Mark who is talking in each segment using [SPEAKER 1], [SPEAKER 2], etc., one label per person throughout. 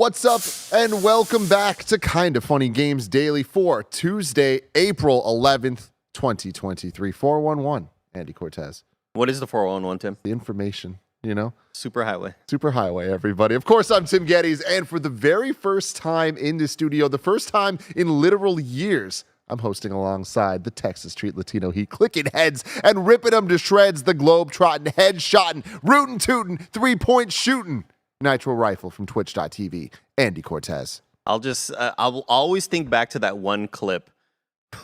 [SPEAKER 1] What's up, and welcome back to Kinda Funny Games Daily for Tuesday, April 11th, 2023. 411, Andy Cortez.
[SPEAKER 2] What is the 411, Tim?
[SPEAKER 1] The information, you know?
[SPEAKER 2] Superhighway.
[SPEAKER 1] Superhighway, everybody. Of course, I'm Tim Geddes, and for the very first time in the studio, the first time in literal years, I'm hosting alongside the Texas Street Latino Heat, clicking heads and ripping them to shreds, the globe-trotting, head-shotting, rootin'-tootin', three-point shooting Nitro Rifle from Twitch.tv, Andy Cortez.
[SPEAKER 2] I'll always think back to that one clip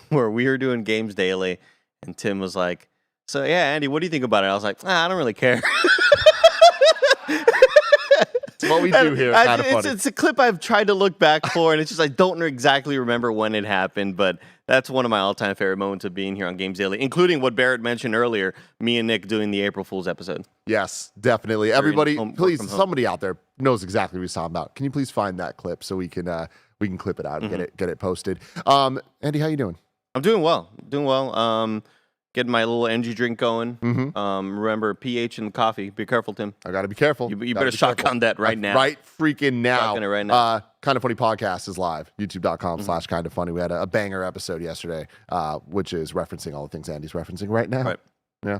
[SPEAKER 2] where we were doing Games Daily, and Tim was like, so yeah, Andy, what do you think about it? I was like, I don't really care.
[SPEAKER 1] It's what we do here.
[SPEAKER 2] It's a clip I've tried to look back for, and it's just I don't exactly remember when it happened, but that's one of my all-time favorite moments of being here on Games Daily, including what Barrett mentioned earlier, me and Nick doing the April Fool's episode.
[SPEAKER 1] Yes, definitely. Everybody, please, somebody out there knows exactly what he's talking about. Can you please find that clip so we can clip it out and get it posted? Andy, how you doing?
[SPEAKER 2] I'm doing well. Getting my little energy drink going. Remember, pH in the coffee. Be careful, Tim.
[SPEAKER 1] I got to be careful.
[SPEAKER 2] You better shotgun that right now.
[SPEAKER 1] Right freaking now.
[SPEAKER 2] Shotgun it right now.
[SPEAKER 1] Kind of Funny Podcast is live. YouTube.com/Kind of Funny. We had a banger episode yesterday, which is referencing all the things Andy's referencing right now.
[SPEAKER 2] Right.
[SPEAKER 1] Yeah.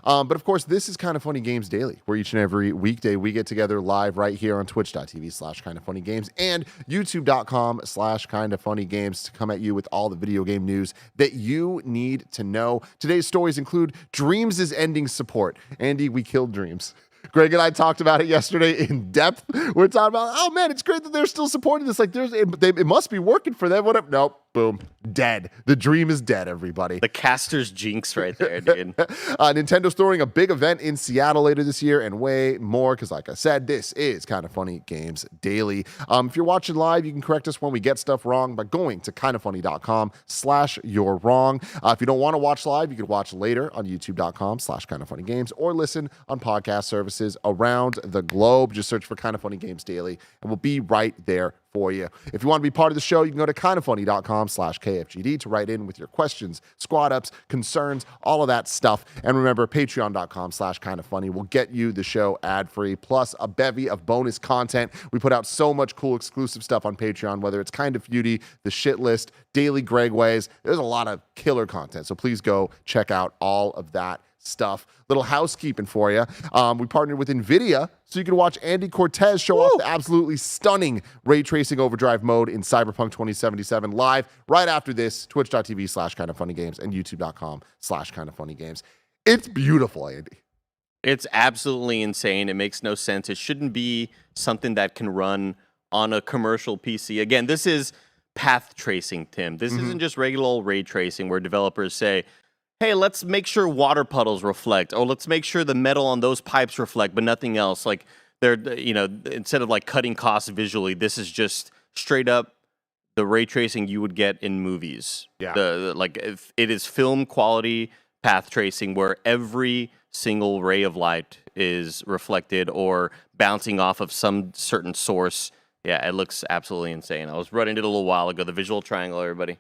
[SPEAKER 1] But of course, this is Kind of Funny Games Daily, where each and every weekday we get together live right here on Twitch.tv/Kind of Funny Games and YouTube.com/Kind of Funny Games to come at you with all the video game news that you need to know. Today's stories include Dreams is ending support. Andy, we killed Dreams. Greg and I talked about it yesterday in depth. We're talking about, oh man, it's great that they're still supporting this. Like, it must be working for them. Whatever. Nope. Boom. Dead. The dream is dead, everybody.
[SPEAKER 2] The caster's jinx right there, dude.
[SPEAKER 1] Nintendo's throwing a big event in Seattle later this year and way more because, like I said, this is Kind of Funny Games Daily. If you're watching live, you can correct us when we get stuff wrong by going to kindoffunny.com/you're-wrong. If you don't want to watch live, you can watch later on youtube.com/kindoffunnygames or listen on podcast services around the globe. Just search for Kind of Funny Games Daily and we'll be right there for you. If you want to be part of the show, you can go to kindoffunny.com/KFGD to write in with your questions, squad ups, concerns, all of that stuff. And remember, patreon.com/kindoffunny will get you the show ad-free, plus a bevy of bonus content. We put out so much cool exclusive stuff on Patreon, whether it's Kind of Beauty, the shit list, daily Gregways. There's a lot of killer content, so please go check out all of that stuff. Little housekeeping for you. We partnered with NVIDIA so you can watch Andy Cortez show off the absolutely stunning ray tracing overdrive mode in Cyberpunk 2077 live right after this. Twitch.tv/kindoffunnygames and youtube.com/kindoffunnygames. It's beautiful, Andy.
[SPEAKER 2] It's absolutely insane. It makes no sense. It shouldn't be something that can run on a commercial PC. Again, this is path tracing, Tim. This isn't just regular old ray tracing where developers say, hey, let's make sure water puddles reflect, or let's make sure the metal on those pipes reflect, but nothing else. Like, they're, instead of like cutting costs visually, this is just straight up the ray tracing you would get in movies.
[SPEAKER 1] Yeah.
[SPEAKER 2] It is film quality path tracing where every single ray of light is reflected or bouncing off of some certain source. Yeah, it looks absolutely insane. I was running it a little while ago. The visual triangle, everybody.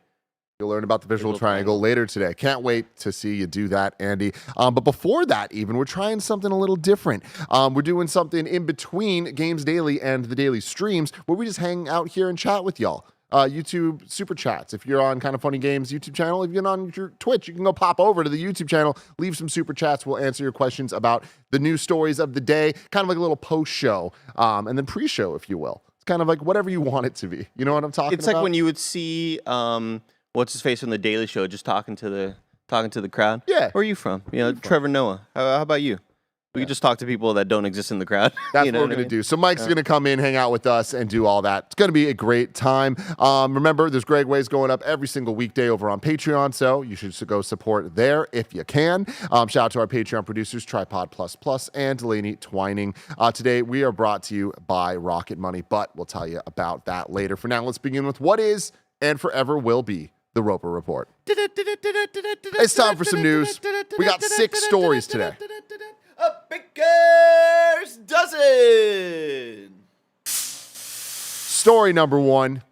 [SPEAKER 1] You'll learn about the visual triangle later today. Can't wait to see you do that, Andy. But before that, even, we're trying something a little different. We're doing something in between Games Daily and the daily streams where we just hang out here and chat with y'all. YouTube SuperChats. If you're on Kind of Funny Games YouTube channel, if you're on your Twitch, you can go pop over to the YouTube channel, leave some Super Chats. We'll answer your questions about the news stories of the day, kind of like a little post show, and then pre-show, if you will. It's kind of like whatever you want it to be. You know what I'm talking about?
[SPEAKER 2] It's like when you would see... what's his face on the Daily Show, just talking to the crowd.
[SPEAKER 1] Yeah.
[SPEAKER 2] Where are you from? Trevor Noah. How about you? We could just talk to people that don't exist in the crowd.
[SPEAKER 1] That's what we're going to do. So Mike's going to come in, hang out with us, and do all that. It's going to be a great time. Remember, there's Gregways going up every single weekday over on Patreon, so you should go support there if you can. Shout out to our Patreon producers, Tripod Plus Plus and Delaney Twining. Today, we are brought to you by Rocket Money, but we'll tell you about that later. For now, let's begin with what is and forever will be the Roper Report. It's time for some news. We got 6 stories today.
[SPEAKER 3] A baker's dozen.
[SPEAKER 1] Story number 1.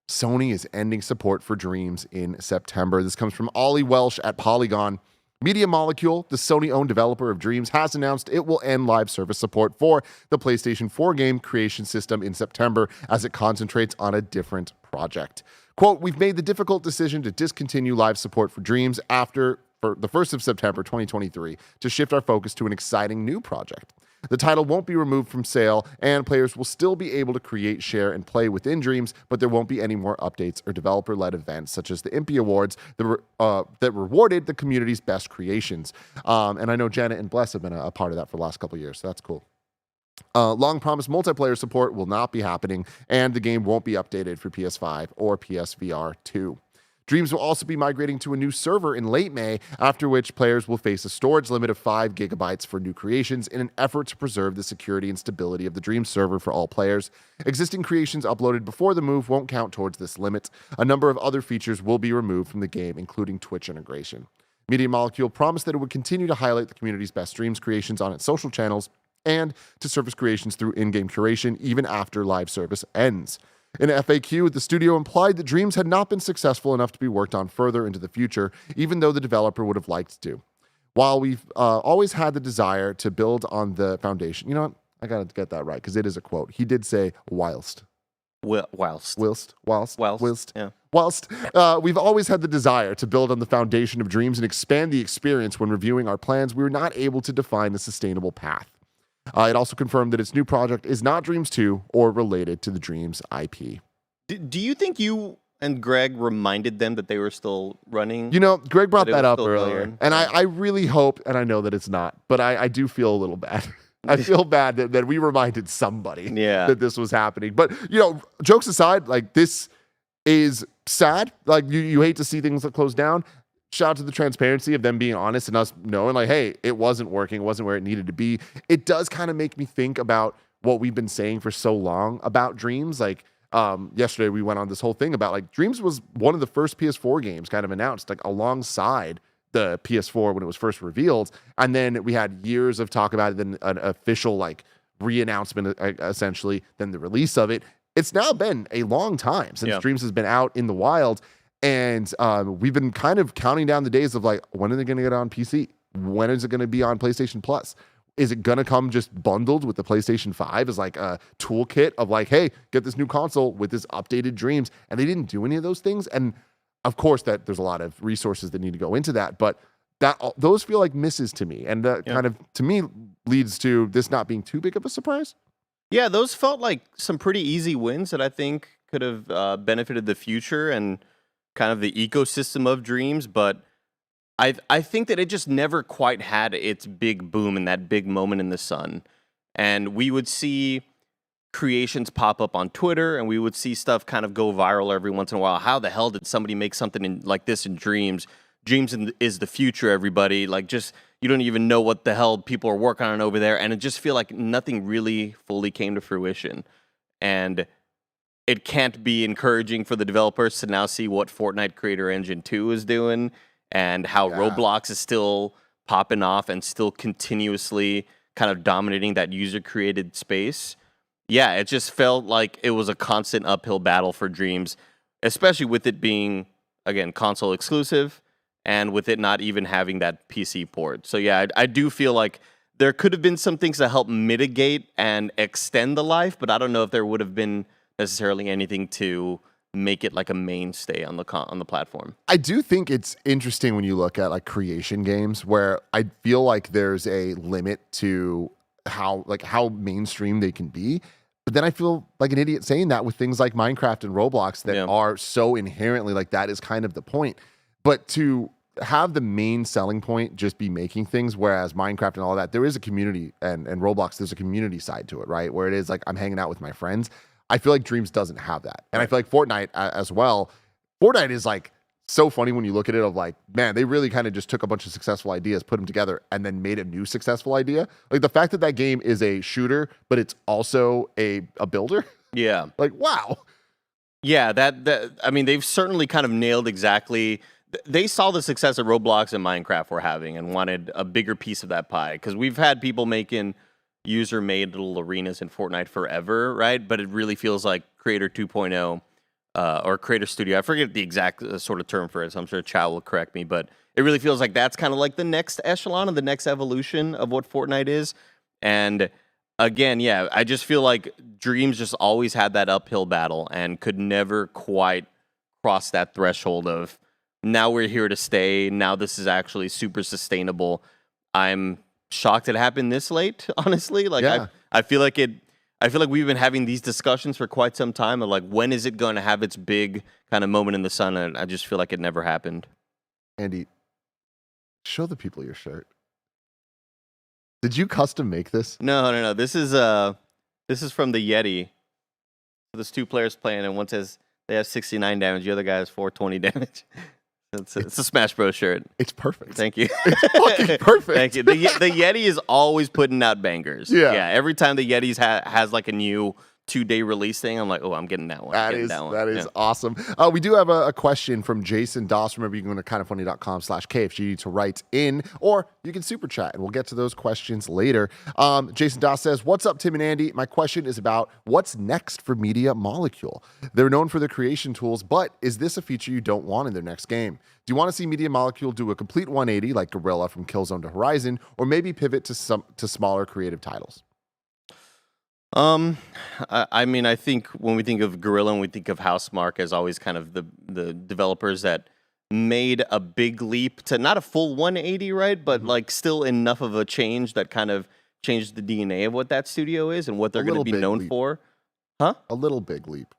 [SPEAKER 1] Sony is ending support for Dreams in September. This comes from Ollie Welsh at Polygon. Media Molecule, the Sony-owned developer of Dreams, has announced it will end live service support for the PlayStation 4 game creation system in September as it concentrates on a different project. Quote, we've made the difficult decision to discontinue live support for Dreams for the 1st of September 2023 to shift our focus to an exciting new project. The title won't be removed from sale, and players will still be able to create, share, and play within Dreams, but there won't be any more updates or developer-led events such as the Impy Awards that rewarded the community's best creations. And I know Janet and Bless have been a part of that for the last couple of years, so that's cool. Long-promised multiplayer support will not be happening, and the game won't be updated for PS5 or PSVR 2. Dreams will also be migrating to a new server in late May, after which players will face a storage limit of 5 gigabytes for new creations in an effort to preserve the security and stability of the Dreams server for all players. Existing creations uploaded before the move won't count towards this limit. A number of other features will be removed from the game, including Twitch integration. Media Molecule promised that it would continue to highlight the community's best Dreams creations on its social channels and to surface creations through in-game curation even after live service ends. In an FAQ, the studio implied that Dreams had not been successful enough to be worked on further into the future, even though the developer would have liked to. While we've always had the desire to build on the foundation, you know what? I got to get that right because it is a quote. He did say whilst.
[SPEAKER 2] Whilst.
[SPEAKER 1] Yeah. Whilst we've always had the desire to build on the foundation of Dreams and expand the experience when reviewing our plans, we were not able to define a sustainable path. It also confirmed that its new project is not Dreams 2 or related to the Dreams IP.
[SPEAKER 2] Do you think you and Greg reminded them that they were still running?
[SPEAKER 1] You know, Greg brought that up earlier,
[SPEAKER 2] going?
[SPEAKER 1] and I really hope, and I know that it's not, but I do feel a little bad. I feel bad that we reminded somebody that this was happening. But, you know, jokes aside, like, this is sad. Like, you hate to see things that close down. Shout out to the transparency of them being honest and us knowing, like, hey, it wasn't working. It wasn't where it needed to be. It does kind of make me think about what we've been saying for so long about Dreams. Like, yesterday we went on this whole thing about, like, Dreams was one of the first PS4 games kind of announced, like, alongside the PS4 when it was first revealed. And then we had years of talk about it, then an official, like, re-announcement, essentially, then the release of it. It's now been a long time since Dreams has been out in the wild. And we've been kind of counting down the days of, like, when are they going to get on PC? When is it going to be on PlayStation Plus? Is it going to come just bundled with the PlayStation 5 as, like, a toolkit of, like, hey, get this new console with this updated Dreams? And they didn't do any of those things. And of course, that there's a lot of resources that need to go into that, but those feel like misses to me. And that kind of, to me, leads to this not being too big of a surprise.
[SPEAKER 2] Yeah, those felt like some pretty easy wins that I think could have benefited the future and kind of the ecosystem of Dreams, but I think that it just never quite had its big boom and that big moment in the sun. And we would see creations pop up on Twitter, and we would see stuff kind of go viral every once in a while. How the hell did somebody make something like this in Dreams? Dreams is the future, everybody. Like, just, you don't even know what the hell people are working on over there, and it just feel like nothing really fully came to fruition. And it can't be encouraging for the developers to now see what Fortnite Creator Engine 2 is doing and how Roblox is still popping off and still continuously kind of dominating that user-created space. Yeah, it just felt like it was a constant uphill battle for Dreams, especially with it being, again, console exclusive and with it not even having that PC port. So yeah, I do feel like there could have been some things to help mitigate and extend the life, but I don't know if there would have been necessarily anything to make it like a mainstay on the platform.
[SPEAKER 1] I do think it's interesting when you look at, like, creation games where I feel like there's a limit to how mainstream they can be. But then I feel like an idiot saying that with things like Minecraft and Roblox that are so inherently, like, that is kind of the point. But to have the main selling point just be making things, whereas Minecraft and all that, there is a community, and Roblox, there's a community side to it, right? Where it is like, I'm hanging out with my friends. I feel like Dreams doesn't have that. And I feel like Fortnite as well. Fortnite is, like, so funny when you look at it of, like, man, they really kind of just took a bunch of successful ideas, put them together, and then made a new successful idea. Like, the fact that that game is a shooter, but it's also a builder.
[SPEAKER 2] Yeah.
[SPEAKER 1] Like, wow.
[SPEAKER 2] Yeah, that I mean, they've certainly kind of nailed exactly. They saw the success that Roblox and Minecraft were having and wanted a bigger piece of that pie. Because we've had people making user-made little arenas in Fortnite forever, right? But it really feels like Creator 2.0 or creator studio. I forget the exact sort of term for it, so I'm sure Chow will correct me, but it really feels like that's kind of like the next echelon of the next evolution of what Fortnite is. And again, yeah, I just feel like Dreams just always had that uphill battle and could never quite cross that threshold of now we're here to stay. Now this is actually super sustainable. I'm shocked it happened this late, honestly. Like
[SPEAKER 1] Yeah.
[SPEAKER 2] I feel like we've been having these discussions for quite some time of like, when is it going to have its big kind of moment in the sun? And I just feel like it never happened.
[SPEAKER 1] Andy, show the people your shirt. Did you custom make this?
[SPEAKER 2] No. This is from the Yeti. There's two players playing, and one says they have 69 damage, the other guy has 420 damage. It's a Smash Bros shirt.
[SPEAKER 1] It's perfect.
[SPEAKER 2] Thank you.
[SPEAKER 1] It's fucking perfect.
[SPEAKER 2] Thank you. The Yeti is always putting out bangers.
[SPEAKER 1] Yeah.
[SPEAKER 2] Every time the Yeti's has like a new 2-day release thing, I'm like, oh, I'm getting that one.
[SPEAKER 1] That is awesome. We do have a question from Jason Doss. Remember, you can go to kindoffunny.com/KFGD to write in, or you can super chat, and we'll get to those questions later. Jason Doss says, "What's up, Tim and Andy? My question is about what's next for Media Molecule. They're known for their creation tools, but is this a feature you don't want in their next game? Do you want to see Media Molecule do a complete 180 like Guerrilla from Killzone to Horizon, or maybe pivot to smaller creative titles?"
[SPEAKER 2] I mean, I think when we think of Guerrilla and we think of Housemarque as always kind of the developers that made a big leap to not a full 180, right? But like still enough of a change that kind of changed the DNA of what that studio is and what they're going to be known for. Huh?
[SPEAKER 1] A little big leap.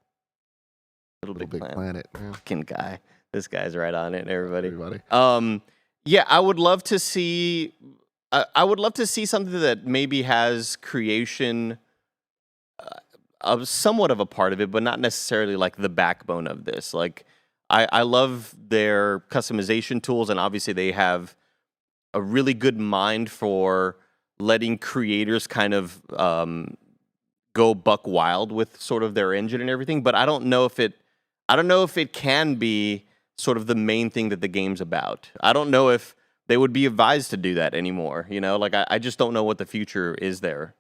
[SPEAKER 2] Little Big Planet.
[SPEAKER 1] Planet. Yeah.
[SPEAKER 2] Fucking guy. This guy's right on it, everybody.
[SPEAKER 1] Everybody.
[SPEAKER 2] Yeah, I would love to see something that maybe has creation somewhat of a part of it, but not necessarily like the backbone of this. Like, I love their customization tools, and obviously they have a really good mind for letting creators kind of go buck wild with sort of their engine and everything. But I don't know if it can be sort of the main thing that the game's about. I don't know if they would be advised to do that anymore. You know, like I just don't know what the future is there.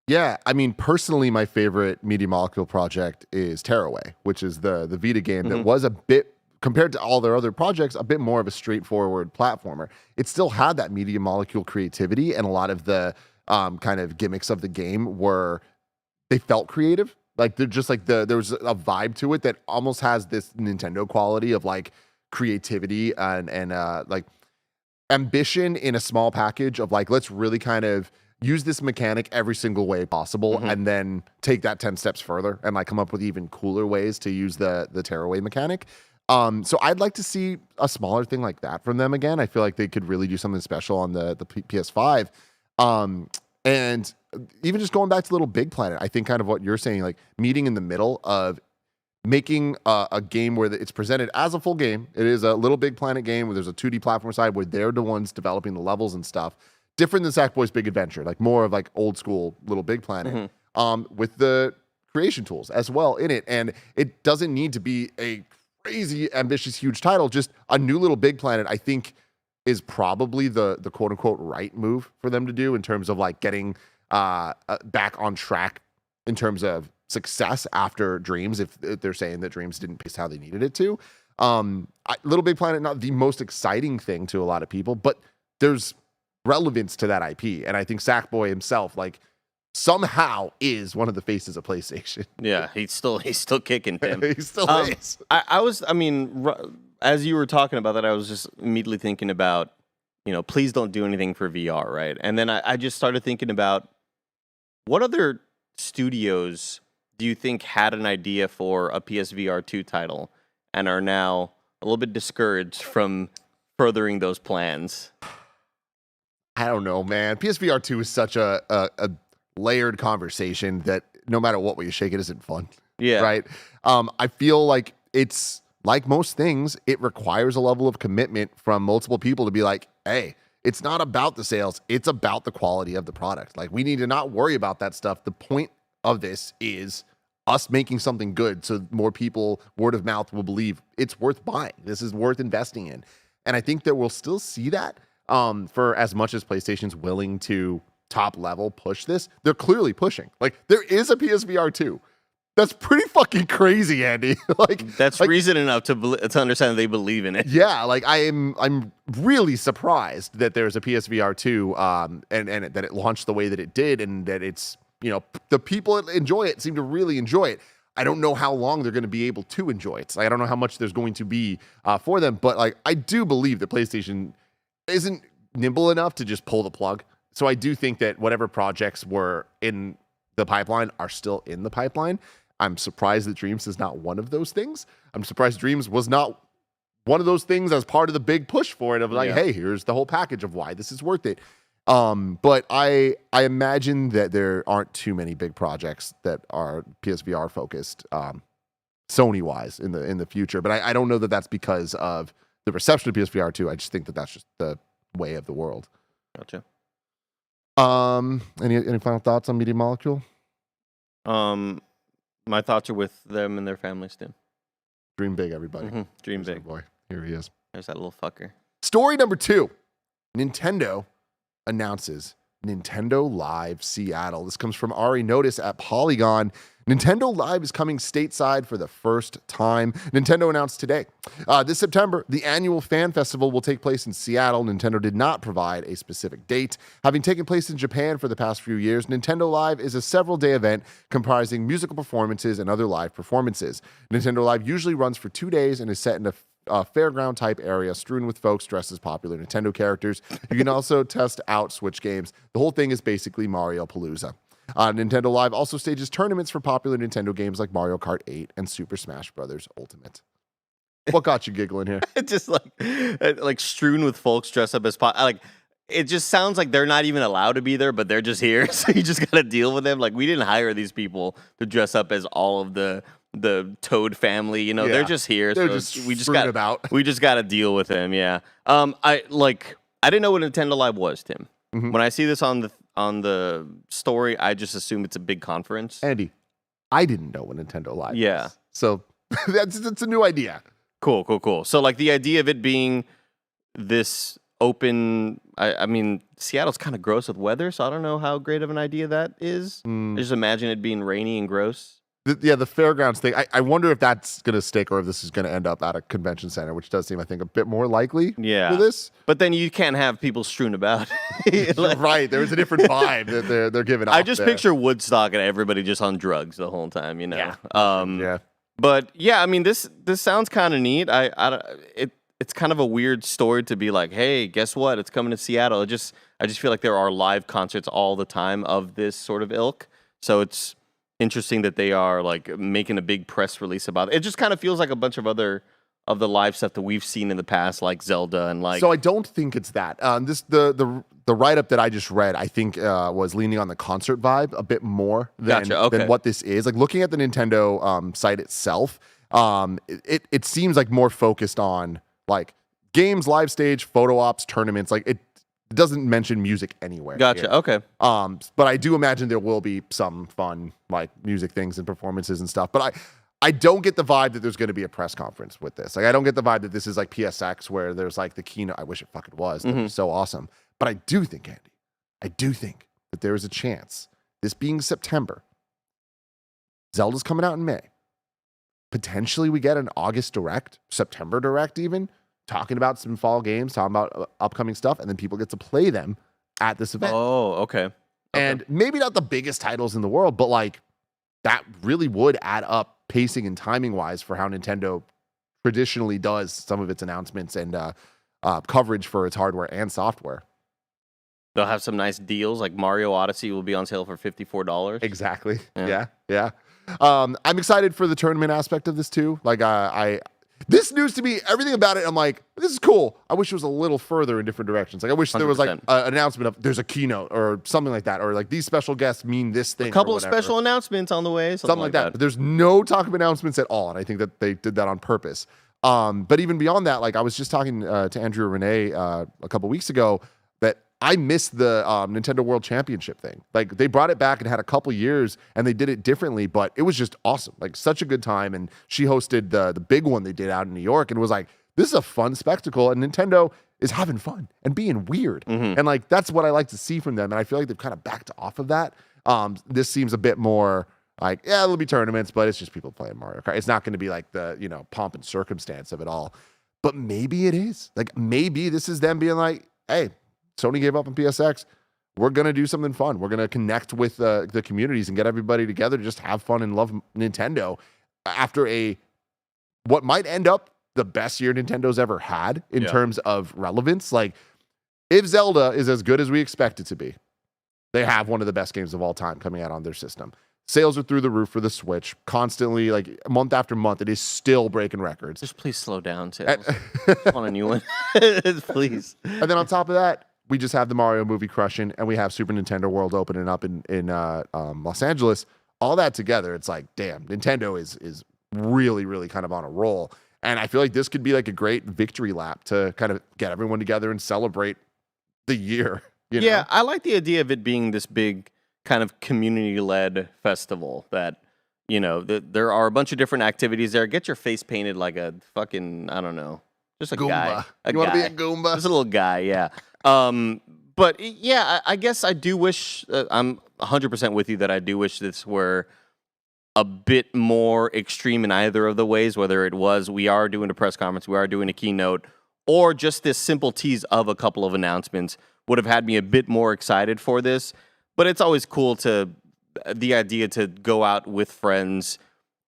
[SPEAKER 1] Yeah, I mean, personally, my favorite Media Molecule project is Tearaway, which is the Vita game that was a bit, compared to all their other projects, a bit more of a straightforward platformer. It still had that Media Molecule creativity, and a lot of the kind of gimmicks of the game they felt creative. Like they're just like there was a vibe to it that almost has this Nintendo quality of like creativity and like ambition in a small package of like, let's really kind of use this mechanic every single way possible, and then take that 10 steps further and like come up with even cooler ways to use the Tearaway mechanic. So I'd like to see a smaller thing like that from them again. I feel like they could really do something special on the PS5. And even just going back to Little Big Planet, I think kind of what you're saying, like meeting in the middle of making a game where it's presented as a full game. It is a Little Big Planet game where there's a 2D platform side where they're the ones developing the levels and stuff. Different than Sackboy's Big Adventure, like more of like old school Little Big Planet, with the creation tools as well in it. And it doesn't need to be a crazy, ambitious, huge title. Just a new Little Big Planet, I think, is probably the quote unquote right move for them to do in terms of like getting back on track in terms of success after Dreams, if they're saying that Dreams didn't pace how they needed it to. Little Big Planet, not the most exciting thing to a lot of people, but there's relevance to that IP, and I think Sackboy himself like somehow is one of the faces of PlayStation.
[SPEAKER 2] Yeah, he's still kicking, Tim.
[SPEAKER 1] He still is.
[SPEAKER 2] I mean, as you were talking about that, I was just immediately thinking about, please don't do anything for VR, right? And then I just started thinking about what other studios do you think had an idea for a PSVR 2 title and are now a little bit discouraged from furthering those plans?
[SPEAKER 1] I don't know, man. PSVR 2 is such a layered conversation that no matter what way you shake it isn't fun.
[SPEAKER 2] Yeah.
[SPEAKER 1] Right? I feel like it's like most things, it requires a level of commitment from multiple people to be like, hey, it's not about the sales, it's about the quality of the product. Like, we need to not worry about that stuff. The point of this is us making something good so more people, word of mouth, will believe it's worth buying. This is worth investing in. And I think that we'll still see that. For as much as PlayStation's willing to top level push this, they're clearly pushing. Like, there is a PSVR 2. That's pretty fucking crazy, Andy.
[SPEAKER 2] That's reason enough to understand that they believe in it.
[SPEAKER 1] Yeah, like I'm really surprised that there's a PSVR 2 and that it launched the way that it did, and that it's, the people that enjoy it seem to really enjoy it. I don't know how long they're going to be able to enjoy it. I don't know how much there's going to be for them, but like I do believe that PlayStation isn't nimble enough to just pull the plug. So I do think that whatever projects were in the pipeline are still in the pipeline. I'm surprised that Dreams is not one of those things. I'm surprised Dreams was not one of those things as part of the big push for it of like, hey, here's the whole package of why this is worth it. But I imagine that there aren't too many big projects that are PSVR focused, Sony wise in the future. But I don't know that that's because of the reception of PSVR 2. I just think that that's just the way of the world.
[SPEAKER 2] Gotcha.
[SPEAKER 1] Any final thoughts on Media Molecule?
[SPEAKER 2] My thoughts are with them and their families, Tim.
[SPEAKER 1] Dream big, everybody.
[SPEAKER 2] Mm-hmm. Dream
[SPEAKER 1] There's
[SPEAKER 2] big.
[SPEAKER 1] Boy, here he is.
[SPEAKER 2] There's that little fucker.
[SPEAKER 1] Story number 2. Nintendo announces Nintendo Live Seattle. This comes from Ari Notice at Polygon. Nintendo Live is coming stateside for the first time. Nintendo announced today. This September, the annual fan festival will take place in Seattle. Nintendo did not provide a specific date. Having taken place in Japan for the past few years, Nintendo Live is a several-day event comprising musical performances and other live performances. Nintendo Live usually runs for 2 days and is set in a fairground-type area strewn with folks dressed as popular Nintendo characters. You can also test out Switch games. The whole thing is basically Mario Palooza. Nintendo Live also stages tournaments for popular Nintendo games like Mario Kart 8 and Super Smash Bros. Ultimate. What got you giggling here?
[SPEAKER 2] Just like strewn with folks dressed up as it just sounds like they're not even allowed to be there, but they're just here. So you just got to deal with them. Like, we didn't hire these people to dress up as all of the Toad family. They're just here.
[SPEAKER 1] They're
[SPEAKER 2] so
[SPEAKER 1] just
[SPEAKER 2] we just got to deal with them. Yeah. I didn't know what Nintendo Live was, Tim. Mm-hmm. When I see this on the story, I just assume it's a big conference.
[SPEAKER 1] Andy, I didn't know what Nintendo Live was. So that's a new idea.
[SPEAKER 2] Cool. So like the idea of it being this open, I mean, Seattle's kind of gross with weather, so I don't know how great of an idea that is. I just imagine it being rainy and gross.
[SPEAKER 1] The fairgrounds thing, I wonder if that's going to stick or if this is going to end up at a convention center, which does seem, I think, a bit more likely for this.
[SPEAKER 2] But then you can't have people strewn about.
[SPEAKER 1] Right. There was a different vibe that they're giving off.
[SPEAKER 2] I just picture Woodstock and everybody just on drugs the whole time,
[SPEAKER 1] Yeah.
[SPEAKER 2] But yeah, I mean, this sounds kind of neat. It's kind of a weird story to be like, hey, guess what? It's coming to Seattle. I just feel like there are live concerts all the time of this sort of ilk. So it's interesting that they are like making a big press release about it. It just kind of feels like a bunch of other of the live stuff that we've seen in the past, like Zelda and like.
[SPEAKER 1] So I don't think it's that. The write up that I just read, I think was leaning on the concert vibe a bit more than what this is. Like looking at the Nintendo site itself, it seems like more focused on like games, live stage, photo ops, tournaments. Like it doesn't mention music anywhere.
[SPEAKER 2] Gotcha.
[SPEAKER 1] Here.
[SPEAKER 2] Okay.
[SPEAKER 1] But I do imagine there will be some fun like music things and performances and stuff. But I don't get the vibe that there's going to be a press conference with this. Like I don't get the vibe that this is like PSX where there's like the keynote. I wish it fucking was. That'd be so awesome. But I do think, Andy, that there is a chance, this being September, Zelda's coming out in May. Potentially we get an August Direct, September Direct even, talking about some fall games, talking about upcoming stuff, and then people get to play them at this event.
[SPEAKER 2] Oh, okay.
[SPEAKER 1] And maybe not the biggest titles in the world, but like that really would add up pacing and timing wise for how Nintendo traditionally does some of its announcements and coverage for its hardware and software.
[SPEAKER 2] They'll have some nice deals, like Mario Odyssey will be on sale for $54.
[SPEAKER 1] Exactly. Yeah. I'm excited for the tournament aspect of this too. Like this news to me, everything about it, I'm like, this is cool. I wish it was a little further in different directions. Like I wish there was like an announcement of there's a keynote or something like that, or like these special guests mean this thing.
[SPEAKER 2] A couple of special announcements on the way, something like that.
[SPEAKER 1] But there's no talk of announcements at all, and I think that they did that on purpose. But even beyond that, like I was just talking to Andrew Renee a couple weeks ago that I missed the Nintendo World Championship thing. Like they brought it back and had a couple years and they did it differently, but it was just awesome. Like such a good time. And she hosted the big one they did out in New York and was like, this is a fun spectacle. And Nintendo is having fun and being weird. And like, that's what I like to see from them. And I feel like they've kind of backed off of that. This seems a bit more Like, yeah, there'll be tournaments, but it's just people playing Mario Kart. It's not going to be like the, pomp and circumstance of it all. But maybe it is. Like, maybe this is them being like, hey, Sony gave up on PSX. We're going to do something fun. We're going to connect with the communities and get everybody together to just have fun and love Nintendo after what might end up the best year Nintendo's ever had in terms of relevance. Like, if Zelda is as good as we expect it to be, they have one of the best games of all time coming out on their system. Sales are through the roof for the Switch constantly, like month after month. It is still breaking records.
[SPEAKER 2] Just please slow down, sales. I want a new one. Please.
[SPEAKER 1] And then on top of that, we just have the Mario movie crushing, and we have Super Nintendo World opening up in Los Angeles. All that together, it's like, damn, Nintendo is really, really kind of on a roll. And I feel like this could be like a great victory lap to kind of get everyone together and celebrate the year.
[SPEAKER 2] Yeah, I like the idea of it being this big kind of community-led festival that, there are a bunch of different activities there. Get your face painted like a fucking, I don't know, just a
[SPEAKER 1] Goomba.
[SPEAKER 2] guy.
[SPEAKER 1] You want to be a Goomba?
[SPEAKER 2] Just a little guy, yeah. But yeah, I guess I do wish, I'm 100% with you that I do wish this were a bit more extreme in either of the ways, whether it was we are doing a press conference, we are doing a keynote, or just this simple tease of a couple of announcements would have had me a bit more excited for this. But it's always cool the idea to go out with friends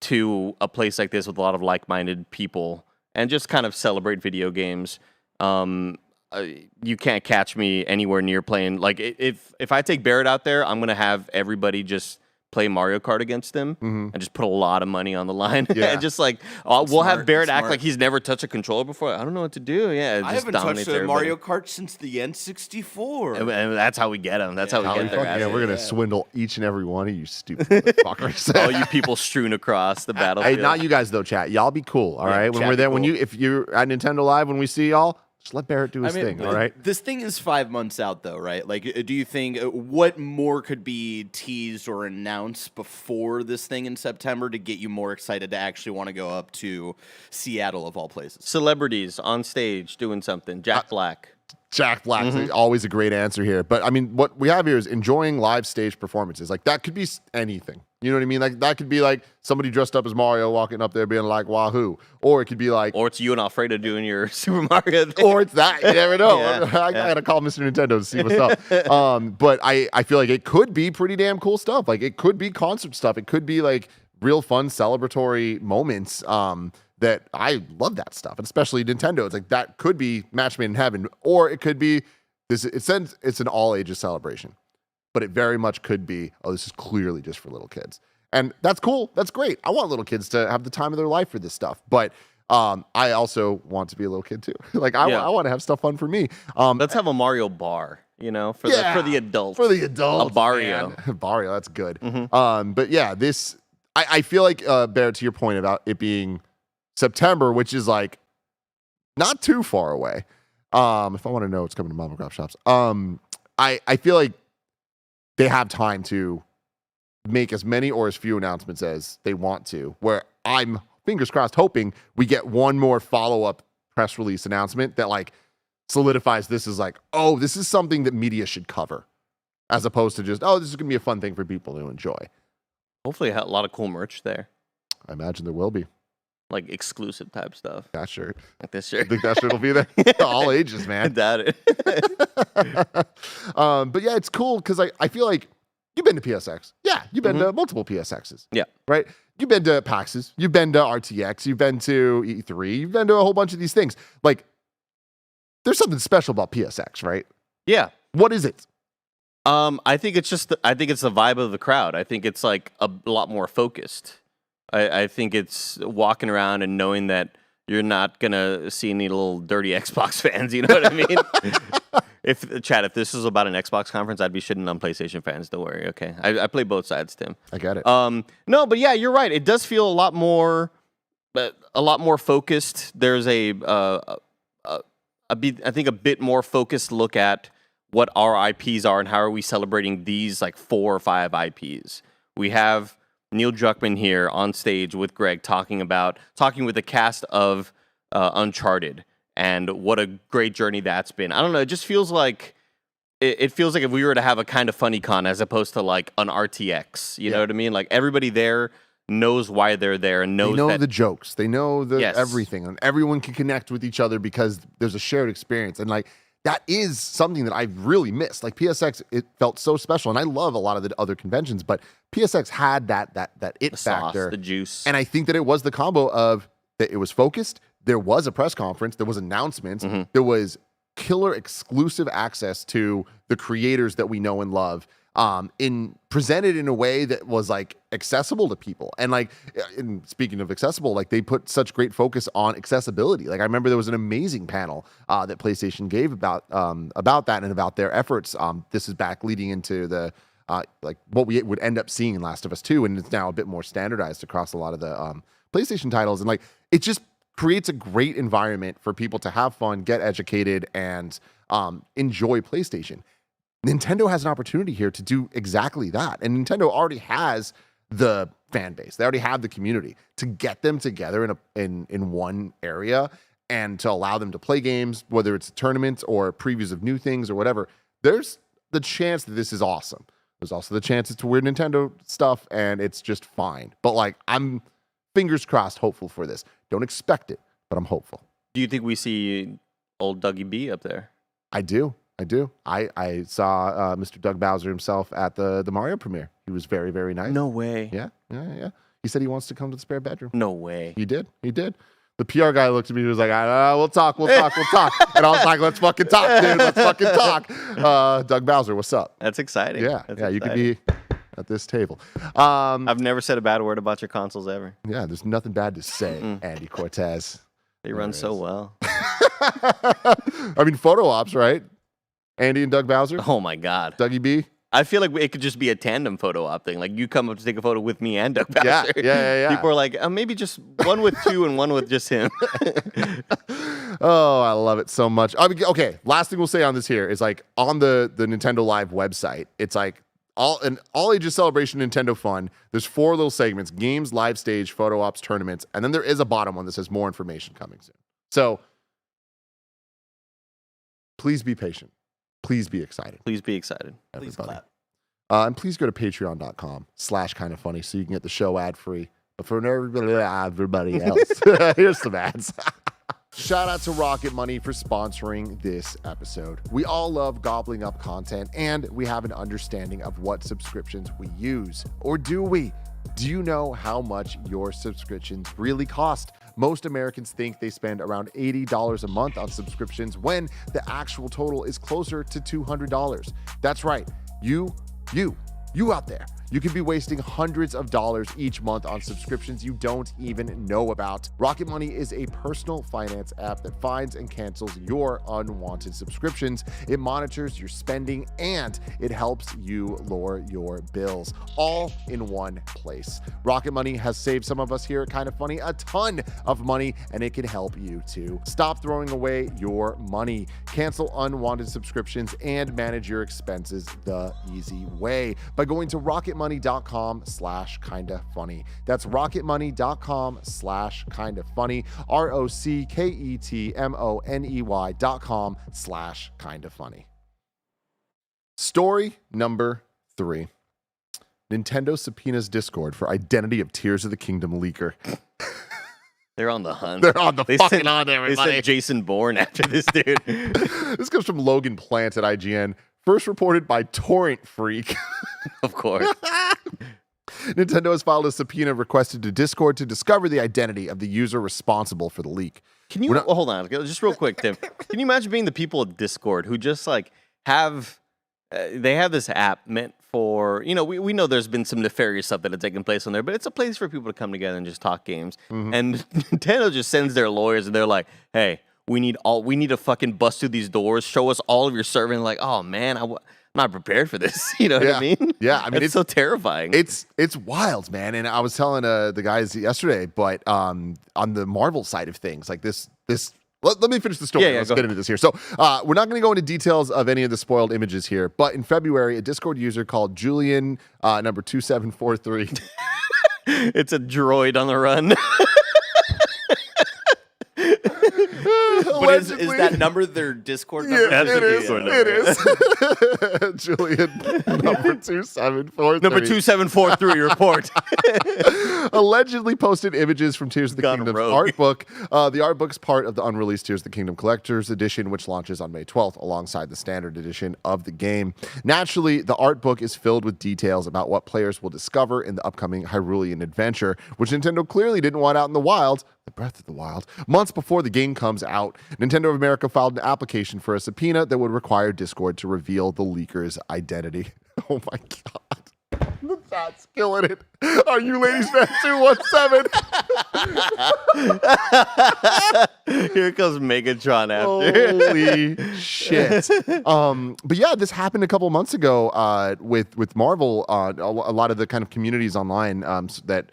[SPEAKER 2] to a place like this with a lot of like-minded people and just kind of celebrate video games. You can't catch me anywhere near playing. Like, if I take Barrett out there, I'm going to have everybody just play Mario Kart against him and just put a lot of money on the line.
[SPEAKER 1] Yeah.
[SPEAKER 2] And just like, we'll have Barrett act like he's never touched a controller before. I don't know what to do. Yeah,
[SPEAKER 3] I
[SPEAKER 2] just
[SPEAKER 3] haven't touched a
[SPEAKER 2] everybody.
[SPEAKER 3] Mario Kart since the N64.
[SPEAKER 2] And that's how we get him. That's how we get there.
[SPEAKER 1] Yeah, we're going to swindle each and every one of you stupid motherfuckers.
[SPEAKER 2] All you people strewn across the battlefield.
[SPEAKER 1] Hey, not you guys though, chat. Y'all be cool, all right? When
[SPEAKER 3] chat
[SPEAKER 1] we're there,
[SPEAKER 3] be cool.
[SPEAKER 1] if you're at Nintendo Live, when we see y'all, just let Barrett do his thing, all right?
[SPEAKER 3] This thing is 5 months out, though, right? Like, do you think what more could be teased or announced before this thing in September to get you more excited to actually want to go up to Seattle, of all places?
[SPEAKER 2] Celebrities on stage doing something. Jack Black.
[SPEAKER 1] Jack Black's always a great answer here. But I mean, what we have here is enjoying live stage performances. Like, that could be anything. You know what I mean? Like, that could be like somebody dressed up as Mario walking up there being like, wahoo. Or it could be like...
[SPEAKER 2] Or it's you and Alfredo doing your Super Mario thing.
[SPEAKER 1] Or it's that. You never know.
[SPEAKER 2] Yeah,
[SPEAKER 1] I got to call Mr. Nintendo to see what's up. But I feel like it could be pretty damn cool stuff. Like, it could be concert stuff. It could be like real fun celebratory moments that I love that stuff. And especially Nintendo. It's like that could be match made in heaven. Or it could be... It's an all ages celebration. But it very much could be, this is clearly just for little kids. And that's cool. That's great. I want little kids to have the time of their life for this stuff. But I also want to be a little kid too. Like, I want to have stuff fun for me.
[SPEAKER 2] Let's have a Mario bar, for the adults.
[SPEAKER 1] For the adults.
[SPEAKER 2] A Barrio.
[SPEAKER 1] Barrio, that's good. But yeah, I feel like, Barrett, to your point about it being September, which is like not too far away. If I want to know what's coming to mom and pop shops. I feel like they have time to make as many or as few announcements as they want to, where I'm, fingers crossed, hoping we get one more follow-up press release announcement that like solidifies this as like, this is something that media should cover, as opposed to just, this is going to be a fun thing for people to enjoy.
[SPEAKER 2] Hopefully a lot of cool merch there.
[SPEAKER 1] I imagine there will be.
[SPEAKER 2] Like exclusive type stuff.
[SPEAKER 1] That shirt.
[SPEAKER 2] Like this shirt.
[SPEAKER 1] I think that shirt will be there. All ages, man.
[SPEAKER 2] I doubt it.
[SPEAKER 1] But yeah, it's cool because I feel like you've been to PSX. Yeah, you've been to multiple PSXs.
[SPEAKER 2] Yeah.
[SPEAKER 1] Right? You've been to PAXs. You've been to RTX. You've been to E3. You've been to a whole bunch of these things. Like, there's something special about PSX, right?
[SPEAKER 2] Yeah.
[SPEAKER 1] What is it?
[SPEAKER 2] I think it's the vibe of the crowd. I think it's like a lot more focused. I think it's walking around and knowing that you're not gonna see any little dirty Xbox fans. You know what I mean? If this was about an Xbox conference, I'd be shitting on PlayStation fans. Don't worry, okay? I play both sides, Tim.
[SPEAKER 1] I get it.
[SPEAKER 2] No, but yeah, you're right. It does feel a lot more focused. There's I think a bit more focused look at what our IPs are and how are we celebrating these like 4 or 5 IPs. We have Neil Druckmann here on stage with Greg talking with the cast of Uncharted and what a great journey that's been. I don't know. It just feels like it feels like if we were to have a kind of funny con as opposed to like an RTX, you know what I mean? Like everybody there knows why they're there and knows
[SPEAKER 1] they know
[SPEAKER 2] that
[SPEAKER 1] the jokes, they know everything, and everyone can connect with each other because there's a shared experience. And like that is something that I really missed. Like PSX, it felt so special, and I love a lot of the other conventions, but PSX had that it
[SPEAKER 2] the sauce,
[SPEAKER 1] factor,
[SPEAKER 2] the juice,
[SPEAKER 1] and I think that it was the combo of that. It was focused. There was a press conference. There was announcements. There was killer exclusive access to the creators that we know and love, presented in a way that was like accessible to people. And like, in speaking of accessible, like they put such great focus on accessibility. Like I remember there was an amazing panel that PlayStation gave about that and about their efforts. This is back leading into the like what we would end up seeing in Last of Us 2, and it's now a bit more standardized across a lot of the PlayStation titles. And like it just creates a great environment for people to have fun, get educated, and enjoy PlayStation. Nintendo has an opportunity here to do exactly that. And Nintendo already has the fan base. They already have the community. To get them together in one area and to allow them to play games, whether it's tournaments or previews of new things or whatever, there's the chance that this is awesome. There's also the chance it's weird Nintendo stuff and it's just fine. But like, I'm fingers crossed hopeful for this. Don't expect it, but I'm hopeful.
[SPEAKER 2] Do you think we see old Dougie B up there?
[SPEAKER 1] I do. I saw Mr. Doug Bowser himself at the Mario premiere. He was very, very nice.
[SPEAKER 2] No way.
[SPEAKER 1] Yeah. He said he wants to come to the spare bedroom.
[SPEAKER 2] No way.
[SPEAKER 1] He did. The PR guy looked at me and was like, we'll talk. And I was like, let's fucking talk, dude. Let's fucking talk. Doug Bowser, what's up?
[SPEAKER 2] That's exciting.
[SPEAKER 1] Yeah.
[SPEAKER 2] That's
[SPEAKER 1] You could be at this table.
[SPEAKER 2] I've never said a bad word about your consoles ever.
[SPEAKER 1] Yeah, there's nothing bad to say, Andy Cortez.
[SPEAKER 2] They run so well.
[SPEAKER 1] I mean, photo ops, right? Andy and Doug Bowser?
[SPEAKER 2] Oh my God.
[SPEAKER 1] Dougie B?
[SPEAKER 2] I feel like it could just be a tandem photo op thing. Like you come up to take a photo with me and Doug Bowser.
[SPEAKER 1] Yeah.
[SPEAKER 2] People are like, maybe just one with two and one with just him.
[SPEAKER 1] Oh, I love it so much. I mean, okay, last thing we'll say on this here is like on the Nintendo Live website, it's like an all ages celebration Nintendo fun. There's 4 little segments: games, live stage, photo ops, tournaments, and then there is a bottom one that says more information coming soon. So please be patient. Please be excited.
[SPEAKER 2] Please be excited.
[SPEAKER 3] Please
[SPEAKER 1] Everybody.
[SPEAKER 3] clap.
[SPEAKER 1] And please go to patreon.com/kindoffunny so you can get the show ad free. But for everybody else, here's some ads. Shout out to Rocket Money for sponsoring this episode. We all love gobbling up content, and we have an understanding of what subscriptions we use. Or do we? Do you know how much your subscriptions really cost? Most Americans think they spend around $80 a month on subscriptions when the actual total is closer to $200. That's right. You out there. You could be wasting hundreds of dollars each month on subscriptions you don't even know about. Rocket Money is a personal finance app that finds and cancels your unwanted subscriptions. It monitors your spending and it helps you lower your bills, all in one place. Rocket Money has saved some of us here at Kind of Funny a ton of money, and it can help you too. Stop throwing away your money. Cancel unwanted subscriptions and manage your expenses the easy way by going to rocketmoney.com/kindafunny. That's rocketmoney.com/kindafunny. rocketmoney.com/kindafunny. Story number 3. Nintendo subpoenas Discord for identity of Tears of the Kingdom leaker.
[SPEAKER 2] They're on the hunt.
[SPEAKER 1] They're on the fucking hunt, everybody.
[SPEAKER 2] They sent Jason Bourne after this dude.
[SPEAKER 1] This comes from Logan Plant at IGN. First reported by Torrent Freak.
[SPEAKER 2] Of course.
[SPEAKER 1] Nintendo has filed a subpoena requested to Discord to discover the identity of the user responsible for the leak.
[SPEAKER 2] Can you hold on, just real quick, Tim? Can you imagine being the people at Discord who just like have they have this app meant for, you know, we know there's been some nefarious stuff that had taken place on there, but it's a place for people to come together and just talk games. And Nintendo just sends their lawyers and they're like, hey, we need to fucking bust through these doors, show us all of your server. And like, oh man, I'm not prepared for this. You know what I mean?
[SPEAKER 1] Yeah, I mean,
[SPEAKER 2] it's so terrifying.
[SPEAKER 1] It's wild, man. And I was telling the guys yesterday, but on the Marvel side of things, like this. Let me finish the story. Let's get into this here. So we're not going to go into details of any of the spoiled images here, but in February, a Discord user called Julian number 2743.
[SPEAKER 2] It's a droid on the run. But
[SPEAKER 3] Is
[SPEAKER 1] allegedly,
[SPEAKER 3] that number their Discord number?
[SPEAKER 1] yeah,
[SPEAKER 2] That's
[SPEAKER 1] it
[SPEAKER 2] the
[SPEAKER 1] is.
[SPEAKER 2] Discord
[SPEAKER 1] It is. Julian, number 2743.
[SPEAKER 2] Number 2743 report.
[SPEAKER 1] Allegedly posted images from Tears of the
[SPEAKER 2] Gone
[SPEAKER 1] Kingdom's
[SPEAKER 2] rogue.
[SPEAKER 1] art book. The art book's part of the unreleased Tears of the Kingdom Collector's Edition, which launches on May 12th alongside the standard edition of the game. Naturally, the art book is filled with details about what players will discover in the upcoming Hyrulean adventure, which Nintendo clearly didn't want out in the wild, the Breath of the Wild. Months before the game comes out, Nintendo of America filed an application for a subpoena that would require Discord to reveal the leaker's identity. Oh my god. The chat's killing it. Are you ladies fan 217?
[SPEAKER 2] Here comes Megatron after.
[SPEAKER 1] Holy shit. But yeah, this happened a couple months ago with Marvel. A lot of the kind of communities online that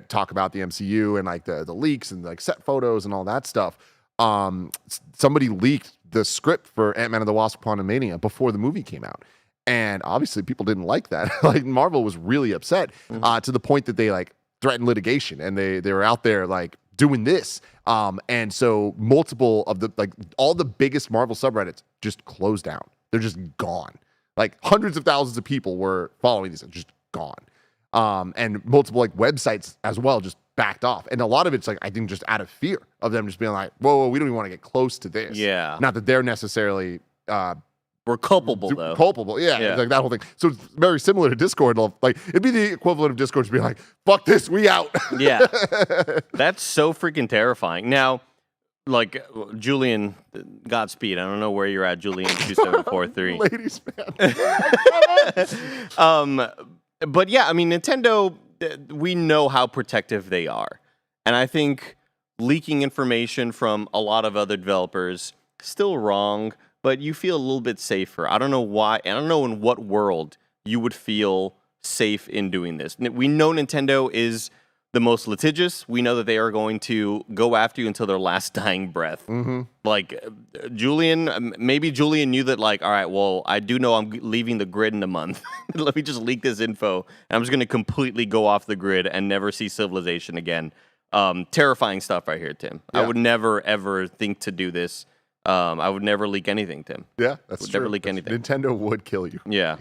[SPEAKER 1] talk about the MCU and like the leaks and like set photos and all that stuff. Somebody leaked the script for Ant-Man and the Wasp: Quantumania before the movie came out. And obviously people didn't like that. Like Marvel was really upset to the point that they like threatened litigation and they were out there like doing this. And so multiple of the like all the biggest Marvel subreddits just closed down. They're just gone. Like hundreds of thousands of people were following these and just gone. And multiple like websites as well just backed off. And a lot of it's like I think just out of fear of them just being like, whoa, we don't even want to get close to this.
[SPEAKER 2] Yeah.
[SPEAKER 1] Not that they're necessarily
[SPEAKER 2] We're culpable, though.
[SPEAKER 1] Culpable, yeah, like that whole thing. So it's very similar to Discord. Like it'd be the equivalent of Discord to be like, "Fuck this, we out."
[SPEAKER 2] Yeah, that's so freaking terrifying. Now, like Julian, Godspeed. I don't know where you're at, Julian 2743.
[SPEAKER 1] Ladies, man.
[SPEAKER 2] But yeah, I mean, Nintendo. We know how protective they are, and I think leaking information from a lot of other developers still wrong. But you feel a little bit safer. I don't know why. I don't know in what world you would feel safe in doing this. We know Nintendo is the most litigious. We know that they are going to go after you until their last dying breath.
[SPEAKER 1] Mm-hmm.
[SPEAKER 2] Like Julian, maybe Julian knew that. Like, all right, well, I do know I'm leaving the grid in a month. Let me just leak this info, and I'm just going to completely go off the grid and never see civilization again. Terrifying stuff right here, Tim.
[SPEAKER 1] Yeah.
[SPEAKER 2] I would never ever think to do this. I would never leak anything, Tim.
[SPEAKER 1] Yeah, that's
[SPEAKER 2] would
[SPEAKER 1] true.
[SPEAKER 2] never leak anything.
[SPEAKER 1] Nintendo would kill you.
[SPEAKER 2] Yeah.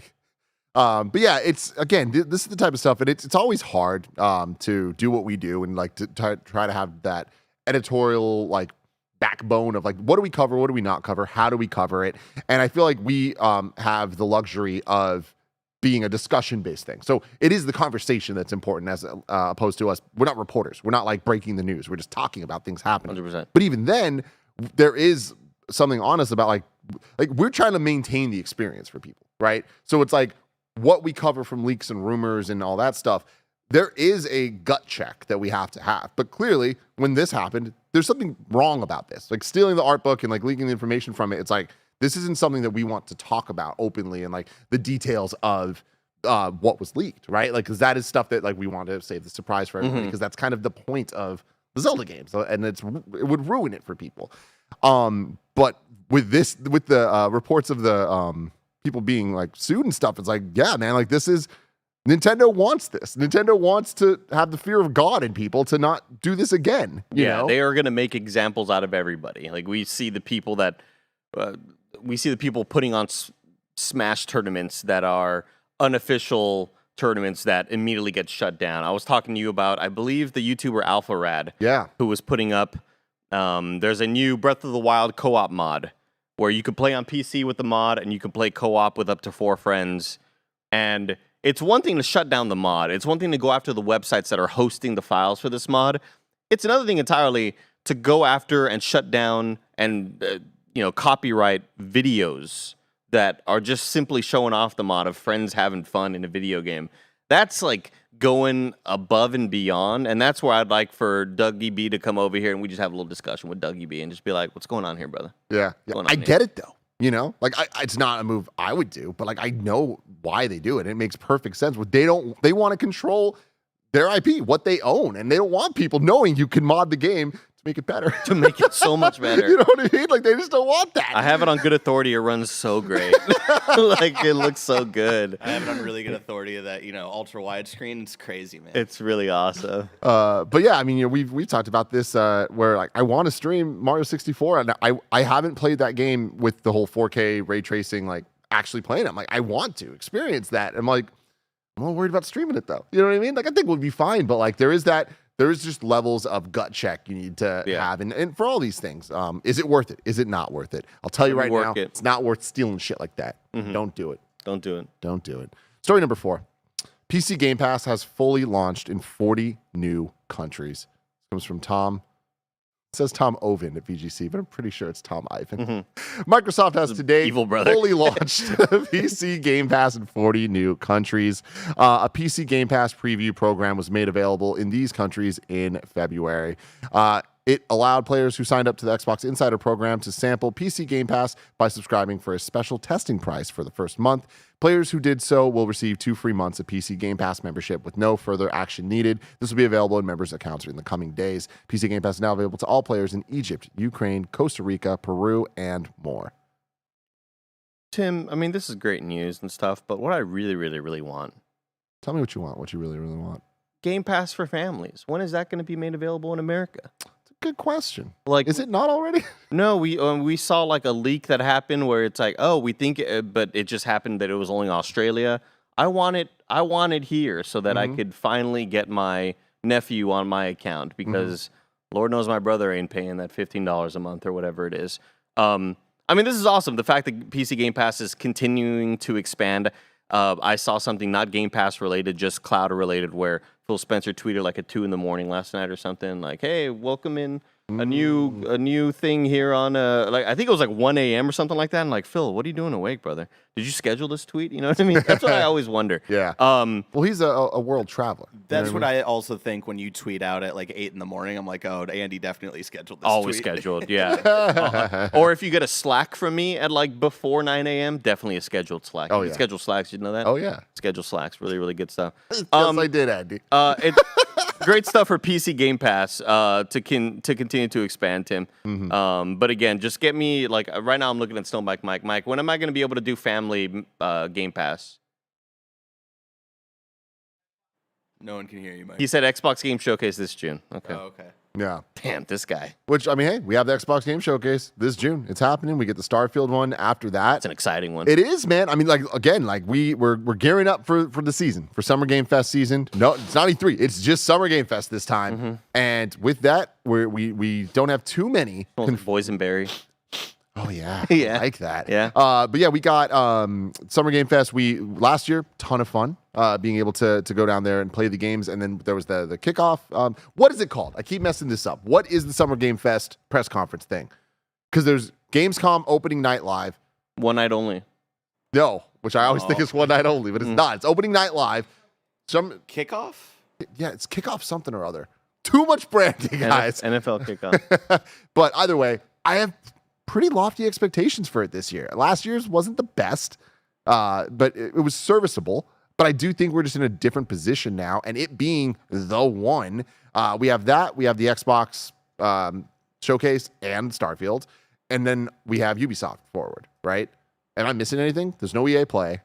[SPEAKER 1] But yeah, it's again, this is the type of stuff, and it's always hard to do what we do and like to try to have that editorial like backbone of like what do we cover, what do we not cover, how do we cover it, and I feel like we have the luxury of being a discussion-based thing. So it is the conversation that's important as opposed to us. We're not reporters. We're not like breaking the news. We're just talking about things happening.
[SPEAKER 2] 100%.
[SPEAKER 1] But even then, there is something honest about like we're trying to maintain the experience for people, right? So it's like what we cover from leaks and rumors and all that stuff. There is a gut check that we have to have. But clearly, when this happened, there's something wrong about this. Like stealing the art book and like leaking the information from it. It's like this isn't something that we want to talk about openly and like the details of what was leaked, right? Like because that is stuff that like we want to save the surprise for everybody because that's kind of the point of the Zelda games, and it would ruin it for people. But with this, with the reports of the people being like sued and stuff, it's like, yeah, man, like this is Nintendo wants this. Nintendo wants to have the fear of God in people to not do this again. You know?
[SPEAKER 2] They are going to make examples out of everybody. Like we see the people that putting on Smash tournaments that are unofficial tournaments that immediately get shut down. I was talking to you about, I believe, the YouTuber AlphaRad, who was putting up. There's a new Breath of the Wild co-op mod where you can play on PC with the mod and you can play co-op with up to 4 friends. And it's one thing to shut down the mod. It's one thing to go after the websites that are hosting the files for this mod. It's another thing entirely to go after and shut down and copyright videos that are just simply showing off the mod of friends having fun in a video game. That's like going above and beyond, and that's where I'd like for Dougie B to come over here and we just have a little discussion with Dougie B and just be like, what's going on here, brother?
[SPEAKER 1] Yeah. I get it though. You know, like it's not a move I would do, but like I know why they do it. It makes perfect sense. They want to control their IP, what they own, and they don't want people knowing you can mod the game to make it better.
[SPEAKER 2] To make it so much better.
[SPEAKER 1] You know what I mean? Like, they just don't want that.
[SPEAKER 2] I have it on good authority. It runs so great. Like, it looks so good.
[SPEAKER 3] I have it on really good authority that, ultra widescreen. It's crazy, man.
[SPEAKER 2] It's really awesome.
[SPEAKER 1] But yeah, I mean, we've talked about this where like I want to stream Mario 64, and I haven't played that game with the whole 4K ray tracing, like actually playing it. I'm like, I want to experience that. I'm like, I'm a little worried about streaming it though. You know what I mean? Like, I think we'll be fine, but like there is just levels of gut check you need to have, and for all these things, is it worth it? Is it not worth it? I'll tell you right now, it's not worth stealing shit like that. Don't do it.
[SPEAKER 2] Don't do it.
[SPEAKER 1] Don't do it. Story number 4. PC Game Pass has fully launched in 40 new countries. This comes from Tom. It says Tom Oven at VGC, but I'm pretty sure it's Tom Ivan. Microsoft has today fully launched PC Game Pass in 40 new countries. A PC Game Pass preview program was made available in these countries in February. It allowed players who signed up to the Xbox Insider program to sample PC Game Pass by subscribing for a special testing price for the first month. Players who did so will receive 2 free months of PC Game Pass membership with no further action needed. This will be available in members' accounts in the coming days. PC Game Pass is now available to all players in Egypt, Ukraine, Costa Rica, Peru, and more.
[SPEAKER 2] Tim, I mean, this is great news and stuff, but what I really, really, really want.
[SPEAKER 1] Tell me what you want, what you really, really want.
[SPEAKER 2] Game Pass for families. When is that going to be made available in America?
[SPEAKER 1] Good question.
[SPEAKER 2] Like,
[SPEAKER 1] is it not already?
[SPEAKER 2] No, we saw like a leak that happened where it's like, oh, we think, but it just happened that it was only Australia. I want it here so that I could finally get my nephew on my account because Lord knows my brother ain't paying that $15 a month or whatever it is. I mean, this is awesome. The fact that PC Game Pass is continuing to expand. I saw something not Game Pass related, just cloud related, where Phil Spencer tweeted like at 2 a.m. last night or something, like, "Hey, welcome in a new thing here on like I think it was like 1 a.m. or something like that." And like, Phil, what are you doing awake, brother? Did you schedule this tweet? You know what I mean? That's what I always wonder.
[SPEAKER 1] Yeah. Well, he's a world traveler.
[SPEAKER 3] That's what I also think when you tweet out at like 8 a.m. I'm like, oh, Andy definitely scheduled this.
[SPEAKER 2] Always
[SPEAKER 3] tweet.
[SPEAKER 2] scheduled, yeah. Or if you get a Slack from me at like before 9 a.m., definitely a scheduled Slack.
[SPEAKER 1] Oh,
[SPEAKER 2] you can schedule Slacks, you know that?
[SPEAKER 1] Oh yeah.
[SPEAKER 2] Schedule Slacks, really, really good stuff.
[SPEAKER 1] Yes, I did, Andy.
[SPEAKER 2] Great stuff for PC Game Pass to continue to expand, Tim. But again, just get me, like, right now I'm looking at SnowBikeMike. Mike, when am I going to be able to do family Game Pass?
[SPEAKER 3] No one can hear you, Mike.
[SPEAKER 2] He said Xbox Game Showcase this June. Okay.
[SPEAKER 3] Oh, okay.
[SPEAKER 1] Yeah.
[SPEAKER 2] Damn, this guy.
[SPEAKER 1] Which, I mean, hey, we have the Xbox Game Showcase this June. It's happening. We get the Starfield one after that.
[SPEAKER 2] It's an exciting one.
[SPEAKER 1] It is, man. I mean, like, again, like we're gearing up for the season, for Summer Game Fest season. No, it's not E3. It's just Summer Game Fest this time. And with that, we don't have too many.
[SPEAKER 2] Boysenberry.
[SPEAKER 1] Oh yeah,
[SPEAKER 2] Yeah.
[SPEAKER 1] I like that.
[SPEAKER 2] Yeah.
[SPEAKER 1] But yeah, we got Summer Game Fest. Last year, ton of fun. Being able to go down there and play the games, and then there was the kickoff. What is it called? I keep messing this up. What is the Summer Game Fest press conference thing? Because there's Gamescom opening night live.
[SPEAKER 2] One night only.
[SPEAKER 1] No, which I always think is one night only, but it's not. It's opening night live. Some
[SPEAKER 3] Kickoff?
[SPEAKER 1] Yeah, it's kickoff something or other. Too much branding, guys.
[SPEAKER 2] NFL kickoff.
[SPEAKER 1] But either way, I have pretty lofty expectations for it this year. Last year's wasn't the best, but it was serviceable. But I do think we're just in a different position now, and it being the one, we have that. We have the Xbox showcase and Starfield, and then we have Ubisoft forward, right? Am I missing anything? There's no EA Play.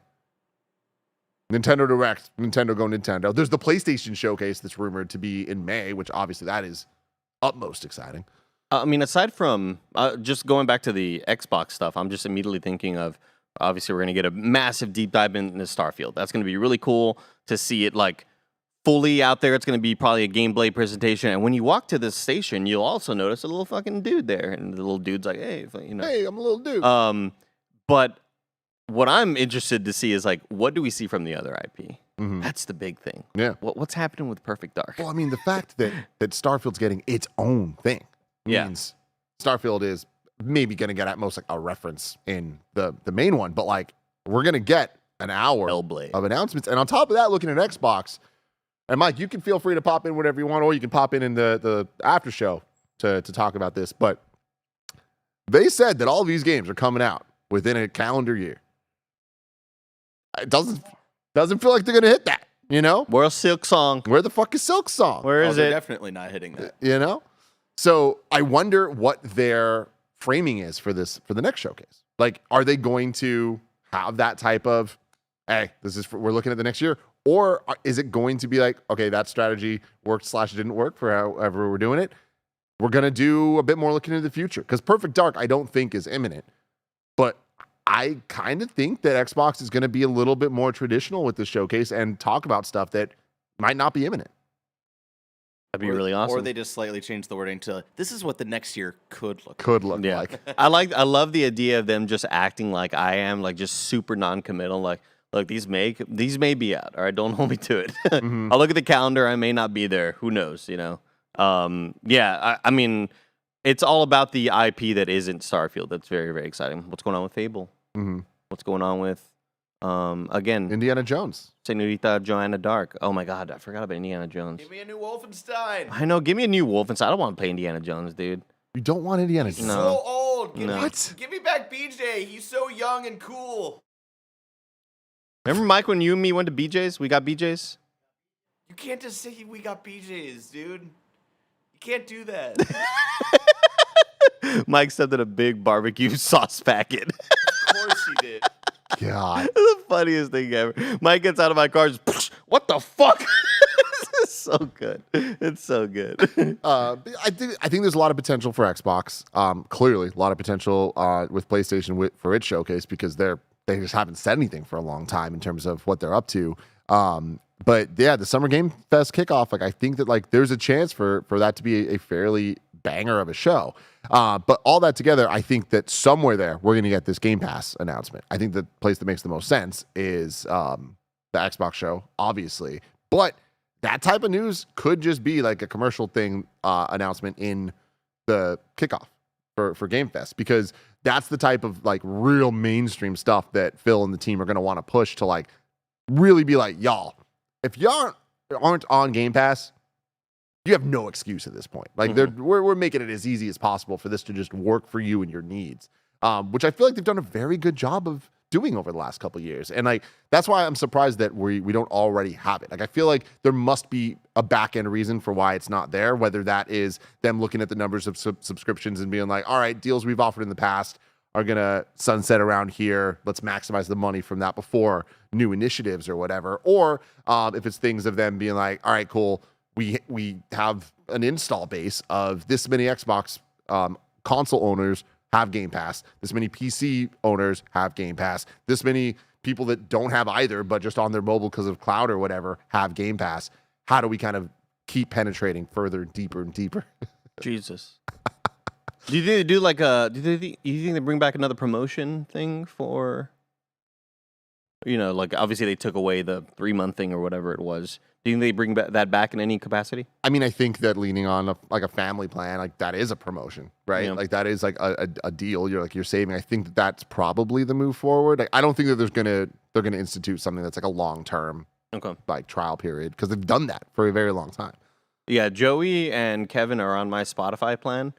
[SPEAKER 1] Nintendo Direct, Nintendo go Nintendo. There's the PlayStation showcase that's rumored to be in May, which obviously that is utmost exciting.
[SPEAKER 2] I mean, aside from just going back to the Xbox stuff, I'm just immediately thinking of, obviously, we're going to get a massive deep dive into Starfield. That's going to be really cool to see it like fully out there. It's going to be probably a gameplay presentation. And when you walk to this station, you'll also notice a little fucking dude there. And the little dude's like, hey, you know.
[SPEAKER 1] Hey, I'm a little dude.
[SPEAKER 2] But what I'm interested to see is like, what do we see from the other IP? That's the big thing.
[SPEAKER 1] Yeah.
[SPEAKER 2] What's happening with Perfect Dark?
[SPEAKER 1] Well, I mean, the fact that Starfield's getting its own thing means Starfield is maybe going to get at most like a reference in the main one, but like we're going to get an hour
[SPEAKER 2] Hellblade
[SPEAKER 1] of announcements. And on top of that, looking at Xbox, and Mike, you can feel free to pop in whatever you want, or you can pop in the after show to talk about this. But they said that all of these games are coming out within a calendar year. It doesn't feel like they're going to hit that, you know?
[SPEAKER 2] Where's Silk Song?
[SPEAKER 1] Where the fuck is Silk Song?
[SPEAKER 2] Where is
[SPEAKER 3] they're
[SPEAKER 2] it?
[SPEAKER 3] definitely not hitting that.
[SPEAKER 1] You know? So I wonder what their framing is for the next showcase. Like, are they going to have that type of, hey, we're looking at the next year? Or is it going to be like, okay, that strategy worked / didn't work for however we're doing it? We're going to do a bit more looking into the future. Because Perfect Dark, I don't think is imminent. But I kind of think that Xbox is going to be a little bit more traditional with this showcase and talk about stuff that might not be imminent.
[SPEAKER 2] That'd be really awesome.
[SPEAKER 3] Or they just slightly change the wording to, this is what the next year could look
[SPEAKER 1] like.
[SPEAKER 2] I love the idea of them just acting like I am, like just super non-committal. Like, look, these may be out. All right, don't hold me to it. I'll look at the calendar. I may not be there. Who knows? You know. I mean, it's all about the IP that isn't Starfield. That's very, very exciting. What's going on with Fable? What's going on with again,
[SPEAKER 1] Indiana Jones,
[SPEAKER 2] Señorita Joanna Dark. Oh my God, I forgot about Indiana Jones.
[SPEAKER 3] Give me a new Wolfenstein.
[SPEAKER 2] I know. Give me a new Wolfenstein. I don't want to play Indiana Jones, dude.
[SPEAKER 1] You don't want Indiana Jones?
[SPEAKER 3] He's so old.
[SPEAKER 1] Give
[SPEAKER 3] me back BJ. He's so young and cool.
[SPEAKER 2] Remember, Mike, when you and me went to BJ's? We got BJ's.
[SPEAKER 3] You can't just say we got BJ's, dude. You can't do that.
[SPEAKER 2] Mike stepped in a big barbecue sauce packet.
[SPEAKER 3] Of course he did.
[SPEAKER 1] God.
[SPEAKER 2] The funniest thing ever. Mike gets out of my car, just, what the fuck? It's so good. It's so good.
[SPEAKER 1] I think there's a lot of potential for Xbox. Clearly, a lot of potential with PlayStation for its showcase because they just haven't said anything for a long time in terms of what they're up to. But yeah, the Summer Game Fest kickoff, like I think that like there's a chance for that to be a fairly banger of a show. But all that together, I think that somewhere there we're going to get this Game Pass announcement. I think the place that makes the most sense is the Xbox show, obviously. But that type of news could just be like a commercial thing announcement in the kickoff for Game Fest because that's the type of like real mainstream stuff that Phil and the team are going to want to push to like really be like, y'all, if y'all aren't on Game Pass, you have no excuse at this point. Like we're making it as easy as possible for this to just work for you and your needs, which I feel like they've done a very good job of doing over the last couple of years. And like that's why I'm surprised that we don't already have it. Like I feel like there must be a back end reason for why it's not there, whether that is them looking at the numbers of subscriptions and being like, all right, deals we've offered in the past are going to sunset around here. Let's maximize the money from that before new initiatives or whatever. Or if it's things of them being like, all right, cool. We have an install base of this many Xbox console owners have Game Pass. This many PC owners have Game Pass. This many people that don't have either, but just on their mobile because of cloud or whatever, have Game Pass. How do we kind of keep penetrating further, deeper and deeper?
[SPEAKER 2] Jesus. Do you think they do like you think they bring back another promotion thing for, you know, like obviously they took away the 3-month thing or whatever it was. Do you think they bring that back in any capacity?
[SPEAKER 1] I mean, I think that leaning on a family plan, like that is a promotion, right? Yeah. Like that is like a deal. You're saving. I think that's probably the move forward. Like I don't think that they're gonna institute something that's like a long-term like trial period because they've done that for a very long time.
[SPEAKER 2] Yeah, Joey and Kevin are on my Spotify plan.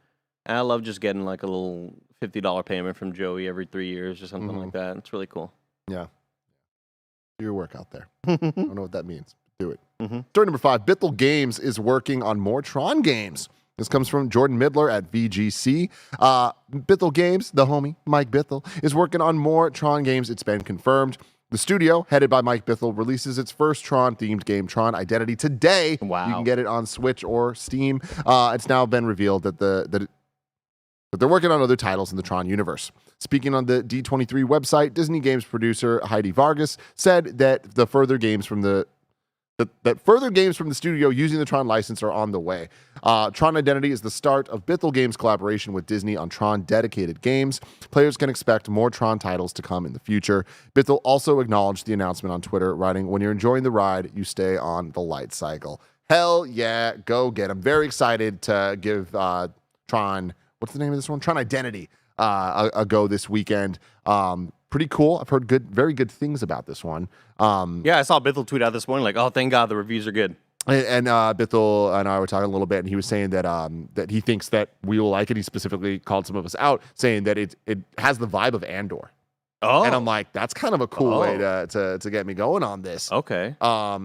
[SPEAKER 2] And I love just getting like a little $50 payment from Joey every 3 years or something like that. It's really cool.
[SPEAKER 1] Yeah. Do your work out there. I don't know what that means. Do it. Story number 5. Bithell Games is working on more Tron games. This comes from Jordan Midler at VGC. Bithell Games, the homie, Mike Bithell, is working on more Tron games. It's been confirmed. The studio, headed by Mike Bithell, releases its first Tron-themed game, Tron Identity, today.
[SPEAKER 2] Wow.
[SPEAKER 1] You can get it on Switch or Steam. It's now been revealed that but they're working on other titles in the Tron universe. Speaking on the D23 website, Disney Games producer Heidi Vargas said that further games from the studio using the Tron license are on the way. Tron Identity is the start of Bithell Games' collaboration with Disney on Tron-dedicated games. Players can expect more Tron titles to come in the future. Bithell also acknowledged the announcement on Twitter, writing, "When you're enjoying the ride, you stay on the light cycle." Hell yeah, go get them. Very excited to give Tron... What's the name of this one? Tron Identity a go this weekend. Pretty cool. I've heard very good things about this one.
[SPEAKER 2] Yeah, I saw Bithell tweet out this morning like, "Oh, thank God the reviews are good."
[SPEAKER 1] And Bithell and I were talking a little bit, and he was saying that that he thinks that we will like it. He specifically called some of us out, saying that it has the vibe of Andor.
[SPEAKER 2] Oh,
[SPEAKER 1] and I'm like, that's kind of a cool way to get me going on this.
[SPEAKER 2] Okay.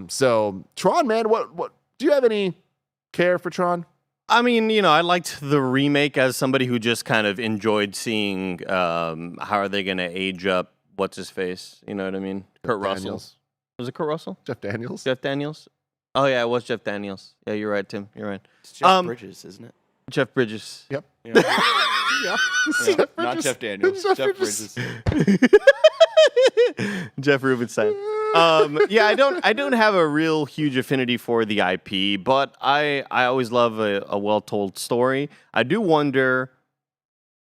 [SPEAKER 1] So Tron, man, what do you have any care for Tron?
[SPEAKER 2] I mean, I liked the remake as somebody who just kind of enjoyed seeing how are they going to age up what's his face. You know what I mean? Kurt Russell.
[SPEAKER 1] Daniels.
[SPEAKER 2] Was it Kurt Russell?
[SPEAKER 1] Jeff Daniels.
[SPEAKER 2] Jeff Daniels? Oh, yeah, it was Jeff Daniels. Yeah, you're right, Tim. You're right.
[SPEAKER 3] It's Jeff Bridges, isn't it?
[SPEAKER 2] Jeff Bridges.
[SPEAKER 1] Yep.
[SPEAKER 3] Yeah.
[SPEAKER 1] Yeah.
[SPEAKER 3] Yeah, not Jeff Daniels. Jeff Bridges.
[SPEAKER 2] Jeff Rubenstein. Yeah, I don't have a real huge affinity for the IP, but I always love a well-told story. I do wonder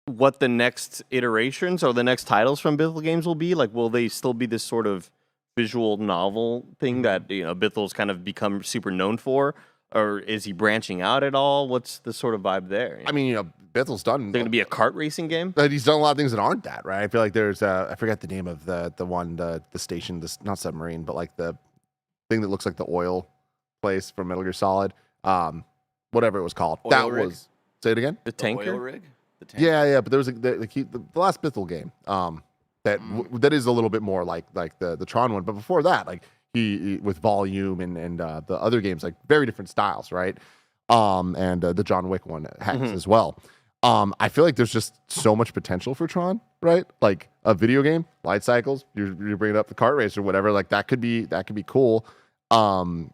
[SPEAKER 2] what the next iterations or the next titles from Bithell Games will be. Like, will they still be this sort of visual novel thing that Bithell's kind of become super known for? Or is he branching out at all? What's the sort of vibe there?
[SPEAKER 1] I mean, Bithell's done.
[SPEAKER 2] They're going to be a kart racing game?
[SPEAKER 1] But he's done a lot of things that aren't that, right? I feel like there's I forget the name of the station, not submarine, but like the thing that looks like the oil place from Metal Gear Solid, whatever it was called.
[SPEAKER 3] Oil rig?
[SPEAKER 1] Say it again.
[SPEAKER 2] The tanker?
[SPEAKER 3] Oil rig? The tanker.
[SPEAKER 1] Yeah. But there was the last Bithell game that is a little bit more like the Tron one, but before that, like he with Volume and the other games, like very different styles, right? And the John Wick one has as well. I feel like there's just so much potential for Tron, right? Like a video game, light cycles. You're bringing up the kart race or whatever. Like that could be cool. Tron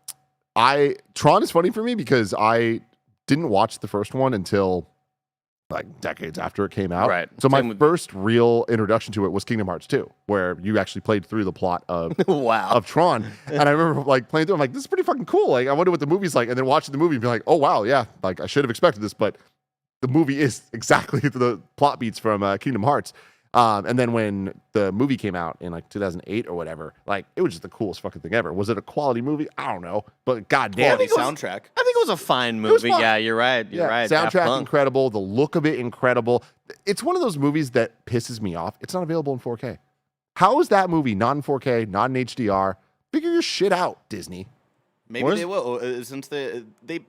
[SPEAKER 1] is funny for me because I didn't watch the first one until like decades after it came out.
[SPEAKER 2] Right.
[SPEAKER 1] So my first real introduction to it was Kingdom Hearts 2, where you actually played through the plot of
[SPEAKER 2] wow.
[SPEAKER 1] of Tron. And I remember like playing through, I'm like, this is pretty fucking cool. Like, I wonder what the movie's like. And then watching the movie and be like, oh wow, yeah, like I should have expected this, but the movie is exactly the plot beats from Kingdom Hearts. And then when the movie came out in like 2008 or whatever, like it was just the coolest fucking thing ever. Was it a quality movie? I don't know, but goddamn,
[SPEAKER 3] Quality soundtrack.
[SPEAKER 2] I think it was a fine movie. Yeah, you're right. You're right. Daft
[SPEAKER 1] Soundtrack
[SPEAKER 2] Punk.
[SPEAKER 1] incredible. The look of it incredible. It's one of those movies that pisses me off. It's not available in 4K. How is that movie not in 4K, not in HDR? Figure your shit out, Disney.
[SPEAKER 3] Maybe they will, since they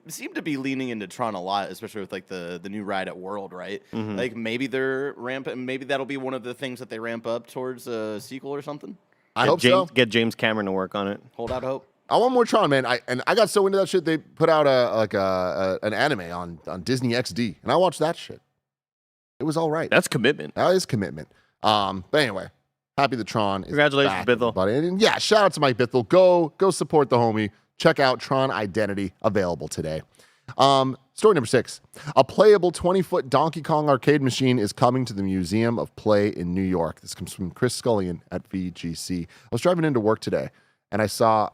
[SPEAKER 3] seem to be leaning into Tron a lot, especially with like the new ride at World, right? Like maybe they're maybe that'll be one of the things that they ramp up towards a sequel or something.
[SPEAKER 1] I hope so.
[SPEAKER 2] Get James Cameron to work on it.
[SPEAKER 3] Hold out hope.
[SPEAKER 1] I want more Tron, man. I got so into that shit. They put out an anime on Disney XD, and I watched that shit. It was all right.
[SPEAKER 2] That's commitment.
[SPEAKER 1] That is commitment. But anyway, happy that Tron is
[SPEAKER 2] Congratulations,
[SPEAKER 1] back,
[SPEAKER 2] Bithell.
[SPEAKER 1] everybody. And yeah, shout out to Mike Bithell. Go support the homie. Check out Tron Identity, available today. Story number 6. A playable 20-foot Donkey Kong arcade machine is coming to the Museum of Play in New York. This comes from Chris Scullion at VGC. I was driving into work today, and I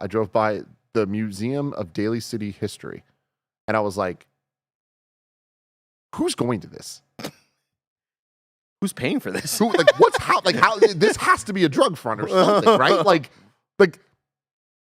[SPEAKER 1] drove by the Museum of Daly City History, and I was like, who's going to this?
[SPEAKER 2] Who's paying for this?
[SPEAKER 1] How this has to be a drug front or something, right? Like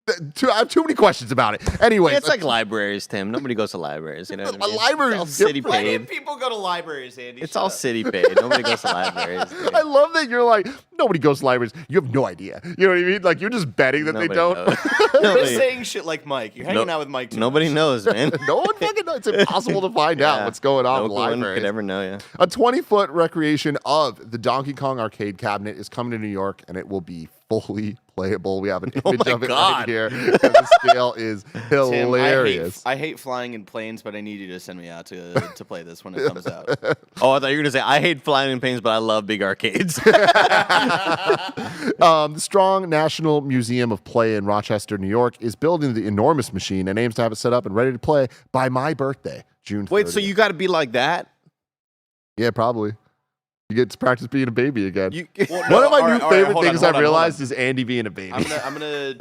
[SPEAKER 1] I have too many questions about it. Anyway,
[SPEAKER 2] It's like libraries, Tim. Nobody goes to libraries. You know what I mean?
[SPEAKER 1] library
[SPEAKER 2] It's all
[SPEAKER 1] is
[SPEAKER 2] city
[SPEAKER 1] different.
[SPEAKER 2] paid.
[SPEAKER 3] People go to libraries, Andy.
[SPEAKER 2] It's all city paid. Nobody goes to libraries. Dude.
[SPEAKER 1] I love that you're like, nobody goes to libraries. You have no idea. You know what I mean? Like, you're just betting that
[SPEAKER 2] Nobody
[SPEAKER 1] they don't.
[SPEAKER 2] knows.
[SPEAKER 3] You're
[SPEAKER 2] Nobody,
[SPEAKER 3] saying shit like Mike. You're hanging out with Mike too
[SPEAKER 2] nobody
[SPEAKER 3] much.
[SPEAKER 2] knows, man.
[SPEAKER 1] No one fucking knows. It's impossible to find out what's going on in
[SPEAKER 2] No one
[SPEAKER 1] libraries.
[SPEAKER 2] could ever know, yeah.
[SPEAKER 1] A 20-foot recreation of the Donkey Kong arcade cabinet is coming to New York, and it will be fully playable. We have an image
[SPEAKER 2] my
[SPEAKER 1] of it
[SPEAKER 2] God.
[SPEAKER 1] right here. And the scale is
[SPEAKER 3] Tim,
[SPEAKER 1] hilarious.
[SPEAKER 3] I hate flying in planes, but I need you to send me out to play this when it comes out.
[SPEAKER 2] Oh, I thought you were going to say, I hate flying in planes, but I love big arcades.
[SPEAKER 1] The Strong National Museum of Play in Rochester, New York, is building the enormous machine and aims to have it set up and ready to play by my birthday, June 30th.
[SPEAKER 2] Wait, so you got to be like that?
[SPEAKER 1] Yeah, probably. You get to practice being a baby again.
[SPEAKER 3] Well,
[SPEAKER 1] One of my
[SPEAKER 3] all
[SPEAKER 1] new
[SPEAKER 3] right,
[SPEAKER 1] favorite
[SPEAKER 3] hold on,
[SPEAKER 1] things
[SPEAKER 3] hold
[SPEAKER 1] I've
[SPEAKER 3] on,
[SPEAKER 1] realized
[SPEAKER 3] hold
[SPEAKER 1] is Andy being a baby.
[SPEAKER 3] I'm gonna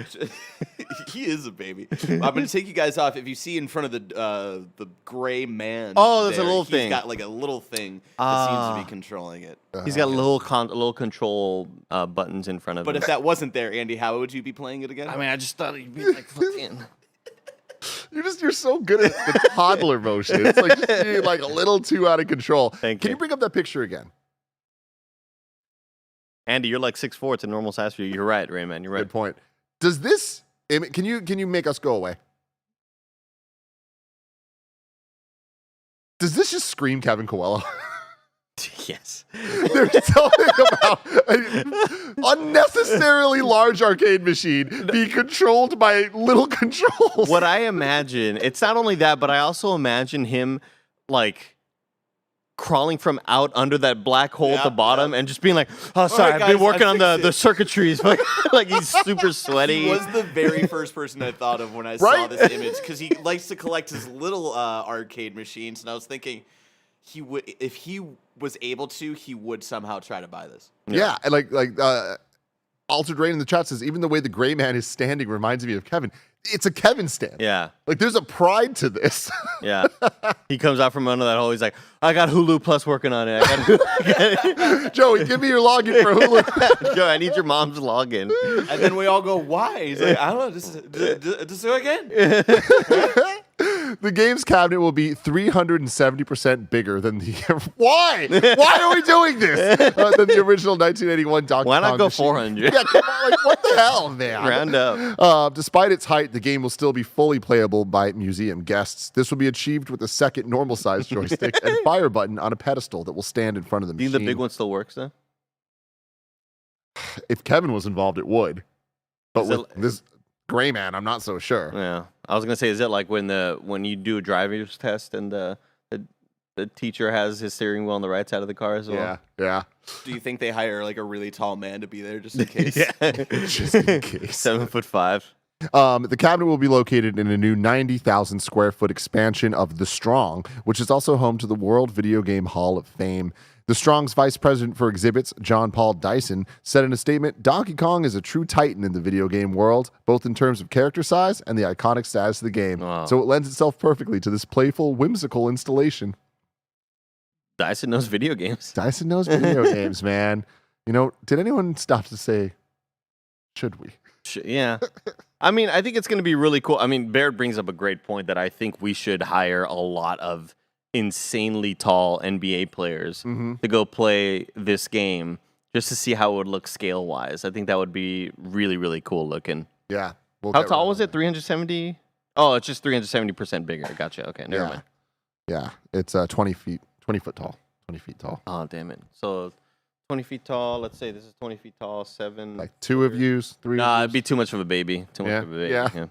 [SPEAKER 3] he is a baby. I'm gonna take you guys off. If you see in front of the gray man,
[SPEAKER 2] Oh, there's a
[SPEAKER 3] there,
[SPEAKER 2] little
[SPEAKER 3] he's
[SPEAKER 2] thing.
[SPEAKER 3] got like a little thing that seems to be controlling it.
[SPEAKER 2] He's got little control buttons in front of
[SPEAKER 3] But
[SPEAKER 2] him.
[SPEAKER 3] if that wasn't there, Andy, how would you be playing it again?
[SPEAKER 2] I mean, I just thought he'd be like fucking...
[SPEAKER 1] You're so good at the toddler motion. It's like just being like a little too out of control.
[SPEAKER 2] Thank
[SPEAKER 1] Can
[SPEAKER 2] you.
[SPEAKER 1] you bring up that picture again?
[SPEAKER 2] Andy, you're like 6'4". It's a normal size for you. You're right, Rayman. You're right.
[SPEAKER 1] Good point. Does this? Can you make us go away? Does this just scream Kevin Coelho?
[SPEAKER 2] Yes.
[SPEAKER 1] There's something about an unnecessarily large arcade machine being controlled by little controls.
[SPEAKER 2] What I imagine, it's not only that, but I also imagine him like crawling from out under that black hole at the bottom and just being like, oh, sorry,
[SPEAKER 3] right,
[SPEAKER 2] I've been
[SPEAKER 3] guys,
[SPEAKER 2] working
[SPEAKER 3] I
[SPEAKER 2] on the circuitries. Like he's super sweaty.
[SPEAKER 3] He was the very first person I thought of when I saw this image because he likes to collect his little arcade machines, and I was thinking he would, if he was able to, he would somehow try to buy this.
[SPEAKER 1] Yeah, and like Altered Rain in the chat says, even the way the gray man is standing reminds me of Kevin. It's a Kevin stand.
[SPEAKER 2] Yeah.
[SPEAKER 1] Like, there's a pride to this.
[SPEAKER 2] Yeah. He comes out from under that hole. He's like, I got Hulu Plus working on it.
[SPEAKER 1] Joey, give me your login for Hulu.
[SPEAKER 2] Joey, I need your mom's login.
[SPEAKER 3] And then we all go, why? He's like, I don't know, just do it again.
[SPEAKER 1] The games cabinet will be 370% bigger than the... Why? Why are we doing this? Than the original 1981 Donkey Kong
[SPEAKER 2] Why not go
[SPEAKER 1] machine.
[SPEAKER 2] 400?
[SPEAKER 1] Yeah, come on, like, what the hell, man?
[SPEAKER 2] Round up.
[SPEAKER 1] Despite its height, the game will still be fully playable by museum guests. This will be achieved with a second normal-sized joystick and fire button on a pedestal that will stand in front of the
[SPEAKER 2] Do you
[SPEAKER 1] machine.
[SPEAKER 2] think the big one still works, though?
[SPEAKER 1] If Kevin was involved, it would. But
[SPEAKER 2] Is
[SPEAKER 1] with
[SPEAKER 2] it-
[SPEAKER 1] this gray man, I'm not so sure.
[SPEAKER 2] Yeah. I was going to say, is it like when you do a driver's test and the teacher has his steering wheel on the right side of the car as well?
[SPEAKER 1] Yeah.
[SPEAKER 3] Do you think they hire like a really tall man to be there just in case?
[SPEAKER 1] Just in case.
[SPEAKER 2] 7'5".
[SPEAKER 1] The cabinet will be located in a new 90,000 square foot expansion of The Strong, which is also home to the World Video Game Hall of Fame. The Strong's vice president for exhibits, John Paul Dyson, said in a statement, Donkey Kong is a true titan in the video game world, both in terms of character size and the iconic status of the game.
[SPEAKER 2] Wow.
[SPEAKER 1] So it lends itself perfectly to this playful, whimsical installation.
[SPEAKER 2] Dyson knows video games.
[SPEAKER 1] Dyson knows video games, man. You know, did anyone stop to say, should we?
[SPEAKER 2] Yeah. I mean, I think it's going to be really cool. I mean, Barrett brings up a great point that I think we should hire a lot of insanely tall NBA players to go play this game just to see how it would look scale-wise. I think that would be really, really cool looking.
[SPEAKER 1] Yeah.
[SPEAKER 2] How tall was it? 370? Oh, it's just 370% bigger. Gotcha. Okay, never mind.
[SPEAKER 1] Yeah, it's 20 foot tall. 20 feet tall.
[SPEAKER 2] Oh, damn it. So 20 feet tall. Let's say this is 20 feet tall, 7.
[SPEAKER 1] Like 2 of yous, 3
[SPEAKER 2] Nah,
[SPEAKER 1] of
[SPEAKER 2] it'd be too much of a baby. Too much of a baby.
[SPEAKER 1] Yeah.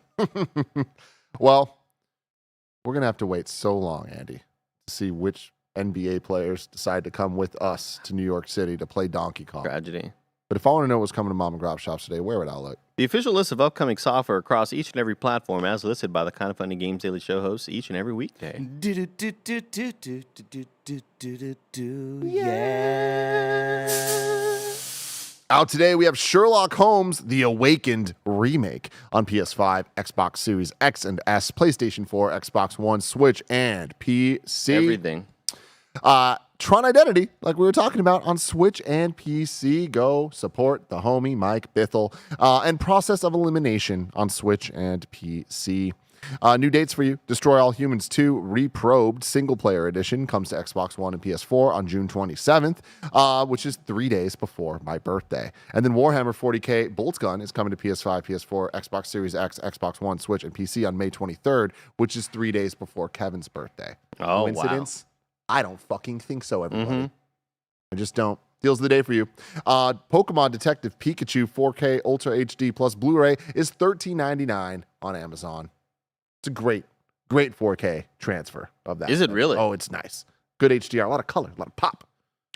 [SPEAKER 1] Well, we're going to have to wait so long, Andy, to see which NBA players decide to come with us to New York City to play Donkey Kong.
[SPEAKER 2] Tragedy.
[SPEAKER 1] But if I want to know what's coming to Mom and Grop shops today, where would I look?
[SPEAKER 2] The official list of upcoming software across each and every platform as listed by the Kind of Funny Games Daily Show hosts each and every weekday.
[SPEAKER 1] Out today, we have Sherlock Holmes, The Awakened remake on PS5, Xbox Series X and S, PlayStation 4, Xbox One, Switch, and PC.
[SPEAKER 2] Everything.
[SPEAKER 1] Tron Identity, like we were talking about, on Switch and PC. Go support the homie Mike Bithell. And Process of Elimination on Switch and PC. New dates for you. Destroy All Humans 2 Reprobed Single Player Edition comes to Xbox One and PS4 on June 27th, which is 3 days before my birthday. And then Warhammer 40k Bolt's Gun is coming to PS5, PS4, Xbox Series X, Xbox One, Switch, and PC on May 23rd, which is 3 days before Kevin's birthday.
[SPEAKER 2] Oh,
[SPEAKER 1] Coincidence? Wow. I don't fucking think so, everybody. I just don't. Deals of the day for you. Pokemon Detective Pikachu 4K Ultra HD Plus Blu-ray is $13.99 on Amazon. It's a great 4K transfer of that.
[SPEAKER 2] Is it really?
[SPEAKER 1] Oh, it's nice. Good HDR, a lot of color, a lot of pop.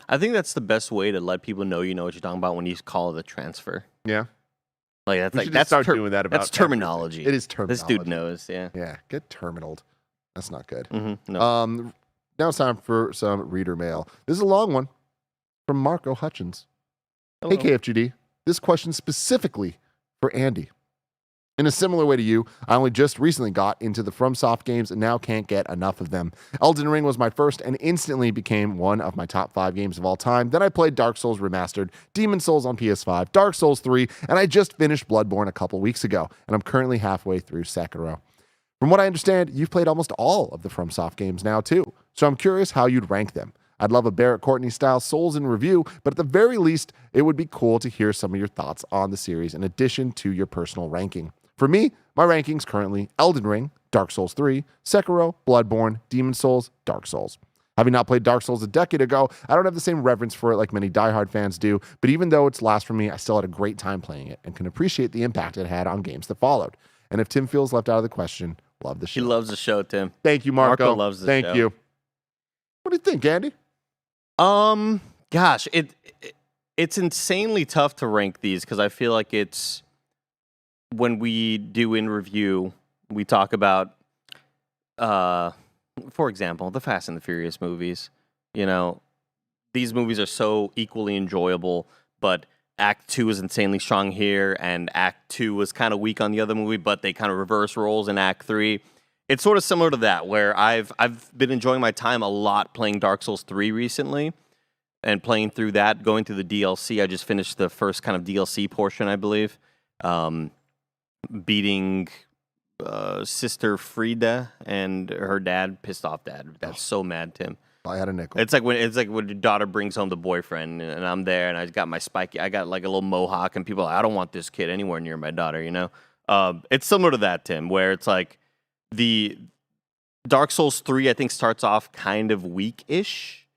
[SPEAKER 2] I think that's the best way to let people know you know what you're talking about when you call it a transfer.
[SPEAKER 1] Yeah.
[SPEAKER 2] Like that's
[SPEAKER 1] We
[SPEAKER 2] like
[SPEAKER 1] should
[SPEAKER 2] that's
[SPEAKER 1] start doing that about
[SPEAKER 2] that's terminology.
[SPEAKER 1] everything. It is terminology.
[SPEAKER 2] This dude knows. Yeah.
[SPEAKER 1] Yeah, get terminaled. That's not good.
[SPEAKER 2] No.
[SPEAKER 1] Now it's time for some reader mail. This is a long one from Marco Hutchens.
[SPEAKER 2] Hello.
[SPEAKER 1] Hey, KFGD. This question specifically for Andy. In a similar way to you, I only just recently got into the FromSoft games and now can't get enough of them. Elden Ring was my first and instantly became one of my top 5 games of all time. Then I played Dark Souls Remastered, Demon Souls on PS5, Dark Souls 3, and I just finished Bloodborne a couple weeks ago, and I'm currently halfway through Sekiro. From what I understand, you've played almost all of the FromSoft games now too, so I'm curious how you'd rank them. I'd love a Barrett Courtney-style Souls in review, but at the very least, it would be cool to hear some of your thoughts on the series in addition to your personal ranking. For me, my rankings currently Elden Ring, Dark Souls 3, Sekiro, Bloodborne, Demon Souls, Dark Souls. Having not played Dark Souls a decade ago, I don't have the same reverence for it like many diehard fans do, but even though it's last for me, I still had a great time playing it and can appreciate the impact it had on games that followed. And if Tim feels left out of the question, love the show.
[SPEAKER 2] He loves the show, Tim.
[SPEAKER 1] Thank you, Marco.
[SPEAKER 2] Marco loves the show.
[SPEAKER 1] Thank you. What do you think, Andy?
[SPEAKER 2] Gosh, it's insanely tough to rank these because I feel like it's when we do in review, we talk about, for example, the Fast and the Furious movies. You know, these movies are so equally enjoyable, but Act 2 is insanely strong here, and Act 2 was kind of weak on the other movie, but they kind of reverse roles in Act 3. It's sort of similar to that, where I've been enjoying my time a lot playing Dark Souls 3 recently, and playing through that, going through the DLC. I just finished the first kind of DLC portion, I believe, beating Sister Frida and her dad, pissed off dad. That's so mad, Tim.
[SPEAKER 1] I had a nickel.
[SPEAKER 2] It's like when your daughter brings home the boyfriend, and I'm there, and I got my spiky. I got like a little mohawk, and people are like, I don't want this kid anywhere near my daughter. You know, it's similar to that, Tim, where it's like the Dark Souls 3, I think, starts off kind of weak-ish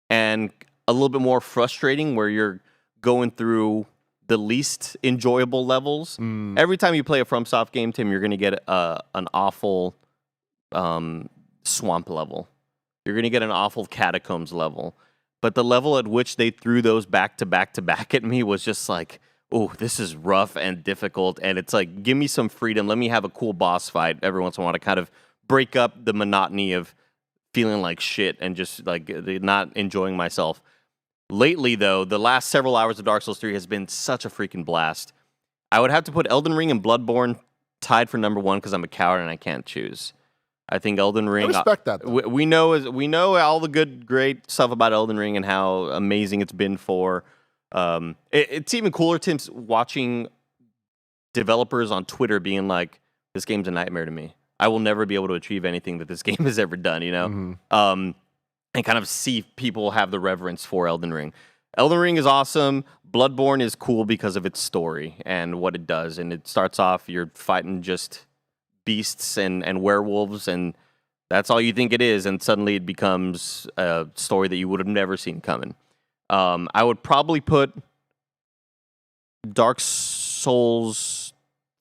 [SPEAKER 2] and a little bit more frustrating, where you're going through the least enjoyable levels. Every time you play a FromSoft game, Tim, you're going to get an awful swamp level. You're going to get an awful catacombs level. But the level at which they threw those back to back to back at me was just like, oh, this is rough and difficult. And it's like, give me some freedom. Let me have a cool boss fight every once in a while to kind of break up the monotony of feeling like shit and just like not enjoying myself. Lately, though, the last several hours of Dark Souls 3 has been such a freaking blast. I would have to put Elden Ring and Bloodborne tied for number one because I'm a coward and I can't choose. I think Elden Ring.
[SPEAKER 1] I respect that.
[SPEAKER 2] We know all the good, great stuff about Elden Ring and how amazing it's been for. It's even cooler, Tim, watching developers on Twitter being like, "This game's a nightmare to me. I will never be able to achieve anything that this game has ever done." You know, and kind of see people have the reverence for Elden Ring. Elden Ring is awesome. Bloodborne is cool because of its story and what it does. And it starts off, you're fighting just beasts and werewolves, and that's all you think it is, and suddenly it becomes a story that you would have never seen coming. I would probably put Dark Souls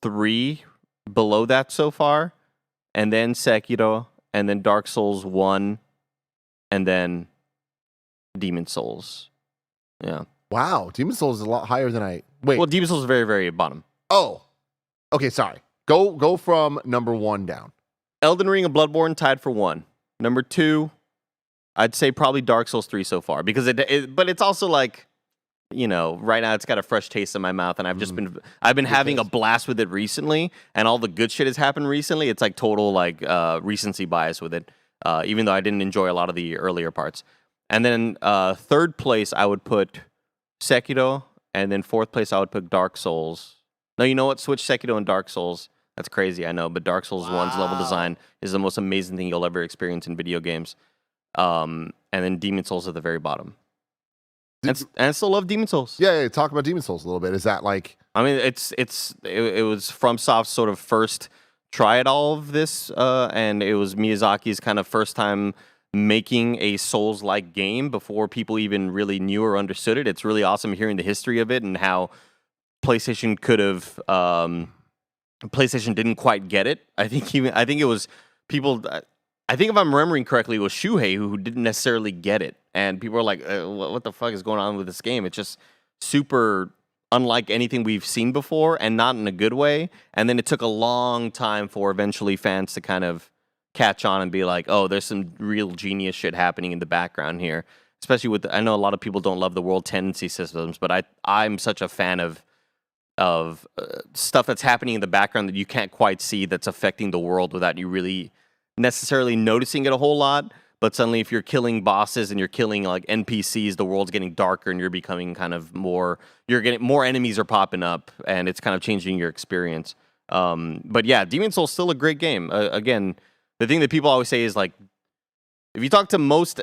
[SPEAKER 2] 3 below that so far, and then Sekiro, and then Dark Souls 1, and then Demon Souls. Yeah.
[SPEAKER 1] Wow, Demon Souls is a lot higher than I... Wait.
[SPEAKER 2] Well, Demon Souls is very, very bottom.
[SPEAKER 1] Oh. Okay, sorry. Go from number one down.
[SPEAKER 2] Elden Ring and Bloodborne tied for one. Number two, I'd say probably Dark Souls 3 so far, because but it's also like, you know, right now it's got a fresh taste in my mouth, and I've been having a blast with it recently, and all the good shit has happened recently. It's like total like recency bias with it, even though I didn't enjoy a lot of the earlier parts. And then third place I would put Sekiro, and then fourth place I would put Dark Souls. No, you know what? Switch Sekiro and Dark Souls. That's crazy, I know, but Dark Souls 1's level design is the most amazing thing you'll ever experience in video games. And then Demon Souls at the very bottom. And I still love Demon Souls.
[SPEAKER 1] Yeah, talk about Demon Souls a little bit. Is that like...
[SPEAKER 2] I mean, it was FromSoft's sort of first try at all of this, and it was Miyazaki's kind of first time making a Souls-like game before people even really knew or understood it. It's really awesome hearing the history of it and how PlayStation could have... PlayStation didn't quite get it. I think it was people... I think if I'm remembering correctly, it was Shuhei who didn't necessarily get it. And people were like, what the fuck is going on with this game? It's just super unlike anything we've seen before, and not in a good way. And then it took a long time for eventually fans to kind of catch on and be like, oh, there's some real genius shit happening in the background here. Especially with, I know a lot of people don't love the world tendency systems, but I'm such a fan of stuff that's happening in the background that you can't quite see, that's affecting the world without you really necessarily noticing it a whole lot. But suddenly if you're killing bosses and you're killing like NPCs, the world's getting darker and you're becoming kind of more, you're getting more enemies are popping up, and it's kind of changing your experience. But yeah, Demon Souls is still a great game. Again, the thing that people always say is like, if you talk to most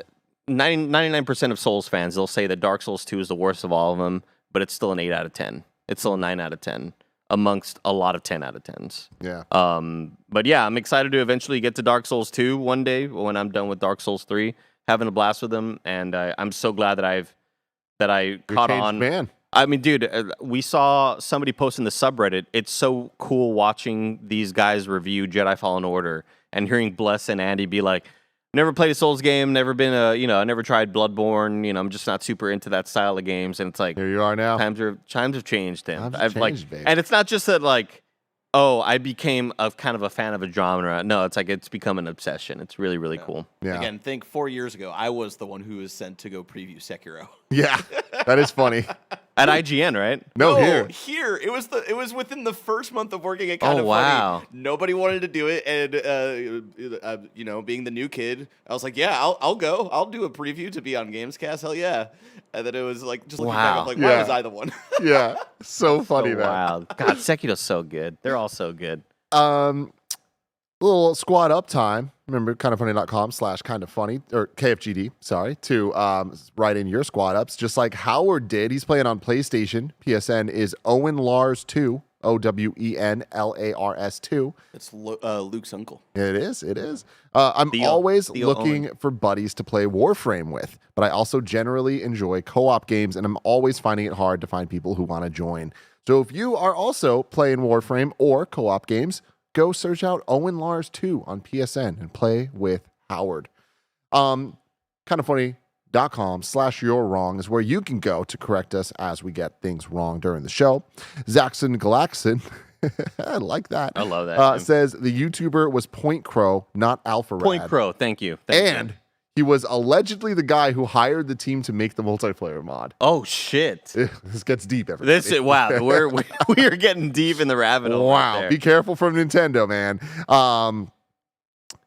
[SPEAKER 2] 99% of Souls fans, they'll say that Dark Souls 2 is the worst of all of them, but it's still an 8 out of 10. It's still a 9 out of 10 amongst a lot of 10 out of 10s.
[SPEAKER 1] Yeah.
[SPEAKER 2] But yeah, I'm excited to eventually get to Dark Souls 2 one day when I'm done with Dark Souls 3, having a blast with them, and I'm so glad that I caught on. Man. I mean, dude, we saw somebody post in the subreddit. It's so cool watching these guys review Jedi Fallen Order and hearing Bless and Andy be like, never played a Souls game, never been I never tried Bloodborne. I'm just not super into that style of games. And it's like
[SPEAKER 1] Here you are now.
[SPEAKER 2] times have changed, Tim.
[SPEAKER 1] Times have changed, babe.
[SPEAKER 2] And it's not just that like, oh, I became kind of a fan of a genre. No, it's like it's become an obsession. It's really, really cool.
[SPEAKER 1] Yeah.
[SPEAKER 3] Again, think 4 years ago, I was the one who was sent to go preview Sekiro.
[SPEAKER 1] Yeah, that is funny.
[SPEAKER 2] At IGN, right?
[SPEAKER 1] No, here.
[SPEAKER 3] Here. It was within the first month of working at Kind of
[SPEAKER 2] wow.
[SPEAKER 3] Funny. Nobody wanted to do it, and being the new kid, I was like, yeah, I'll go. I'll do a preview to be on Gamescast. Hell yeah! And then it was like just looking back, I'm like, why was I the one?
[SPEAKER 1] Yeah, so funny, man.
[SPEAKER 2] Wow. God, Sekiro's so good. They're all so good.
[SPEAKER 1] Little squad up time. Remember, kindoffunny.com/kindoffunny or KFGD, sorry, to write in your squad ups, just like Howard did. He's playing on PlayStation. PSN is Owen Lars 2, OwenLars 2.
[SPEAKER 3] It's Luke's uncle.
[SPEAKER 1] It is. I'm always looking for buddies to play Warframe with, but I also generally enjoy co-op games, and I'm always finding it hard to find people who want to join. So if you are also playing Warframe or co-op games, go search out Owen Lars 2 on PSN and play with Howard. Kindoffunny.com/you'rewrong is where you can go to correct us as we get things wrong during the show. Zaxxon Galaxon, I like that.
[SPEAKER 2] I love that.
[SPEAKER 1] Says the YouTuber was Point Crow, not Alpha Rad.
[SPEAKER 2] Point Crow, thank you. Thank you.
[SPEAKER 1] He was allegedly the guy who hired the team to make the multiplayer mod.
[SPEAKER 2] Oh shit!
[SPEAKER 1] This gets deep, everybody.
[SPEAKER 2] Wow, we are getting deep in the rabbit hole.
[SPEAKER 1] Wow,
[SPEAKER 2] right there.
[SPEAKER 1] be careful from Nintendo, man.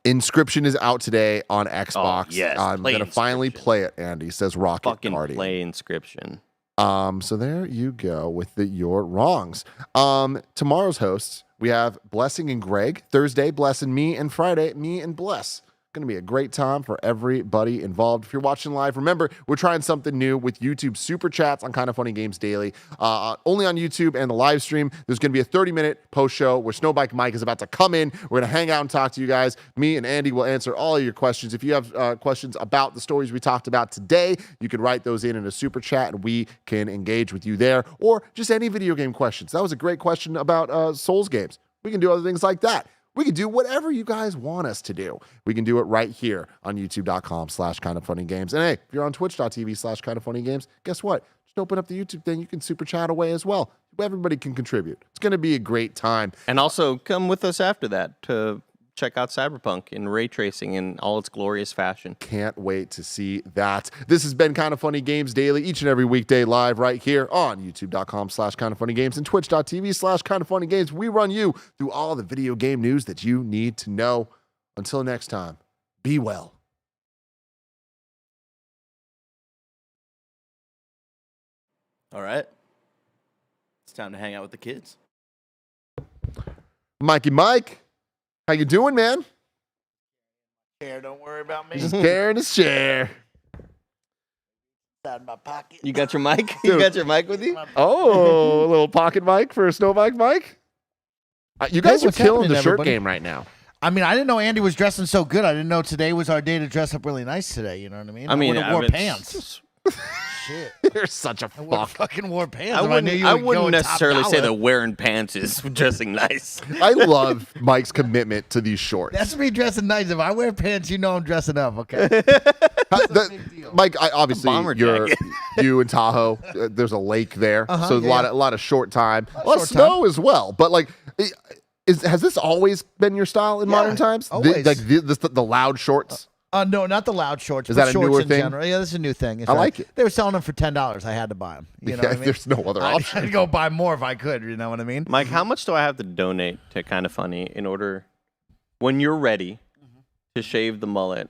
[SPEAKER 1] Inscription is out today on Xbox.
[SPEAKER 2] Oh, yes,
[SPEAKER 1] I'm gonna finally play it. Andy says Rocket
[SPEAKER 2] Fucking
[SPEAKER 1] Guardian.
[SPEAKER 2] play Inscription.
[SPEAKER 1] So there you go with your wrongs. Tomorrow's hosts, we have Blessing and Greg. Thursday, Bless and me, and Friday, me and Bless. Going to be a great time for everybody involved. If you're watching live, remember, we're trying something new with YouTube SuperChats on Kind of Funny Games Daily. Only on YouTube and the live stream. There's going to be a 30-minute post show where SnowBikeMike is about to come in. We're going to hang out and talk to you guys. Me and Andy will answer all of your questions. If you have questions about the stories we talked about today, you can write those in a super chat and we can engage with you there. Or just any video game questions. That was a great question about Souls games. We can do other things like that. We can do whatever you guys want us to do. We can do it right here on youtube.com/kindoffunnygames. And hey, if you're on twitch.tv/kindoffunnygames, guess what? Just open up the YouTube thing. You can super chat away as well. Everybody can contribute. It's going to be a great time.
[SPEAKER 2] And also come with us after that to check out Cyberpunk in ray tracing in all its glorious fashion.
[SPEAKER 1] Can't wait to see that. This has been Kind of Funny Games Daily, each and every weekday live right here on youtube.com/kindoffunnygames and twitch.tv/kindoffunnygames. We run you through all the video game news that you need to know. Until next time, be well.
[SPEAKER 3] All right. It's time to hang out with the kids.
[SPEAKER 1] Mikey Mike. How you doing, man?
[SPEAKER 4] Chair, don't worry about me.
[SPEAKER 1] Just carrying his chair.
[SPEAKER 4] Out of my pocket.
[SPEAKER 2] You got your mic? You got your mic with you?
[SPEAKER 1] Oh, a little pocket mic for SnowBikeMike. You guys are
[SPEAKER 4] what's
[SPEAKER 1] killing the
[SPEAKER 4] happening,
[SPEAKER 1] shirt
[SPEAKER 4] everybody?
[SPEAKER 1] game right now.
[SPEAKER 4] I mean, I didn't know Andy was dressing so good. I didn't know today was our day to dress up really nice today. You know what I mean?
[SPEAKER 2] I mean,
[SPEAKER 4] would've wore pants. Shit.
[SPEAKER 1] You're such a
[SPEAKER 4] I would've
[SPEAKER 1] fuck.
[SPEAKER 4] fucking wore pants.
[SPEAKER 2] I
[SPEAKER 4] if knew you
[SPEAKER 2] wouldn't
[SPEAKER 4] would go
[SPEAKER 2] necessarily
[SPEAKER 4] top
[SPEAKER 2] say
[SPEAKER 4] dollar.
[SPEAKER 2] that wearing pants is dressing nice.
[SPEAKER 1] I love Mike's commitment to these shorts.
[SPEAKER 4] That's me dressing nice. If I wear pants, you know I'm dressing up, okay?
[SPEAKER 1] Mike, obviously,
[SPEAKER 2] Bomber jacket.
[SPEAKER 1] you in Tahoe. There's a lake there, so
[SPEAKER 4] yeah.
[SPEAKER 1] a lot of short time, a lot of
[SPEAKER 4] short
[SPEAKER 1] snow as well. But like, has this always been your style in modern times?
[SPEAKER 4] always.
[SPEAKER 1] The loud shorts.
[SPEAKER 4] No, not the loud shorts.
[SPEAKER 1] Is
[SPEAKER 4] but
[SPEAKER 1] that a
[SPEAKER 4] shorts
[SPEAKER 1] newer
[SPEAKER 4] in
[SPEAKER 1] thing?
[SPEAKER 4] General. Yeah, this is a new thing.
[SPEAKER 1] I like it.
[SPEAKER 4] They were selling them for $10. I had to buy them. You know what I mean?
[SPEAKER 1] There's no other option.
[SPEAKER 4] I'd go buy more if I could. You know what I mean?
[SPEAKER 2] Mike, how much do I have to donate to Kind of Funny in order, when you're ready to shave the mullet,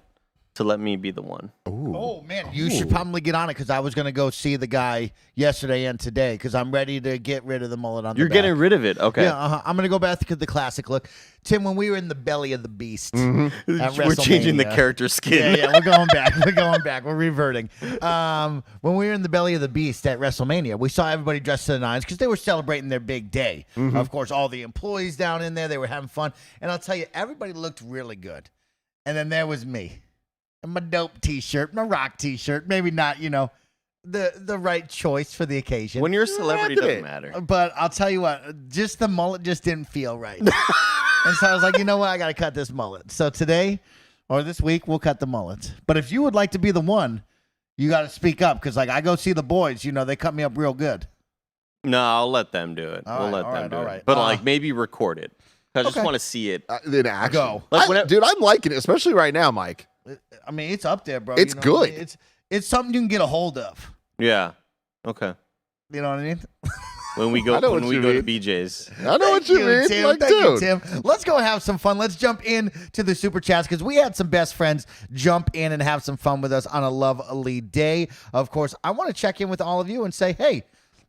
[SPEAKER 2] to let me be the one?
[SPEAKER 4] Oh, man, you should probably get on it because I was going to go see the guy yesterday and today because I'm ready to get rid of the mullet on
[SPEAKER 2] You're
[SPEAKER 4] the back.
[SPEAKER 2] getting rid of it. Okay.
[SPEAKER 4] Yeah, I'm going to go back to the classic look. Tim, when we were in the belly of the beast at
[SPEAKER 2] We're changing the
[SPEAKER 4] WrestleMania-
[SPEAKER 2] character skin.
[SPEAKER 4] Yeah, we're going back. We're going back. We're reverting. When we were in the belly of the beast at WrestleMania, we saw everybody dressed to the nines because they were celebrating their big day. Of course, all the employees down in there, they were having fun. And I'll tell you, everybody looked really good. And then there was me. My dope T-shirt, my rock T-shirt. Maybe not, the right choice for the occasion.
[SPEAKER 2] When you're a celebrity, it doesn't matter.
[SPEAKER 4] But I'll tell you what, just the mullet just didn't feel right. And so I was like, you know what? I got to cut this mullet. So today, or this week, we'll cut the mullets. But if you would like to be the one, you got to speak up because, like, I go see the boys. You know, they cut me up real good.
[SPEAKER 2] No, I'll let them do it.
[SPEAKER 4] All
[SPEAKER 2] We'll
[SPEAKER 4] right,
[SPEAKER 2] let them do
[SPEAKER 4] all
[SPEAKER 2] it.
[SPEAKER 4] right.
[SPEAKER 2] But like maybe record it. I just
[SPEAKER 4] Okay.
[SPEAKER 2] want to see it.
[SPEAKER 1] In action.
[SPEAKER 4] Go.
[SPEAKER 2] Like,
[SPEAKER 1] Dude, I'm liking it, especially right now, Mike.
[SPEAKER 4] I mean, it's up there, bro.
[SPEAKER 1] It's
[SPEAKER 4] You know what I
[SPEAKER 1] good.
[SPEAKER 4] mean? It's something you can get a hold of.
[SPEAKER 2] Yeah. Okay.
[SPEAKER 4] You know what I mean?
[SPEAKER 2] When we go
[SPEAKER 1] I know what you
[SPEAKER 2] to
[SPEAKER 1] mean.
[SPEAKER 2] BJ's.
[SPEAKER 1] I know what you mean.
[SPEAKER 4] Tim.
[SPEAKER 1] Like,
[SPEAKER 4] Thank you,
[SPEAKER 1] dude.
[SPEAKER 4] Tim. Let's go have some fun. Let's jump in to the super chats because we had some best friends jump in and have some fun with us on a lovely day. Of course, I want to check in with all of you and say, hey,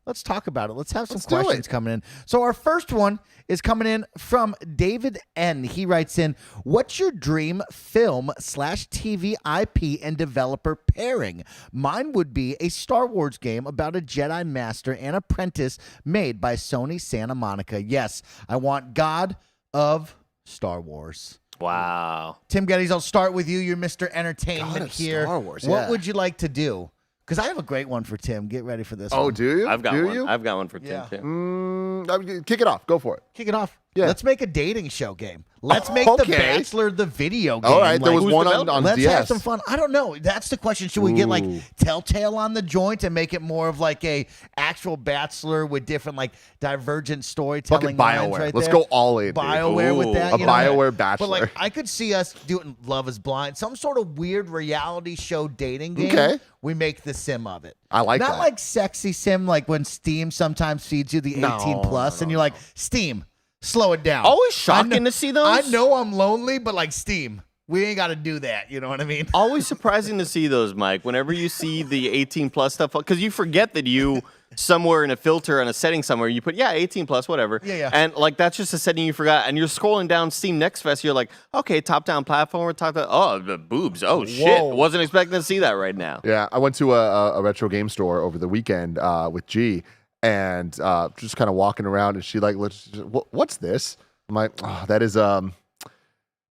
[SPEAKER 4] let's talk about it. Let's have some
[SPEAKER 1] Let's do
[SPEAKER 4] questions
[SPEAKER 1] it.
[SPEAKER 4] coming in. So our first one is coming in from David N. He writes in, what's your dream film/TV IP and developer pairing? Mine would be a Star Wars game about a Jedi Master and apprentice made by Sony Santa Monica. Yes, I want God of Star Wars.
[SPEAKER 2] Wow.
[SPEAKER 4] Tim Geddes, I'll start with you. You're Mr. Entertainment
[SPEAKER 1] God of
[SPEAKER 4] here.
[SPEAKER 1] Star Wars,
[SPEAKER 4] What
[SPEAKER 1] yeah.
[SPEAKER 4] would you like to do? Because I have a great one for Tim. Get ready for this
[SPEAKER 1] Oh,
[SPEAKER 4] one.
[SPEAKER 1] do you?
[SPEAKER 2] I've got
[SPEAKER 1] do
[SPEAKER 2] one.
[SPEAKER 1] You?
[SPEAKER 2] I've got one for Tim
[SPEAKER 4] Yeah.
[SPEAKER 2] too.
[SPEAKER 1] Kick it off. Go for it.
[SPEAKER 4] Kick it off.
[SPEAKER 1] Yeah.
[SPEAKER 4] Let's make a dating show game. Let's make The
[SPEAKER 1] Okay.
[SPEAKER 4] Bachelor the video game.
[SPEAKER 1] All right. There
[SPEAKER 4] Like,
[SPEAKER 1] was
[SPEAKER 2] who's
[SPEAKER 1] one
[SPEAKER 2] developing?
[SPEAKER 1] on
[SPEAKER 4] let's
[SPEAKER 1] DS.
[SPEAKER 4] have some fun. I don't know. That's the question. Should we get like
[SPEAKER 1] Ooh.
[SPEAKER 4] Telltale on the joint and make it more of like a actual Bachelor with different like divergent storytelling
[SPEAKER 1] Fucking
[SPEAKER 4] lines
[SPEAKER 1] BioWare.
[SPEAKER 4] right
[SPEAKER 1] Let's
[SPEAKER 4] there?
[SPEAKER 1] go all in, dude.
[SPEAKER 4] BioWare with
[SPEAKER 2] Ooh.
[SPEAKER 4] that.
[SPEAKER 1] A
[SPEAKER 4] you know?
[SPEAKER 1] BioWare
[SPEAKER 4] But like
[SPEAKER 1] Bachelor.
[SPEAKER 4] I could see us doing Love is Blind, some sort of weird reality show dating game.
[SPEAKER 1] Okay.
[SPEAKER 4] We make the sim of it.
[SPEAKER 1] I like
[SPEAKER 4] Not
[SPEAKER 1] that.
[SPEAKER 4] like sexy sim, like when Steam sometimes feeds you the 18 plus, and you're like, Steam, slow it down.
[SPEAKER 2] Always
[SPEAKER 4] I
[SPEAKER 2] shocking
[SPEAKER 4] know-
[SPEAKER 2] to see those.
[SPEAKER 4] I know I'm lonely, but like Steam, we ain't got to do that. You know what I mean?
[SPEAKER 2] Always surprising to see those, Mike. Whenever you see the 18 plus stuff, because you forget that you somewhere in a filter and a setting somewhere you put 18 plus whatever.
[SPEAKER 4] Yeah.
[SPEAKER 2] And like that's just a setting you forgot. And you're scrolling down Steam Next Fest. You're like, okay, top down platform. The boobs. Oh shit!
[SPEAKER 4] Whoa.
[SPEAKER 2] Wasn't expecting to see that right now.
[SPEAKER 1] Yeah, I went to a retro game store over the weekend with G, and just kind of walking around, and she like, what's this? I'm like, oh, that is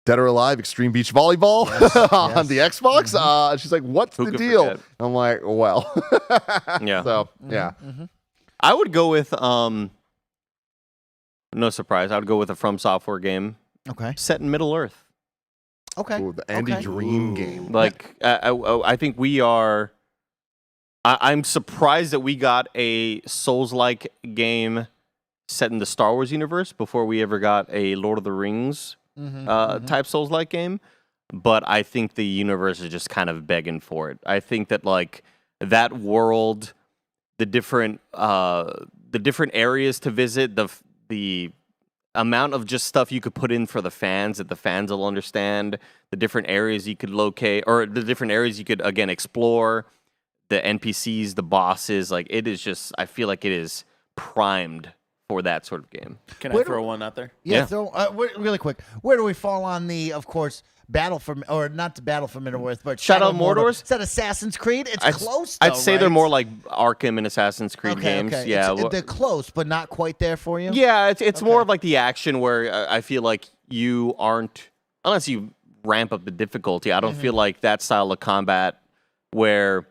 [SPEAKER 1] Dead or Alive Extreme Beach Volleyball on the Xbox. And she's like, what's
[SPEAKER 2] Who
[SPEAKER 1] the
[SPEAKER 2] could
[SPEAKER 1] deal?
[SPEAKER 2] forget?
[SPEAKER 1] I'm like, well,
[SPEAKER 2] Yeah.
[SPEAKER 1] So yeah,
[SPEAKER 2] I would go with no surprise. I would go with a From Software game
[SPEAKER 4] Okay.
[SPEAKER 2] set in Middle Earth.
[SPEAKER 4] Okay.
[SPEAKER 1] Ooh, the Andy
[SPEAKER 4] Okay.
[SPEAKER 1] Dream game.
[SPEAKER 2] Like I think we are. I'm surprised that we got a Souls-like game set in the Star Wars universe before we ever got a Lord of the Rings type Souls-like game. But I think the universe is just kind of begging for it. I think that like that world, the different areas to visit, the amount of just stuff you could put in for the fans that the fans will understand, the different areas you could locate, or the different areas you could again explore, the NPCs, the bosses, like it is just, I feel like it is primed for that sort of game.
[SPEAKER 3] Can
[SPEAKER 4] Where
[SPEAKER 3] I
[SPEAKER 4] do-
[SPEAKER 3] throw one out there?
[SPEAKER 4] Yeah.
[SPEAKER 2] Yeah.
[SPEAKER 4] So really quick, where do we fall on the, of course, Battle for, or not the Battle for Middle-earth, but
[SPEAKER 2] Shadow of Mordor?
[SPEAKER 4] Is that Assassin's Creed? It's close. Though,
[SPEAKER 2] I'd say
[SPEAKER 4] right?
[SPEAKER 2] they're more like Arkham and Assassin's Creed games.
[SPEAKER 4] Okay.
[SPEAKER 2] Yeah,
[SPEAKER 4] They're close, but not quite there for you.
[SPEAKER 2] yeah, it's more of like the action where I feel like you aren't, unless you ramp up the difficulty. I don't feel like that style of combat where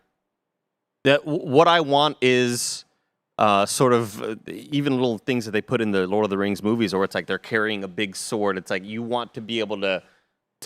[SPEAKER 2] what I want is sort of even little things that they put in the Lord of the Rings movies, where it's like they're carrying a big sword. It's like you want to be able to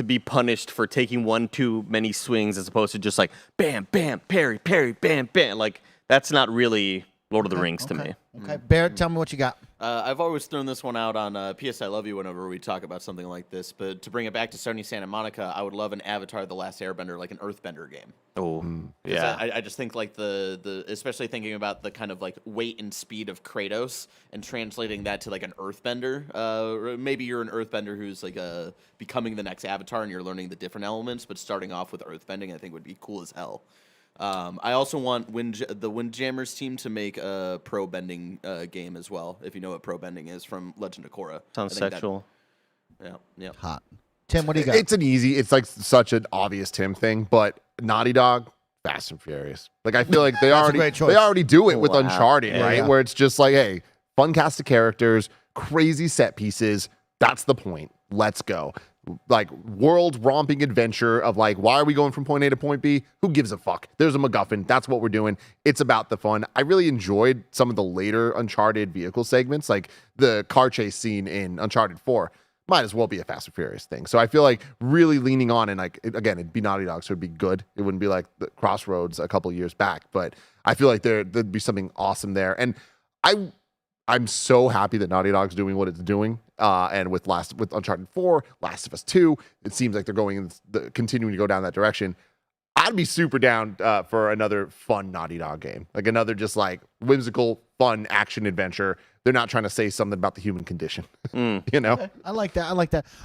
[SPEAKER 2] be punished for taking one too many swings, as opposed to just like bam, bam, parry, parry, bam, bam. Like that's not really Lord of the Rings to me.
[SPEAKER 4] Okay, Barrett, tell me what you got.
[SPEAKER 3] I've always thrown this one out on PS I Love You whenever we talk about something like this. But to bring it back to Sony Santa Monica, I would love an Avatar: The Last Airbender, like an Earthbender game.
[SPEAKER 2] Oh,
[SPEAKER 3] 'Cause
[SPEAKER 2] yeah.
[SPEAKER 3] I just think like the especially thinking about the kind of like weight and speed of Kratos and translating that to like an Earthbender. Or maybe you're an Earthbender who's like becoming the next Avatar and you're learning the different elements, but starting off with Earthbending, I think would be cool as hell. I also want the Windjammers team to make a pro bending game as well. If you know what pro bending is from Legend of Korra.
[SPEAKER 2] Sounds
[SPEAKER 3] I think
[SPEAKER 2] sexual.
[SPEAKER 3] Yeah.
[SPEAKER 4] Hot. Tim, what do you got?
[SPEAKER 1] It's like such an obvious Tim thing, but Naughty Dog, Fast and Furious. Like I feel like they
[SPEAKER 4] great choice.
[SPEAKER 1] already do it with
[SPEAKER 2] Wow.
[SPEAKER 1] Uncharted,
[SPEAKER 2] Yeah,
[SPEAKER 1] right?
[SPEAKER 4] yeah.
[SPEAKER 1] Where it's just like, hey, fun cast of characters, crazy set pieces. That's the point. Let's go. Like world romping adventure of like, why are we going from point A to point B? Who gives a fuck? There's a MacGuffin. That's what we're doing. It's about the fun. I really enjoyed some of the later Uncharted vehicle segments, like the car chase scene in Uncharted 4. might as well be a Fast and Furious thing. So I feel like really leaning on, and like again, it'd be Naughty Dog, so it'd be good. It wouldn't be like the Crossroads a couple years back, but I feel like there'd be something awesome there. And I'm so happy that Naughty Dog's doing what it's doing. And with Uncharted 4, Last of Us 2, it seems like they're continuing to go down that direction. I'd be super down for another fun Naughty Dog game, like another just like whimsical, fun action adventure. They're not trying to say something about the human condition, you know?
[SPEAKER 4] Okay, I like that.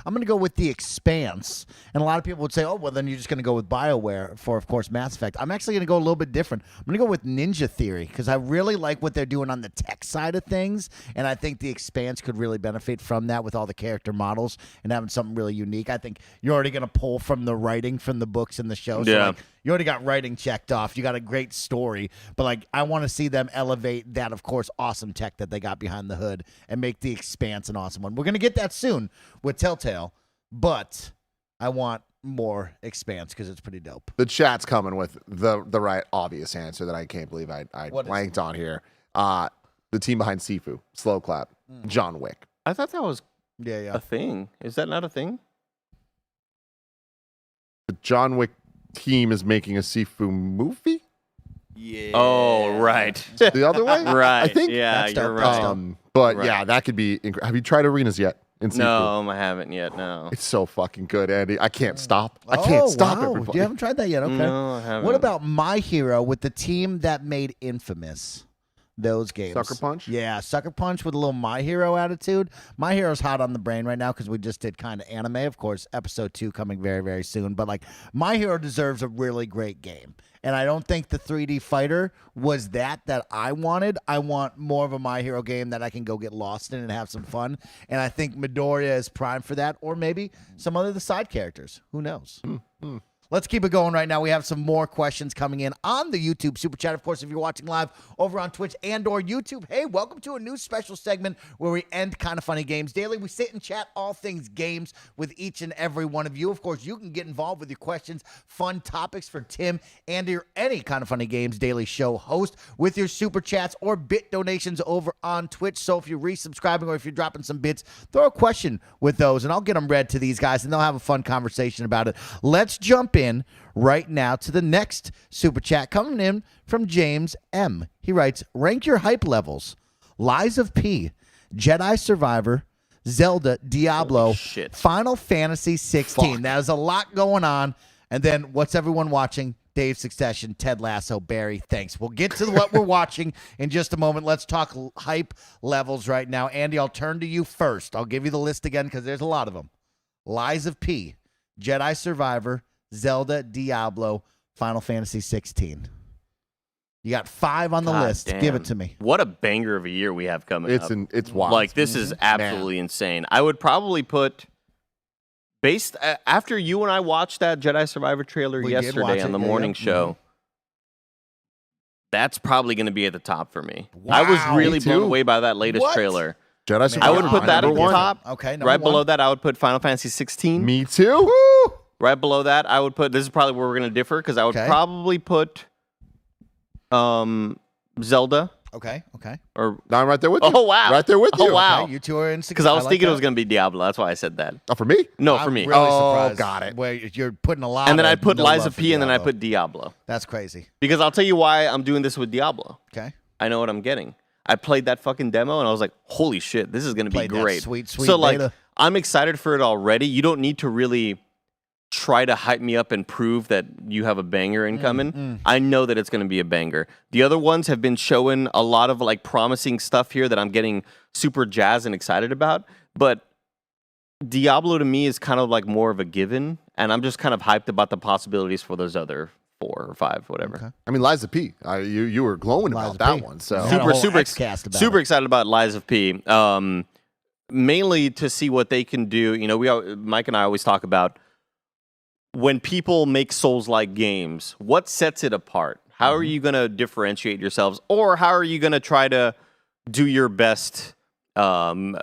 [SPEAKER 4] I'm going to go with The Expanse. And a lot of people would say, oh, well, then you're just going to go with BioWare for, of course, Mass Effect. I'm actually going to go a little bit different. I'm going to go with Ninja Theory because I really like what they're doing on the tech side of things. And I think The Expanse could really benefit from that with all the character models and having something really unique. I think you're already going to pull from the writing from the books and the show. So, like, you already got writing checked off. You got a great story. But, like, I want to see them elevate that, of course, awesome tech that they got behind the hood and make The Expanse an awesome one. We're going to get that soon with Telltale, but I want more Expanse because it's pretty dope.
[SPEAKER 1] The chat's coming with the right obvious answer that I can't believe I blanked on here. The team behind Sifu, Slow Clap, John Wick.
[SPEAKER 2] I thought that was
[SPEAKER 4] Yeah.
[SPEAKER 2] a thing. Is that not a thing?
[SPEAKER 1] The John Wick team is making a Sifu movie?
[SPEAKER 3] Yeah.
[SPEAKER 2] Oh, right.
[SPEAKER 1] The other way?
[SPEAKER 2] Right.
[SPEAKER 1] I think.
[SPEAKER 2] Yeah,
[SPEAKER 4] That's
[SPEAKER 2] you're
[SPEAKER 4] dope. That's
[SPEAKER 2] right.
[SPEAKER 4] dope.
[SPEAKER 1] But
[SPEAKER 2] Right.
[SPEAKER 1] yeah, that could be. Have you tried arenas yet? In Sifu?
[SPEAKER 2] No, I haven't yet. No.
[SPEAKER 1] It's so fucking good, Andy. I can't stop. I can't stop
[SPEAKER 4] wow.
[SPEAKER 1] everybody.
[SPEAKER 4] You haven't tried that yet? Okay.
[SPEAKER 2] No, I haven't.
[SPEAKER 4] What about My Hero with the team that made Infamous? Those games.
[SPEAKER 1] Sucker Punch?
[SPEAKER 4] Yeah, Sucker Punch with a little My Hero attitude. My Hero's hot on the brain right now because we just did kind of anime. Of course, episode 2 coming very, very soon. But, like, My Hero deserves a really great game. And I don't think the 3D fighter was that I wanted. I want more of a My Hero game that I can go get lost in and have some fun. And I think Midoriya is prime for that. Or maybe some other of the side characters. Who knows? Let's keep it going right now. We have some more questions coming in on the YouTube Super Chat. Of course, if you're watching live over on Twitch and or YouTube, hey, welcome to a new special segment where we end Kind of Funny Games Daily. We sit and chat all things games with each and every one of you. Of course, you can get involved with your questions, fun topics for Tim and your any Kind of Funny Games Daily show host with your Super Chats or bit donations over on Twitch. So if you're resubscribing or if you're dropping some bits, throw a question with those, and I'll get them read to these guys, and they'll have a fun conversation about it. Let's jump in right now to the next Super Chat coming in from James M. He writes, rank your hype levels. Lies of P, Jedi Survivor, Zelda, Diablo,
[SPEAKER 2] Holy shit.
[SPEAKER 4] Final Fantasy 16. There's a lot going on. And then what's everyone watching? Dave Succession, Ted Lasso, Barry. Thanks. We'll get to what we're watching in just a moment. Let's talk hype levels right now. Andy, I'll turn to you first. I'll give you the list again because there's a lot of them. Lies of P, Jedi Survivor, Zelda, Diablo, Final Fantasy 16. You got 5 on the
[SPEAKER 2] God
[SPEAKER 4] list.
[SPEAKER 2] damn.
[SPEAKER 4] Give it to me.
[SPEAKER 2] What a banger of a year we have coming up.
[SPEAKER 1] It's wild.
[SPEAKER 2] Like, this is absolutely insane. I would probably put, based after you and I watched that Jedi Survivor trailer
[SPEAKER 4] We did watch
[SPEAKER 2] yesterday on
[SPEAKER 4] it,
[SPEAKER 2] the
[SPEAKER 4] yeah,
[SPEAKER 2] morning
[SPEAKER 4] yeah.
[SPEAKER 2] show, that's probably going to be at the top for me. I was
[SPEAKER 4] Wow.
[SPEAKER 2] really
[SPEAKER 1] Me too.
[SPEAKER 2] blown away by that latest
[SPEAKER 4] What?
[SPEAKER 2] trailer.
[SPEAKER 1] Jedi
[SPEAKER 2] I
[SPEAKER 1] Survivor.
[SPEAKER 2] would put that at
[SPEAKER 1] number
[SPEAKER 2] the
[SPEAKER 1] one.
[SPEAKER 2] top.
[SPEAKER 4] Okay, number
[SPEAKER 2] Right
[SPEAKER 4] 1.
[SPEAKER 2] below that, I would put Final Fantasy 16.
[SPEAKER 1] Me too.
[SPEAKER 2] Right below that, I would put, this is probably where we're going to differ, because I would
[SPEAKER 4] Okay.
[SPEAKER 2] probably put Zelda.
[SPEAKER 4] Okay.
[SPEAKER 2] Or
[SPEAKER 1] No, I'm right there with you.
[SPEAKER 2] Oh, wow.
[SPEAKER 1] Right there with
[SPEAKER 2] Oh,
[SPEAKER 1] you.
[SPEAKER 2] wow.
[SPEAKER 4] Okay, you two are in
[SPEAKER 2] Because I was
[SPEAKER 4] like
[SPEAKER 2] thinking it
[SPEAKER 4] that.
[SPEAKER 2] was going to be Diablo. That's why I said that.
[SPEAKER 1] Oh, for me?
[SPEAKER 2] No, for
[SPEAKER 4] I'm
[SPEAKER 2] me.
[SPEAKER 4] really
[SPEAKER 1] Oh,
[SPEAKER 4] surprised.
[SPEAKER 1] got it.
[SPEAKER 4] Where you're putting a lot.
[SPEAKER 2] And then I
[SPEAKER 4] of
[SPEAKER 2] put
[SPEAKER 4] no
[SPEAKER 2] Lies
[SPEAKER 4] love
[SPEAKER 2] of
[SPEAKER 4] for
[SPEAKER 2] P, and then I
[SPEAKER 4] Diablo.
[SPEAKER 2] put Diablo.
[SPEAKER 4] That's crazy.
[SPEAKER 2] Because I'll tell you why I'm doing this with Diablo.
[SPEAKER 4] Okay.
[SPEAKER 2] I know what I'm getting. I played that fucking demo, and I was like, holy shit, this is going to be
[SPEAKER 4] Played that
[SPEAKER 2] great.
[SPEAKER 4] sweet
[SPEAKER 2] So, like,
[SPEAKER 4] beta.
[SPEAKER 2] I'm excited for it already. You don't need to really try to hype me up and prove that you have a banger incoming. I know that it's going to be a banger. The other ones have been showing a lot of, like, promising stuff here that I'm getting super jazzed and excited about. But Diablo to me is kind of like more of a given, and I'm just kind of hyped about the possibilities for those other 4 or 5, whatever.
[SPEAKER 4] Okay.
[SPEAKER 1] I mean, Liza P. You were glowing
[SPEAKER 4] Lies
[SPEAKER 1] about
[SPEAKER 4] of
[SPEAKER 1] that
[SPEAKER 4] P.
[SPEAKER 1] one. So
[SPEAKER 4] Yeah. Had a whole
[SPEAKER 2] super
[SPEAKER 4] Xcast about
[SPEAKER 2] super
[SPEAKER 4] it.
[SPEAKER 2] excited about Lies of P. Mainly to see what they can do. You know, Mike and I always talk about when people make Souls-like games, what sets it apart? How are you going to differentiate yourselves, or how are you going to try to do your best? The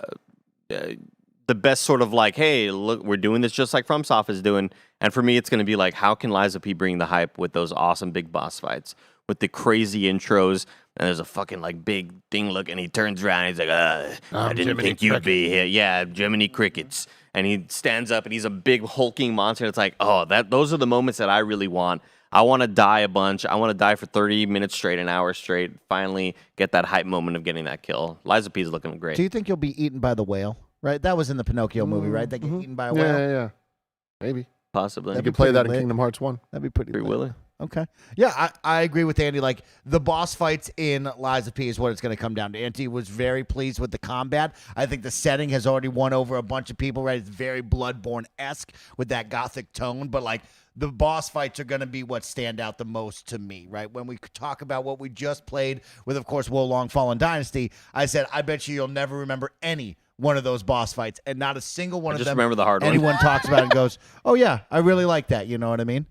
[SPEAKER 2] best sort of like, hey, look, we're doing this just like FromSoft is doing. And for me, it's going to be like, how can Liza P bring the hype with those awesome big boss fights, with the crazy intros, and there's a fucking like big thing look, and he turns around, and he's like, I didn't
[SPEAKER 1] Jiminy
[SPEAKER 2] think you'd be here. Yeah, Jiminy Crickets. and he stands up and he's a big hulking monster. It's like, oh, those are the moments that I really want. I want to die a bunch. I want to die for 30 minutes straight, an hour straight. Finally get that hype moment of getting that kill. Liza P is looking great.
[SPEAKER 4] Do you think you'll be eaten by the whale? Right, that was in the Pinocchio movie, right? They get eaten by a whale.
[SPEAKER 1] Yeah. Maybe.
[SPEAKER 2] Possibly.
[SPEAKER 1] You could play that in Kingdom Hearts 1.
[SPEAKER 4] That'd be pretty
[SPEAKER 2] willing.
[SPEAKER 4] Okay. Yeah, I agree with Andy. Like, the boss fights in Liza P is what it's going to come down to. Andy was very pleased with the combat. I think the setting has already won over a bunch of people, right? It's very Bloodborne-esque with that gothic tone, but, like, the boss fights are going to be what stand out the most to me, right? When we talk about what we just played with, of course, Wolong Fallen Dynasty, I said, I bet you'll never remember any one of those boss fights, and not a single one of them.
[SPEAKER 2] Just remember the hard one.
[SPEAKER 4] Anyone talks about it and goes, oh, yeah, I really like that. You know what I mean?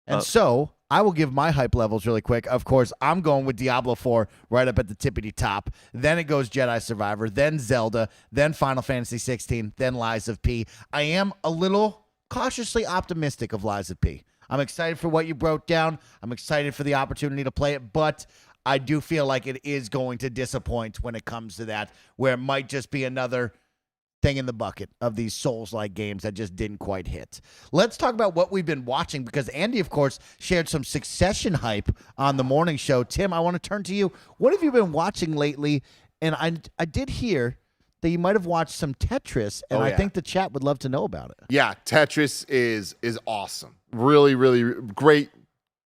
[SPEAKER 4] And so I will give my hype levels really quick. Of course, I'm going with Diablo 4 right up at the tippity top. Then it goes Jedi Survivor, then Zelda, then Final Fantasy 16, then Lies of P. I am a little cautiously optimistic of Lies of P. I'm excited for what you broke down. I'm excited for the opportunity to play it, but I do feel like it is going to disappoint when it comes to that, where it might just be another thing in the bucket of these Souls-like games that just didn't quite hit. Let's talk about what we've been watching, because Andy, of course, shared some Succession hype on the morning show. Tim, I want to turn to you. What have you been watching lately? And I did hear that you might have watched some Tetris, and I think the chat would love to know about it.
[SPEAKER 1] Yeah, Tetris is awesome. Really, really great.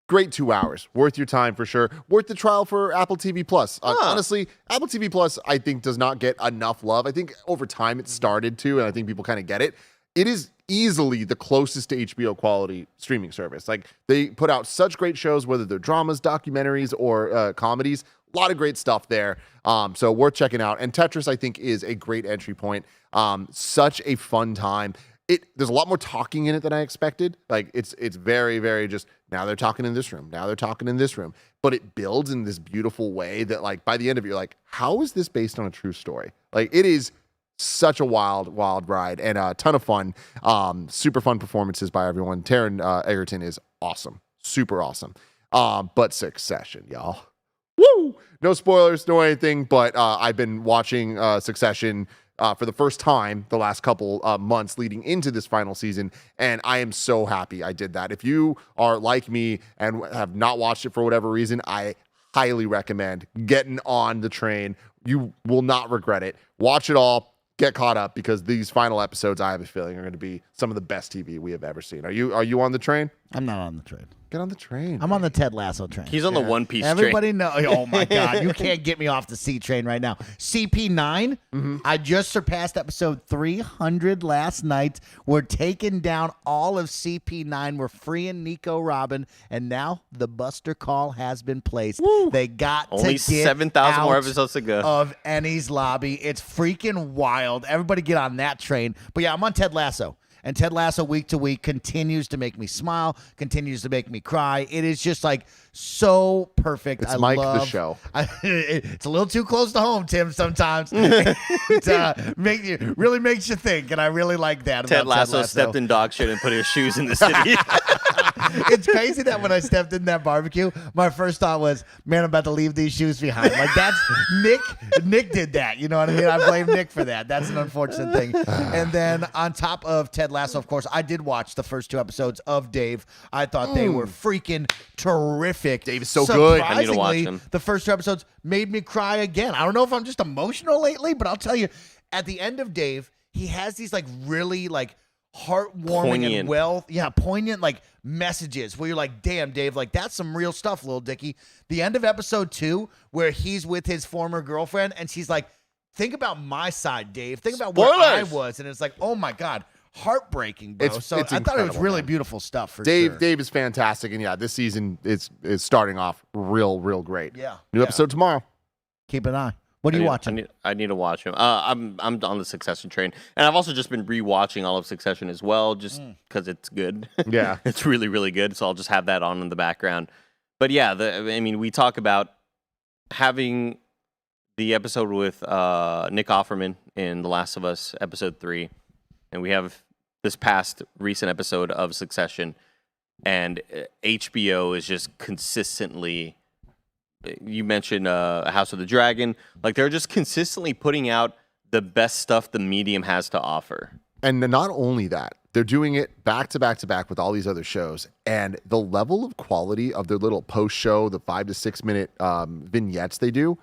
[SPEAKER 1] Great 2 hours. Worth your time for sure. Worth the trial for Apple TV Plus. Honestly, Apple TV Plus, I think, does not get enough love. I think over time it started to, and I think people kind of get it. It is easily the closest to HBO quality streaming service. Like, they put out such great shows, whether they're dramas, documentaries, or comedies. A lot of great stuff there. So worth checking out. And Tetris, I think, is a great entry point. Such a fun time. There's a lot more talking in it than I expected. Like, it's very, very just, now they're talking in this room, now they're talking in this room. But it builds in this beautiful way that, like, by the end of it, you're like, how is this based on a true story? Like, it is such a wild, wild ride and a ton of fun. Super fun performances by everyone. Taron Egerton is awesome. Super awesome. But Succession, y'all. Woo! No spoilers, no anything, but I've been watching Succession for the first time the last couple months leading into this final season, and I am so happy I did that. If you are like me and have not watched it for whatever reason, I highly recommend getting on the train. You will not regret it. Watch it all. Get caught up, because these final episodes, I have a feeling, are going to be some of the best TV we have ever seen. Are you on the train?
[SPEAKER 4] I'm not on the train.
[SPEAKER 1] Get on the train.
[SPEAKER 4] I'm on the Ted Lasso train.
[SPEAKER 2] He's on the One Piece train.
[SPEAKER 4] Everybody know. Oh my God, you can't get me off the C train right now. CP9. I just surpassed episode 300 last night. We're taking down all of CP9. We're freeing Nico Robin, and now the Buster call has been placed.
[SPEAKER 2] Woo.
[SPEAKER 4] They got
[SPEAKER 2] only
[SPEAKER 4] to get
[SPEAKER 2] 7,000 more
[SPEAKER 4] out
[SPEAKER 2] episodes to go
[SPEAKER 4] of Ennie's lobby. It's freaking wild. Everybody get on that train. But yeah, I'm on Ted Lasso. And Ted Lasso week to week continues to make me smile, continues to make me cry. It is just like so perfect.
[SPEAKER 1] It's Mike the show.
[SPEAKER 4] It's a little too close to home, Tim, sometimes. It really makes you think, and I really like that.
[SPEAKER 2] Ted
[SPEAKER 4] about
[SPEAKER 2] Lasso stepped in dog shit and put his shoes in the city.
[SPEAKER 4] It's crazy that when I stepped in that barbecue, my first thought was, man, I'm about to leave these shoes behind. Like, that's Nick. Nick did that. You know what I mean? I blame Nick for that. That's an unfortunate thing. And then on top of Ted Lasso, of course, I did watch the first 2 episodes of Dave. I thought they were freaking terrific.
[SPEAKER 1] Dave is so good.
[SPEAKER 2] I need to watch him.
[SPEAKER 4] The first 2 episodes made me cry again. I don't know if I'm just emotional lately, but I'll tell you, at the end of Dave, he has these like really like heartwarming and poignant like messages where you're like, damn, Dave, like that's some real stuff, little Dicky. The end of episode 2, where he's with his former girlfriend and she's like, think about my side, Dave. Think about where I was. And it's like, oh my God, heartbreaking, bro.
[SPEAKER 1] It's
[SPEAKER 4] I thought it was really
[SPEAKER 1] man.
[SPEAKER 4] Beautiful stuff for
[SPEAKER 1] Dave.
[SPEAKER 4] sure.
[SPEAKER 1] Dave is fantastic. And yeah, this season is starting off real great.
[SPEAKER 4] Yeah.
[SPEAKER 1] New episode tomorrow.
[SPEAKER 4] Keep an eye. What are you watching?
[SPEAKER 2] I need to watch him. I'm on the Succession train, and I've also just been rewatching all of Succession as well, just because it's good.
[SPEAKER 1] Yeah,
[SPEAKER 2] it's really, really good. So I'll just have that on in the background. But yeah, we talk about having the episode with Nick Offerman in The Last of Us episode 3, and we have this past recent episode of Succession, and HBO is just consistently. You mentioned House of the Dragon. Like, they're just consistently putting out the best stuff the medium has to offer.
[SPEAKER 1] And not only that, they're doing it back to back to back with all these other shows. And the level of quality of their little post-show, the 5 to 6 minute vignettes they do,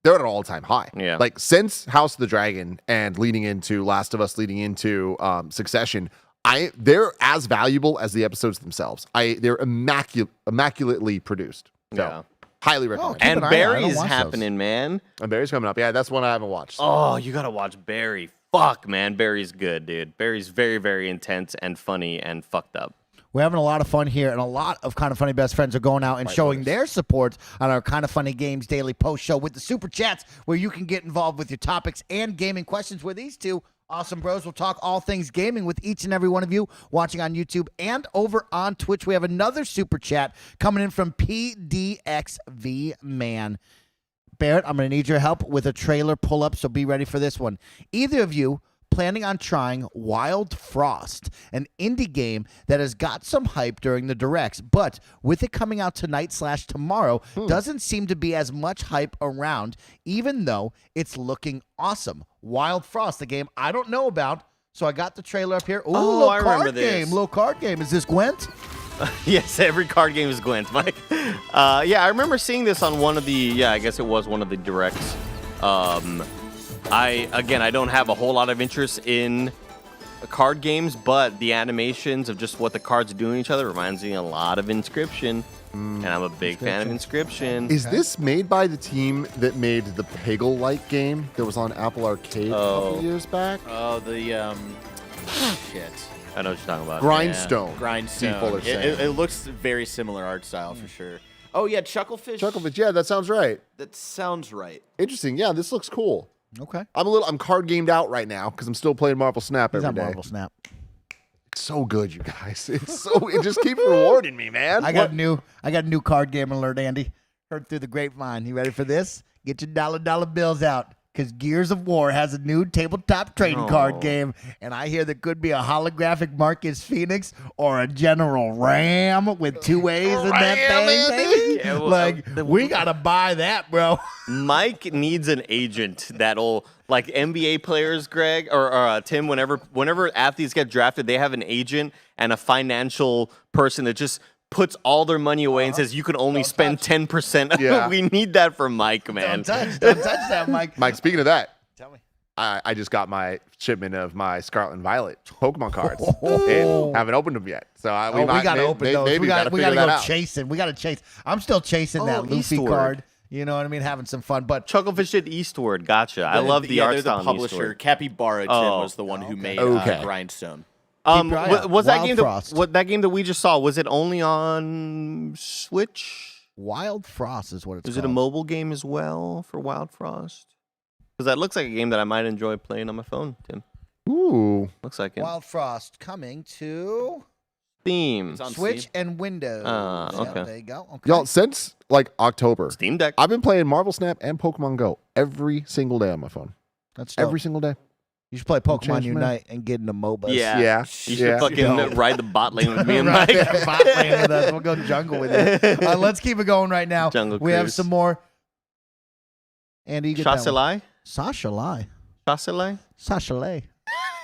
[SPEAKER 1] they're at an all-time high.
[SPEAKER 2] Yeah.
[SPEAKER 1] Like since House of the Dragon and leading into Last of Us, leading into Succession, they're as valuable as the episodes themselves. They're immaculately produced. So highly recommend.
[SPEAKER 4] keep
[SPEAKER 2] And
[SPEAKER 4] an eye out. I don't
[SPEAKER 2] Barry's
[SPEAKER 4] watch
[SPEAKER 2] happening, man.
[SPEAKER 1] And Barry's coming up. Yeah, that's one I haven't watched.
[SPEAKER 2] Oh, you gotta watch Barry. Fuck, man, Barry's good, dude. Barry's very, very intense and funny and fucked up.
[SPEAKER 4] We're having a lot of fun here, and a lot of Kind of Funny best friends are going out and showing their support on our Kind of Funny Games daily post show with the Super Chats, where you can get involved with your topics and gaming questions, where these two awesome bros will talk all things gaming with each and every one of you watching on YouTube and over on Twitch. We have another Super Chat coming in from PDXV Man. Barrett, I'm going to need your help with a trailer pull-up, so be ready for this one. Either of you planning on trying Wild Frost, an indie game that has got some hype during the directs, but with it coming out tonight/tomorrow, doesn't seem to be as much hype around, even though it's looking awesome. Wild Frost, the game I don't know about, so I got the trailer up here. Ooh,
[SPEAKER 2] Oh, I
[SPEAKER 4] little
[SPEAKER 2] remember
[SPEAKER 4] card
[SPEAKER 2] this.
[SPEAKER 4] game, little card game. Is this Gwent?
[SPEAKER 2] Yes, every card game is Gwent, Mike. Yeah, I remember seeing this on one of the, I guess it was one of the directs. I don't have a whole lot of interest in card games, but the animations of just what the cards are doing to each other reminds me a lot of Inscription, and I'm a big fan of Inscription.
[SPEAKER 1] Is this made by the team that made the Peggle-like game that was on Apple Arcade a couple years back?
[SPEAKER 3] Oh, the shit.
[SPEAKER 2] I know what you're talking about.
[SPEAKER 1] Grindstone.
[SPEAKER 3] Grindstone.
[SPEAKER 1] People are saying.
[SPEAKER 3] It looks very similar art style for sure. Oh yeah, Chucklefish.
[SPEAKER 1] Chucklefish, yeah, that sounds right.
[SPEAKER 3] That sounds right.
[SPEAKER 1] Interesting. Yeah, this looks cool.
[SPEAKER 4] Okay.
[SPEAKER 1] I'm card gamed out right now because I'm still playing Marvel Snap
[SPEAKER 4] He's
[SPEAKER 1] every
[SPEAKER 4] on
[SPEAKER 1] day.
[SPEAKER 4] Marvel Snap.
[SPEAKER 1] It's so good, you guys. It just keeps rewarding me, man.
[SPEAKER 4] I got a new card game alert, Andy. Heard through the grapevine. You ready for this? Get your dollar bills out, because Gears of War has a new tabletop trading card game, and I hear there could be a holographic Marcus Phoenix or a General Ram with 2 A's in that thing, baby.
[SPEAKER 2] Yeah, well,
[SPEAKER 4] like, we gotta buy that, bro.
[SPEAKER 2] Mike needs an agent that'll, like NBA players, Greg or Tim, whenever athletes get drafted, they have an agent and a financial person that just puts all their money away and says you can only spend 10%.
[SPEAKER 1] Yeah.
[SPEAKER 2] We need that from Mike, man.
[SPEAKER 4] Don't touch that, Mike.
[SPEAKER 1] Mike, speaking of that,
[SPEAKER 4] Tell me.
[SPEAKER 1] I just got my shipment of my Scarlet and Violet Pokemon cards and haven't opened them yet. So we
[SPEAKER 4] gotta open those.
[SPEAKER 1] Maybe
[SPEAKER 4] We gotta
[SPEAKER 1] figure
[SPEAKER 4] go
[SPEAKER 1] that out.
[SPEAKER 4] chasing. We gotta chase. I'm still chasing that Luffy
[SPEAKER 2] Eastward.
[SPEAKER 4] card. You know what I mean? Having some fun, but
[SPEAKER 2] Chucklefish did Eastward. Gotcha. I love the art
[SPEAKER 3] they're
[SPEAKER 2] style
[SPEAKER 3] the
[SPEAKER 2] in
[SPEAKER 3] publisher.
[SPEAKER 2] Eastward.
[SPEAKER 3] Capybara Tim was the one who made
[SPEAKER 1] Okay.
[SPEAKER 3] Grindstone.
[SPEAKER 4] Keep your eye out.
[SPEAKER 2] Was that
[SPEAKER 4] Wild
[SPEAKER 2] game
[SPEAKER 4] Frost.
[SPEAKER 2] that game that we just saw? Was it only on Switch?
[SPEAKER 4] Wild Frost is what it's
[SPEAKER 2] Is
[SPEAKER 4] called.
[SPEAKER 2] it a mobile game as well for Wild Frost? Because that looks like a game that I might enjoy playing on my phone, Tim.
[SPEAKER 1] Ooh.
[SPEAKER 2] Looks like it.
[SPEAKER 4] Wild Frost coming to
[SPEAKER 2] Steam.
[SPEAKER 3] It's on
[SPEAKER 4] Switch
[SPEAKER 3] Steam.
[SPEAKER 4] and Windows.
[SPEAKER 2] Okay.
[SPEAKER 4] There you go. Okay.
[SPEAKER 1] Y'all, since like October,
[SPEAKER 2] Steam Deck.
[SPEAKER 1] I've been playing Marvel Snap and Pokemon Go every single day on my phone.
[SPEAKER 4] That's dope.
[SPEAKER 1] Every single day.
[SPEAKER 4] You should play Pokemon
[SPEAKER 1] Change, man.
[SPEAKER 4] Unite and get into MOBAs.
[SPEAKER 2] Yeah.
[SPEAKER 1] Yeah.
[SPEAKER 2] You should
[SPEAKER 1] Yeah.
[SPEAKER 2] fucking ride the bot lane with me and
[SPEAKER 4] Right,
[SPEAKER 2] Mike.
[SPEAKER 4] bot lane with us. We'll go jungle with you. Let's keep it going right now.
[SPEAKER 2] Jungle
[SPEAKER 4] we have
[SPEAKER 2] Cruise.
[SPEAKER 4] some more. Andy, you get that one.
[SPEAKER 2] Chasselai?
[SPEAKER 4] Sasha Lai.
[SPEAKER 2] Chasselai?
[SPEAKER 4] Sasha Lai.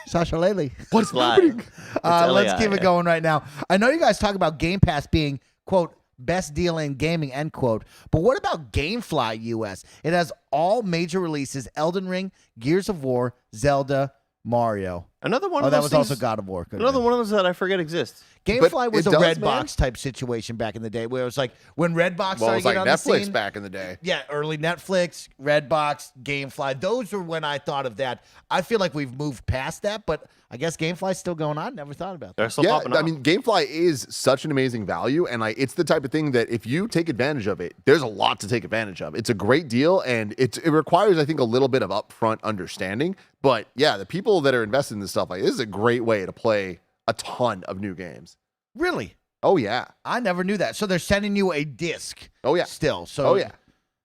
[SPEAKER 4] Sasha Lely.
[SPEAKER 1] What's
[SPEAKER 2] Lie.
[SPEAKER 1] happening?
[SPEAKER 4] Let's keep
[SPEAKER 2] LAI.
[SPEAKER 4] it going right now. I know you guys talk about Game Pass being, quote, best deal in gaming, end quote. But what about GameFly US? It has all major releases: Elden Ring, Gears of War, Zelda, Mario.
[SPEAKER 2] Another one
[SPEAKER 4] Oh,
[SPEAKER 2] of
[SPEAKER 4] that
[SPEAKER 2] those
[SPEAKER 4] was
[SPEAKER 2] things,
[SPEAKER 4] also God of War. Could've
[SPEAKER 2] Another
[SPEAKER 4] been.
[SPEAKER 2] one of those that I forget exists.
[SPEAKER 4] GameFly was
[SPEAKER 1] it
[SPEAKER 4] a
[SPEAKER 1] does,
[SPEAKER 4] Redbox
[SPEAKER 1] man.
[SPEAKER 4] type situation back in the day, where it was like when Redbox
[SPEAKER 1] Well,
[SPEAKER 4] started
[SPEAKER 1] it's like
[SPEAKER 4] getting on the
[SPEAKER 1] Netflix
[SPEAKER 4] scene.
[SPEAKER 1] back in the day.
[SPEAKER 4] Yeah, early Netflix, Redbox, GameFly. Those are when I thought of that. I feel like we've moved past that, but I guess GameFly's still going on. Never thought about that.
[SPEAKER 2] They're still
[SPEAKER 1] Yeah,
[SPEAKER 2] popping up.
[SPEAKER 1] I mean, GameFly is such an amazing value, and like it's the type of thing that if you take advantage of it, there's a lot to take advantage of. It's a great deal, and it requires, I think, a little bit of upfront understanding. But yeah, the people that are invested in this stuff, like this is a great way to play a ton of new games.
[SPEAKER 4] Really?
[SPEAKER 1] Oh yeah,
[SPEAKER 4] I never knew that. So they're sending you a disc.
[SPEAKER 1] oh yeah,
[SPEAKER 4] Still. So
[SPEAKER 1] oh yeah.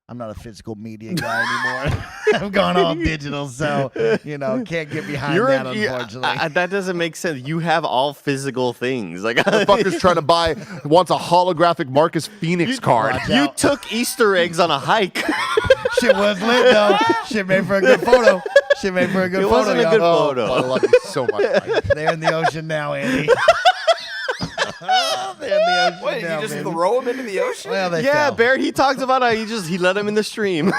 [SPEAKER 4] I'm not a physical media guy anymore. I've gone all digital, so can't get behind that, unfortunately.
[SPEAKER 2] that doesn't make sense. You have all physical things. Like
[SPEAKER 1] The fucker's trying to wants a holographic Marcus Phoenix card.
[SPEAKER 4] Watch
[SPEAKER 2] you
[SPEAKER 4] out.
[SPEAKER 2] took Easter eggs on a hike.
[SPEAKER 4] Shit was lit though. Shit made for a good photo. Should make for a good
[SPEAKER 2] It
[SPEAKER 4] photo.
[SPEAKER 2] wasn't a
[SPEAKER 4] y'all.
[SPEAKER 2] good
[SPEAKER 1] Oh,
[SPEAKER 2] photo.
[SPEAKER 1] I love you so much, Mike.
[SPEAKER 4] They're in the ocean now, Andy. They're in the ocean
[SPEAKER 3] What, did
[SPEAKER 4] now,
[SPEAKER 3] you just
[SPEAKER 4] baby.
[SPEAKER 3] throw him into the ocean?
[SPEAKER 4] Well, they
[SPEAKER 2] Yeah,
[SPEAKER 4] fell.
[SPEAKER 2] Barrett, he talks about how he let him in the stream.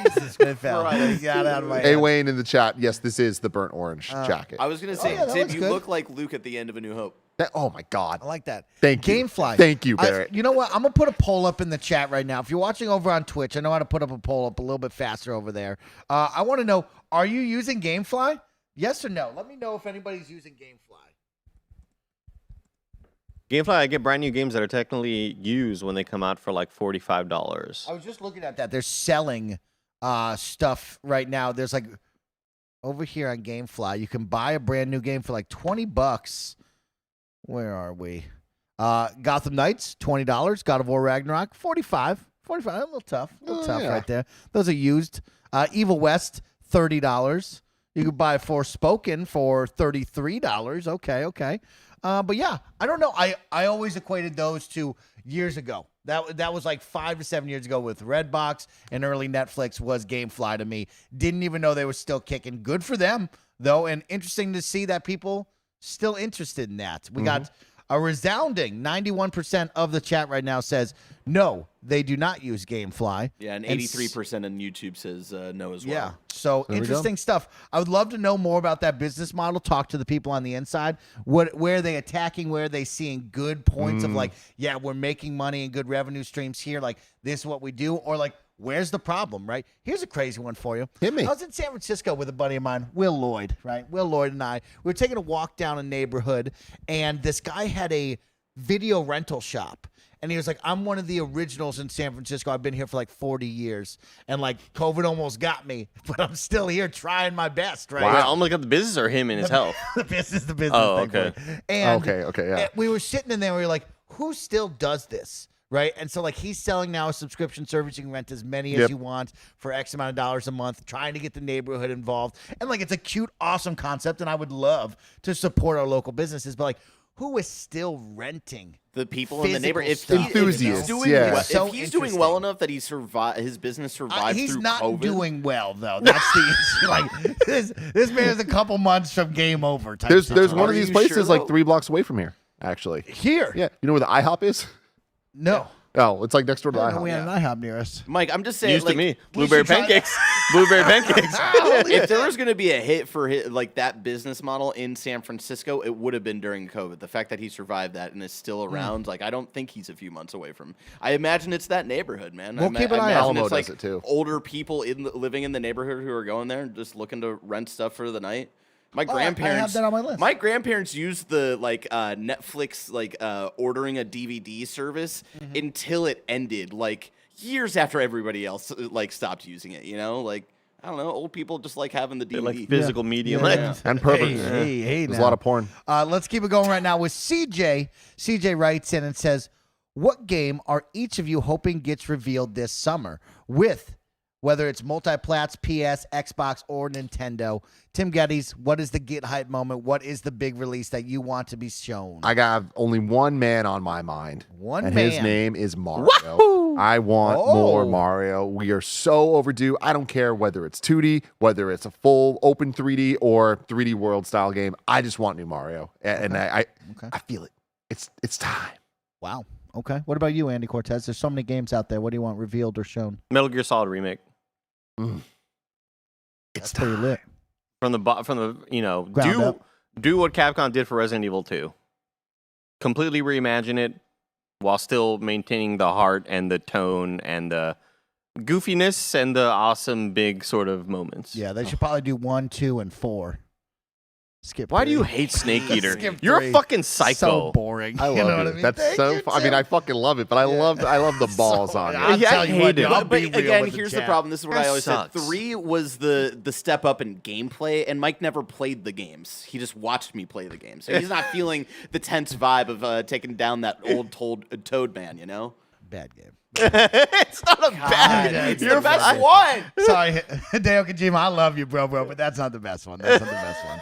[SPEAKER 4] Jesus, they fell. They got out of my
[SPEAKER 1] Hey,
[SPEAKER 4] hand.
[SPEAKER 1] Wayne in the chat. Yes, this is the burnt orange jacket.
[SPEAKER 3] I was going to say,
[SPEAKER 4] yeah, that
[SPEAKER 3] Tim,
[SPEAKER 4] looks
[SPEAKER 3] you
[SPEAKER 4] good.
[SPEAKER 3] look like Luke at the end of A New Hope.
[SPEAKER 1] Oh my God.
[SPEAKER 4] I like that.
[SPEAKER 1] Thank you.
[SPEAKER 4] Gamefly.
[SPEAKER 1] Thank you, Barrett.
[SPEAKER 4] You know what? I'm going to put a poll up in the chat right now. If you're watching over on Twitch, I know how to put up a poll up a little bit faster over there. I want to know, are you using Gamefly? Yes or no? Let me know if anybody's using Gamefly.
[SPEAKER 2] Gamefly, I get brand new games that are technically used when they come out for like $45.
[SPEAKER 4] I was just looking at that. They're selling stuff right now. There's like over here on Gamefly, you can buy a brand new game for like $20. Where are we? Gotham Knights, $20. God of War Ragnarok, $45. A little tough.
[SPEAKER 1] Yeah.
[SPEAKER 4] Right there. Those are used. Evil West, $30. You could buy Forspoken for $33. Okay. But yeah, I don't know. I always equated those to years ago. That was like 5 to 7 years ago with Redbox and early Netflix was Gamefly to me. Didn't even know they were still kicking. Good for them, though, and interesting to see that people still interested in that. We got a resounding 91% of the chat right now says, no, they do not use Gamefly.
[SPEAKER 3] Yeah, and 83% on YouTube says no as well.
[SPEAKER 4] Yeah. So
[SPEAKER 1] There we
[SPEAKER 4] interesting stuff. I would love to know more about that business model. Talk to the people on the inside. Where are they attacking? Where are they seeing good points of like, yeah, we're making money and good revenue streams here. Like this is what we do. Or like, where's the problem, right? Here's a crazy one for you.
[SPEAKER 1] Hit me.
[SPEAKER 4] I was in San Francisco with a buddy of mine, Will Lloyd, right? Will Lloyd and I, we were taking a walk down a neighborhood, and this guy had a video rental shop. And he was like, I'm one of the originals in San Francisco. I've been here for like 40 years. And like COVID almost got me, but I'm still here trying my best, right?
[SPEAKER 2] Wow. I'm looking at the business or him and his health.
[SPEAKER 4] the business
[SPEAKER 2] Oh,
[SPEAKER 4] thing.
[SPEAKER 2] okay.
[SPEAKER 4] boy. And
[SPEAKER 1] Okay, yeah.
[SPEAKER 4] we were sitting in there, we were like, who still does this? Right. And so like he's selling now a subscription service. You can rent as many as
[SPEAKER 1] Yep.
[SPEAKER 4] you want for X amount of dollars a month, trying to get the neighborhood involved. And like it's a cute, awesome concept. And I would love to support our local businesses. But like, who is still renting?
[SPEAKER 3] The people in the
[SPEAKER 4] Physical
[SPEAKER 3] neighborhood. If
[SPEAKER 4] stuff,
[SPEAKER 1] Enthusiasts,
[SPEAKER 3] he's doing
[SPEAKER 1] yeah.
[SPEAKER 3] well,
[SPEAKER 4] So
[SPEAKER 3] if he's doing well enough that he his business survived
[SPEAKER 4] He's
[SPEAKER 3] through
[SPEAKER 4] not
[SPEAKER 3] COVID.
[SPEAKER 4] doing well though. That's the issue. Like this man's a couple months from game over. Type
[SPEAKER 1] There's
[SPEAKER 4] situation.
[SPEAKER 1] one of
[SPEAKER 3] Are
[SPEAKER 1] these
[SPEAKER 3] you
[SPEAKER 1] places
[SPEAKER 3] sure,
[SPEAKER 1] like
[SPEAKER 3] though?
[SPEAKER 1] 3 blocks away from here, actually.
[SPEAKER 4] here.
[SPEAKER 1] Yeah. You know where the IHOP is?
[SPEAKER 4] No.
[SPEAKER 1] Oh, it's like next door to the
[SPEAKER 4] I know
[SPEAKER 1] IHOP.
[SPEAKER 4] we had an IHOP near us.
[SPEAKER 3] Mike, I'm just saying.
[SPEAKER 2] Used
[SPEAKER 3] like,
[SPEAKER 2] to me.
[SPEAKER 4] we
[SPEAKER 2] Blueberry
[SPEAKER 4] should try
[SPEAKER 2] pancakes. Blueberry pancakes.
[SPEAKER 3] If there was going to be a hit for like that business model in San Francisco, it would have been during COVID. The fact that he survived that and is still around, like I don't think he's a few months away from. I imagine it's that neighborhood, man.
[SPEAKER 4] We'll keep an eye
[SPEAKER 3] I
[SPEAKER 4] out.
[SPEAKER 3] imagine
[SPEAKER 1] Alamo
[SPEAKER 3] it's like
[SPEAKER 1] does it, too.
[SPEAKER 3] older people living in the neighborhood who are going there and just looking to rent stuff for the night. My
[SPEAKER 4] I have
[SPEAKER 3] grandparents.
[SPEAKER 4] that on my list.
[SPEAKER 3] My grandparents used the Netflix ordering a DVD service until it ended, like years after everybody else stopped using it. You know, like I don't know, old people just like having the DVD.
[SPEAKER 2] Like physical medium.
[SPEAKER 4] Yeah.
[SPEAKER 1] And perverts.
[SPEAKER 4] Hey,
[SPEAKER 1] There's
[SPEAKER 4] now.
[SPEAKER 1] a lot of porn.
[SPEAKER 4] Let's keep it going right now with CJ. CJ writes in and says, what game are each of you hoping gets revealed this summer? With whether it's multi-plats, PS, Xbox, or Nintendo. Tim Geddes, what is the get hype moment? What is the big release that you want to be shown?
[SPEAKER 1] I got only one man on my mind.
[SPEAKER 4] One
[SPEAKER 1] and
[SPEAKER 4] man.
[SPEAKER 1] his name is Mario.
[SPEAKER 2] Wahoo!
[SPEAKER 1] I want
[SPEAKER 4] Oh.
[SPEAKER 1] more Mario. We are so overdue. I don't care whether it's 2D, whether it's a full open 3D or 3D world style game. I just want new Mario. And I feel it. It's time.
[SPEAKER 4] Wow. Okay. What about you, Andy Cortez? There's so many games out there. What do you want revealed or shown?
[SPEAKER 2] Metal Gear Solid remake.
[SPEAKER 1] It's
[SPEAKER 4] That's pretty
[SPEAKER 1] time.
[SPEAKER 4] lit.
[SPEAKER 2] From the
[SPEAKER 4] Ground up.
[SPEAKER 2] do what Capcom did for Resident Evil 2. Completely reimagine it while still maintaining the heart and the tone and the goofiness and the awesome big sort of moments.
[SPEAKER 4] Yeah, they should probably do 1, 2, and 4. Skip.
[SPEAKER 2] Why do
[SPEAKER 4] 3.
[SPEAKER 2] you hate Snake Eater?
[SPEAKER 4] Skip
[SPEAKER 2] You're
[SPEAKER 4] 3.
[SPEAKER 2] a fucking psycho.
[SPEAKER 4] So boring.
[SPEAKER 1] I love
[SPEAKER 4] you know
[SPEAKER 1] it.
[SPEAKER 4] what I mean?
[SPEAKER 1] That's
[SPEAKER 4] Thank
[SPEAKER 1] so
[SPEAKER 4] you,
[SPEAKER 1] I mean,
[SPEAKER 4] Tim.
[SPEAKER 1] I fucking love it, but I love the balls on it.
[SPEAKER 4] I'll
[SPEAKER 2] Yeah, I
[SPEAKER 4] tell you what,
[SPEAKER 2] hate it.
[SPEAKER 4] I'll be
[SPEAKER 3] But
[SPEAKER 4] real
[SPEAKER 3] again,
[SPEAKER 4] with
[SPEAKER 3] here's the
[SPEAKER 4] chat.
[SPEAKER 3] problem. This is what
[SPEAKER 2] That
[SPEAKER 3] I always
[SPEAKER 2] sucks.
[SPEAKER 3] said. 3 was the step up in gameplay, and Mike never played the games. He just watched me play the games. So he's not feeling the tense vibe of taking down that old Toad man, you know?
[SPEAKER 4] Bad game.
[SPEAKER 2] It's not a bad.
[SPEAKER 4] yeah,
[SPEAKER 3] It's
[SPEAKER 4] You're
[SPEAKER 3] the best
[SPEAKER 2] fine.
[SPEAKER 3] one.
[SPEAKER 4] Sorry, Hideo Kojima, I love you, bro, but that's not the best one. That's not the best one.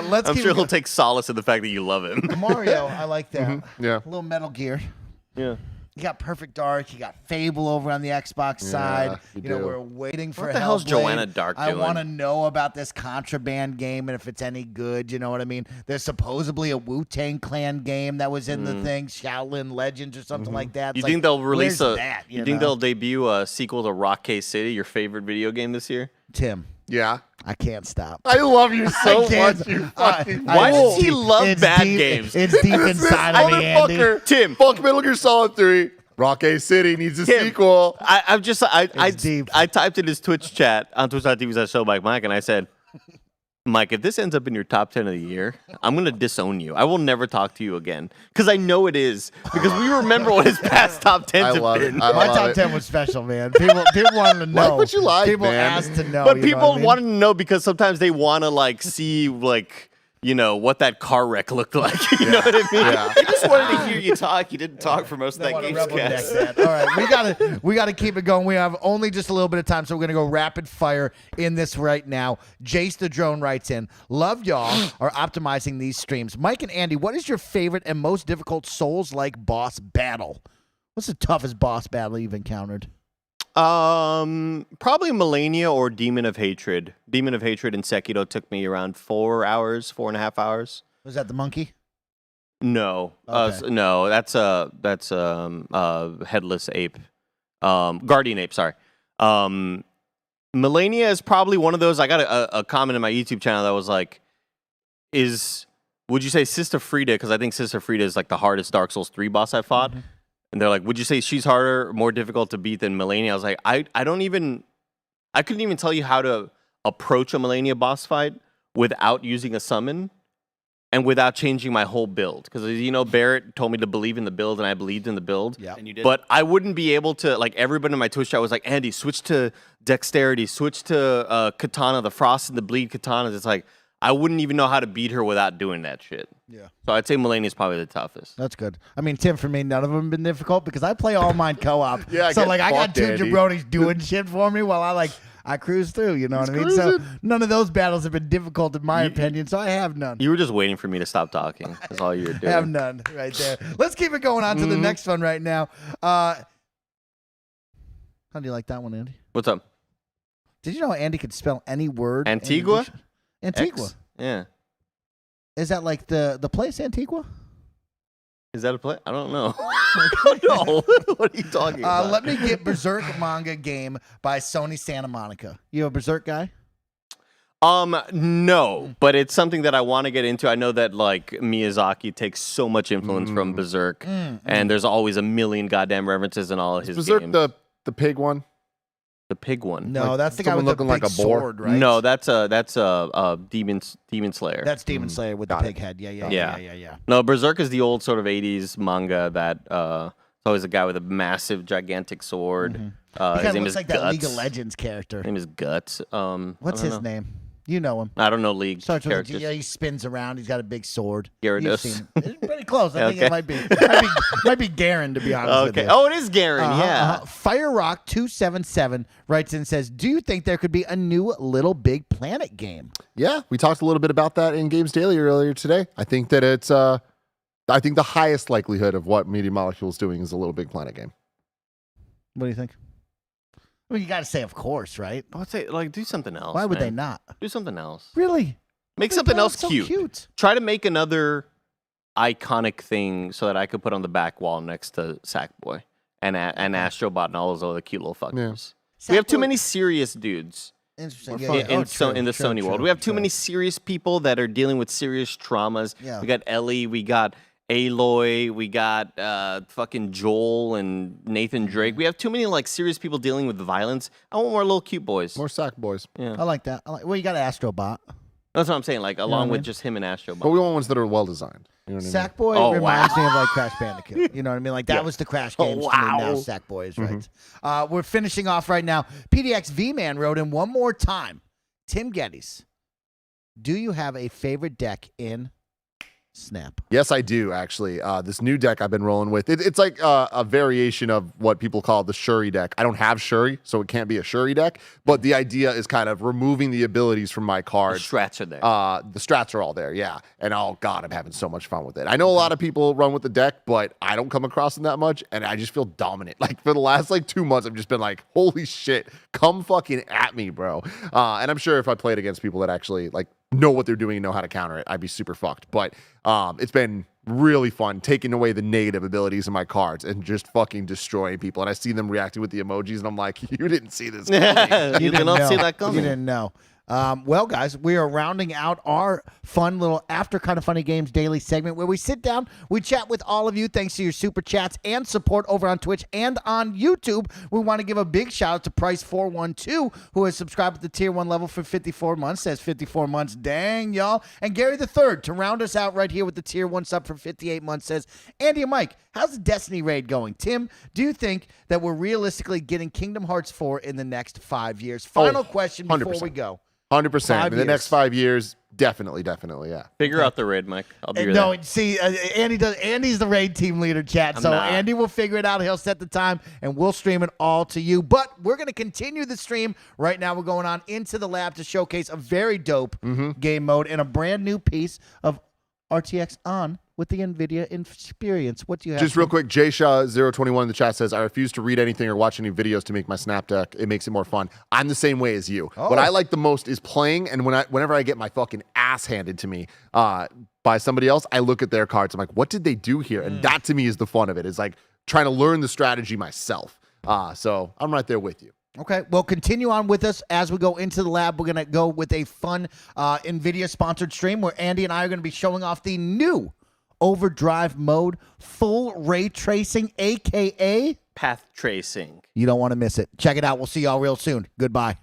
[SPEAKER 4] Let's
[SPEAKER 2] I'm
[SPEAKER 4] keep
[SPEAKER 2] sure
[SPEAKER 4] it
[SPEAKER 2] he'll
[SPEAKER 4] go-
[SPEAKER 2] take solace in the fact that you love him.
[SPEAKER 4] Mario. I like that.
[SPEAKER 1] Yeah.
[SPEAKER 4] A little Metal Gear.
[SPEAKER 2] Yeah.
[SPEAKER 4] You got Perfect Dark. You got Fable over on the Xbox side.
[SPEAKER 1] you
[SPEAKER 4] You know,
[SPEAKER 1] do.
[SPEAKER 4] we're waiting for
[SPEAKER 2] What the hell's
[SPEAKER 4] Hellblade.
[SPEAKER 2] Joanna Dark
[SPEAKER 4] I
[SPEAKER 2] doing?
[SPEAKER 4] want to know about this Contraband game and if it's any good. You know what I mean? There's supposedly a Wu-Tang Clan game that was in the thing, Shaolin Legends or something like that.
[SPEAKER 2] You
[SPEAKER 4] It's
[SPEAKER 2] think
[SPEAKER 4] like,
[SPEAKER 2] they'll release
[SPEAKER 4] where's
[SPEAKER 2] a?
[SPEAKER 4] that,
[SPEAKER 2] you think
[SPEAKER 4] know?
[SPEAKER 2] they'll debut a sequel to Rock Case City, your favorite video game this year?
[SPEAKER 4] Tim,
[SPEAKER 1] Yeah.
[SPEAKER 4] I can't stop.
[SPEAKER 1] I love you so
[SPEAKER 4] I can't-
[SPEAKER 1] much, you fucking
[SPEAKER 2] Why
[SPEAKER 1] fool.
[SPEAKER 2] does he love
[SPEAKER 4] It's
[SPEAKER 2] bad
[SPEAKER 4] deep-
[SPEAKER 2] games?
[SPEAKER 4] It's deep inside of me, Andy.
[SPEAKER 1] Motherfucker.
[SPEAKER 2] Tim.
[SPEAKER 1] Fuck Metal Gear Solid 3. Rock A City needs a
[SPEAKER 2] Tim.
[SPEAKER 1] sequel.
[SPEAKER 2] I
[SPEAKER 4] deep.
[SPEAKER 2] typed in his Twitch chat on twitch.tv/SnowBikeMike and I said, Mike, if this ends up in your top 10 of the year, I'm going to disown you. I will never talk to you again. Because I know it is. Because we remember what his past top 10s
[SPEAKER 1] I
[SPEAKER 2] have
[SPEAKER 1] love it.
[SPEAKER 2] been.
[SPEAKER 1] I
[SPEAKER 4] My
[SPEAKER 1] love
[SPEAKER 4] top
[SPEAKER 1] it.
[SPEAKER 4] 10 was special, man. People wanted to know.
[SPEAKER 1] Like what you like,
[SPEAKER 4] People
[SPEAKER 1] man.
[SPEAKER 4] asked to know.
[SPEAKER 2] But
[SPEAKER 4] you know
[SPEAKER 2] people
[SPEAKER 4] what I mean?
[SPEAKER 2] want to know because sometimes they want to like see like, you know, what that car wreck looked like. You know what I mean?
[SPEAKER 1] Yeah.
[SPEAKER 3] I just wanted to hear you talk. You didn't talk for most of
[SPEAKER 4] They
[SPEAKER 3] that
[SPEAKER 4] want to
[SPEAKER 3] game's
[SPEAKER 4] rebel neck
[SPEAKER 3] cast.
[SPEAKER 4] that. All right, we gotta keep it going. We have only just a little bit of time, so we're gonna go rapid fire in this right now. Jace the Drone writes in, love y'all are optimizing these streams. Mike and Andy, what is your favorite and most difficult Souls-like boss battle? What's the toughest boss battle you've encountered?
[SPEAKER 2] Probably Millennia or Demon of Hatred. Demon of Hatred in Sekiro took me around 4.5 hours.
[SPEAKER 4] Was that the monkey?
[SPEAKER 2] No,
[SPEAKER 4] Okay.
[SPEAKER 2] no, that's headless ape, guardian ape. Sorry, Millennia is probably one of those. I got a comment in my YouTube channel that was like, would you say Sister Frida? Because I think Sister Frida is like the hardest Dark Souls 3 boss I fought.
[SPEAKER 4] Mm-hmm.
[SPEAKER 2] And they're like, would you say she's harder, more difficult to beat than Millennia? I was like, I couldn't even tell you how to approach a Millennia boss fight without using a summon and without changing my whole build. Because, you know, Barrett told me to believe in the build, and I believed in the build.
[SPEAKER 4] Yeah.
[SPEAKER 3] And you did.
[SPEAKER 2] But I wouldn't be able to, like, everybody in my Twitch chat was like, Andy, switch to dexterity, switch to katana, the frost and the bleed katanas. It's like, I wouldn't even know how to beat her without doing that shit.
[SPEAKER 4] Yeah.
[SPEAKER 2] So I'd say Millennia is probably the toughest.
[SPEAKER 4] That's good. I mean, Tim, for me, none of them have been difficult because I play all mine co-op.
[SPEAKER 1] Yeah,
[SPEAKER 4] so
[SPEAKER 1] get
[SPEAKER 4] like I got
[SPEAKER 1] fucked,
[SPEAKER 4] two
[SPEAKER 1] Andy.
[SPEAKER 4] jabronis doing shit for me while I cruise through. You know what I mean? So none of those battles have been difficult in my opinion. So I have none.
[SPEAKER 2] You were just waiting for me to stop talking. That's all you were
[SPEAKER 4] I
[SPEAKER 2] doing.
[SPEAKER 4] have none right there. Let's keep it going on to the next one right now. How do you like that one, Andy?
[SPEAKER 2] What's up?
[SPEAKER 4] Did you know Andy could spell any word? in
[SPEAKER 2] Antigua?
[SPEAKER 4] addition- Antigua.
[SPEAKER 2] X? Yeah.
[SPEAKER 4] Is that like the place Antigua?
[SPEAKER 2] Is that a play? I don't know. I don't know. What are you talking about?
[SPEAKER 4] Let me get Berserk manga game by Sony Santa Monica. You a Berserk guy?
[SPEAKER 2] No, but it's something that I want to get into. I know that like Miyazaki takes so much influence from Berserk, and there's always a million goddamn references in all of his
[SPEAKER 1] Berserk
[SPEAKER 2] games.
[SPEAKER 1] the pig one?
[SPEAKER 2] The pig one.
[SPEAKER 4] No,
[SPEAKER 1] Like
[SPEAKER 4] that's the guy with
[SPEAKER 1] someone
[SPEAKER 4] the
[SPEAKER 1] looking
[SPEAKER 4] big
[SPEAKER 1] like a boar?
[SPEAKER 4] sword, right?
[SPEAKER 2] No, that's a Demon Slayer.
[SPEAKER 4] That's Demon Slayer with the
[SPEAKER 1] Got it.
[SPEAKER 4] pig head. Yeah.
[SPEAKER 2] Yeah. No, Berserk is the old sort of 80s manga that it's always a guy with a massive, gigantic sword.
[SPEAKER 4] He
[SPEAKER 2] His
[SPEAKER 4] kind of
[SPEAKER 2] name
[SPEAKER 4] looks
[SPEAKER 2] is
[SPEAKER 4] like
[SPEAKER 2] Guts.
[SPEAKER 4] that League of Legends character.
[SPEAKER 2] His name is Guts.
[SPEAKER 4] What's
[SPEAKER 2] I don't
[SPEAKER 4] his
[SPEAKER 2] know.
[SPEAKER 4] name? You know him.
[SPEAKER 2] I don't know League
[SPEAKER 4] Starts with a
[SPEAKER 2] characters.
[SPEAKER 4] G. Yeah, he spins around. He's got a big sword.
[SPEAKER 2] Gyarados.
[SPEAKER 4] You've seen him. It's pretty close. I think
[SPEAKER 2] Okay.
[SPEAKER 4] it might be Garen, to be honest with
[SPEAKER 2] Okay.
[SPEAKER 4] you.
[SPEAKER 2] Oh, it is Garen. Yeah.
[SPEAKER 4] Fire Rock 277 writes in and says, "Do you think there could be a new Little Big Planet game?"
[SPEAKER 1] Yeah, we talked a little bit about that in Games Daily earlier today. I think that it's I think the highest likelihood of what Media Molecule is doing is a Little Big Planet game.
[SPEAKER 4] What do you think? Well, you got to say, of course, right?
[SPEAKER 2] I would say, like, do something else.
[SPEAKER 4] Why would they
[SPEAKER 2] man.
[SPEAKER 4] not?
[SPEAKER 2] Do something else.
[SPEAKER 4] Really?
[SPEAKER 2] Make
[SPEAKER 4] Big
[SPEAKER 2] something else
[SPEAKER 4] Planet's so cute.
[SPEAKER 2] Try to make another iconic thing so that I could put on the back wall next to Sackboy and Astrobot and all those other cute little fuckers. We have too
[SPEAKER 4] Sackboy-
[SPEAKER 2] many serious dudes
[SPEAKER 4] Interesting.
[SPEAKER 1] We're
[SPEAKER 4] Yeah,
[SPEAKER 1] fine.
[SPEAKER 4] yeah. Oh,
[SPEAKER 2] in the
[SPEAKER 4] true,
[SPEAKER 2] Sony
[SPEAKER 4] true,
[SPEAKER 2] world. We have too
[SPEAKER 4] true.
[SPEAKER 2] many serious people that are dealing with serious traumas.
[SPEAKER 4] Yeah.
[SPEAKER 2] We got Ellie, we got Aloy, we got fucking Joel and Nathan Drake. We have too many like serious people dealing with violence. I want more little cute boys.
[SPEAKER 1] More sack boys.
[SPEAKER 4] I like that. Well, you got Astrobot.
[SPEAKER 2] That's what I'm saying. Like along
[SPEAKER 4] what I
[SPEAKER 2] with
[SPEAKER 4] mean?
[SPEAKER 2] just him and Astrobot.
[SPEAKER 1] But we want ones that are well designed. You know what I mean?
[SPEAKER 4] Sackboy
[SPEAKER 2] Oh,
[SPEAKER 4] reminds me of like Crash Bandicoot. You know what I mean? Like that was the Crash games to me. Now
[SPEAKER 2] wow.
[SPEAKER 4] Sackboy is right. We're finishing off right now. PDX V-Man wrote in one more time. Tim Geddes, do you have a favorite deck in snap?
[SPEAKER 1] Yes, I do, actually. This new deck I've been rolling with, it's like a variation of what people call the Shuri deck. I don't have Shuri, so it can't be a Shuri deck, but the idea is kind of removing the abilities from my
[SPEAKER 2] The
[SPEAKER 1] cards.
[SPEAKER 2] strats are there.
[SPEAKER 1] The strats are all there, yeah. And oh, God, I'm having so much fun with it. I know a lot of people run with the deck, but I don't come across them that much, and I just feel dominant. Like, for the last, 2 months, I've just been like, holy shit, come fucking at me, bro. And I'm sure if I played against people that actually, know what they're doing and know how to counter it, I'd be super fucked. But it's been really fun taking away the negative abilities of my cards and just fucking destroying people. And I see them reacting with the emojis, and I'm like, you didn't see this coming.
[SPEAKER 2] You did not see that
[SPEAKER 4] You
[SPEAKER 2] coming.
[SPEAKER 4] didn't know. Well, guys, we are rounding out our fun little After Kind of Funny Games daily segment where we sit down, we chat with all of you thanks to your super chats and support over on Twitch and on YouTube. We want to give a big shout out to Price412, who has subscribed at the Tier 1 level for 54 months, says 54 months, dang, y'all. And Gary the Third, to round us out right here with the Tier 1 sub for 58 months, says, Andy and Mike, how's the Destiny raid going? Tim, do you think that we're realistically getting Kingdom Hearts 4 in the next 5 years? Final question before
[SPEAKER 1] 100%.
[SPEAKER 4] we go.
[SPEAKER 1] 100%. In the
[SPEAKER 4] years.
[SPEAKER 1] next 5 years, definitely, yeah.
[SPEAKER 2] Figure out the raid, Mike. I'll be
[SPEAKER 4] No,
[SPEAKER 2] there.
[SPEAKER 4] see, Andy's the raid team leader, chat. So
[SPEAKER 2] not.
[SPEAKER 4] Andy will figure it out. He'll set the time, and we'll stream it all to you. But we're going to continue the stream. Right now, we're going on into the lab to showcase a very dope game mode and a brand new piece of RTX On with the NVIDIA experience. What do you have?
[SPEAKER 1] Just real quick, JShaw021 in the chat says, I refuse to read anything or watch any videos to make my snap deck. It makes it more fun. I'm the same way as you. What I like the most is playing, and whenever I get my fucking ass handed to me by somebody else, I look at their cards. I'm like, what did they do here? And that to me is the fun of it, is like trying to learn the strategy myself. So I'm right there with you.
[SPEAKER 4] Okay, well, continue on with us as we go into the lab. We're going to go with a fun NVIDIA-sponsored stream where Andy and I are going to be showing off the new Overdrive mode, full ray tracing, a.k.a.
[SPEAKER 2] Path tracing.
[SPEAKER 4] You don't want to miss it. Check it out. We'll see y'all real soon. Goodbye.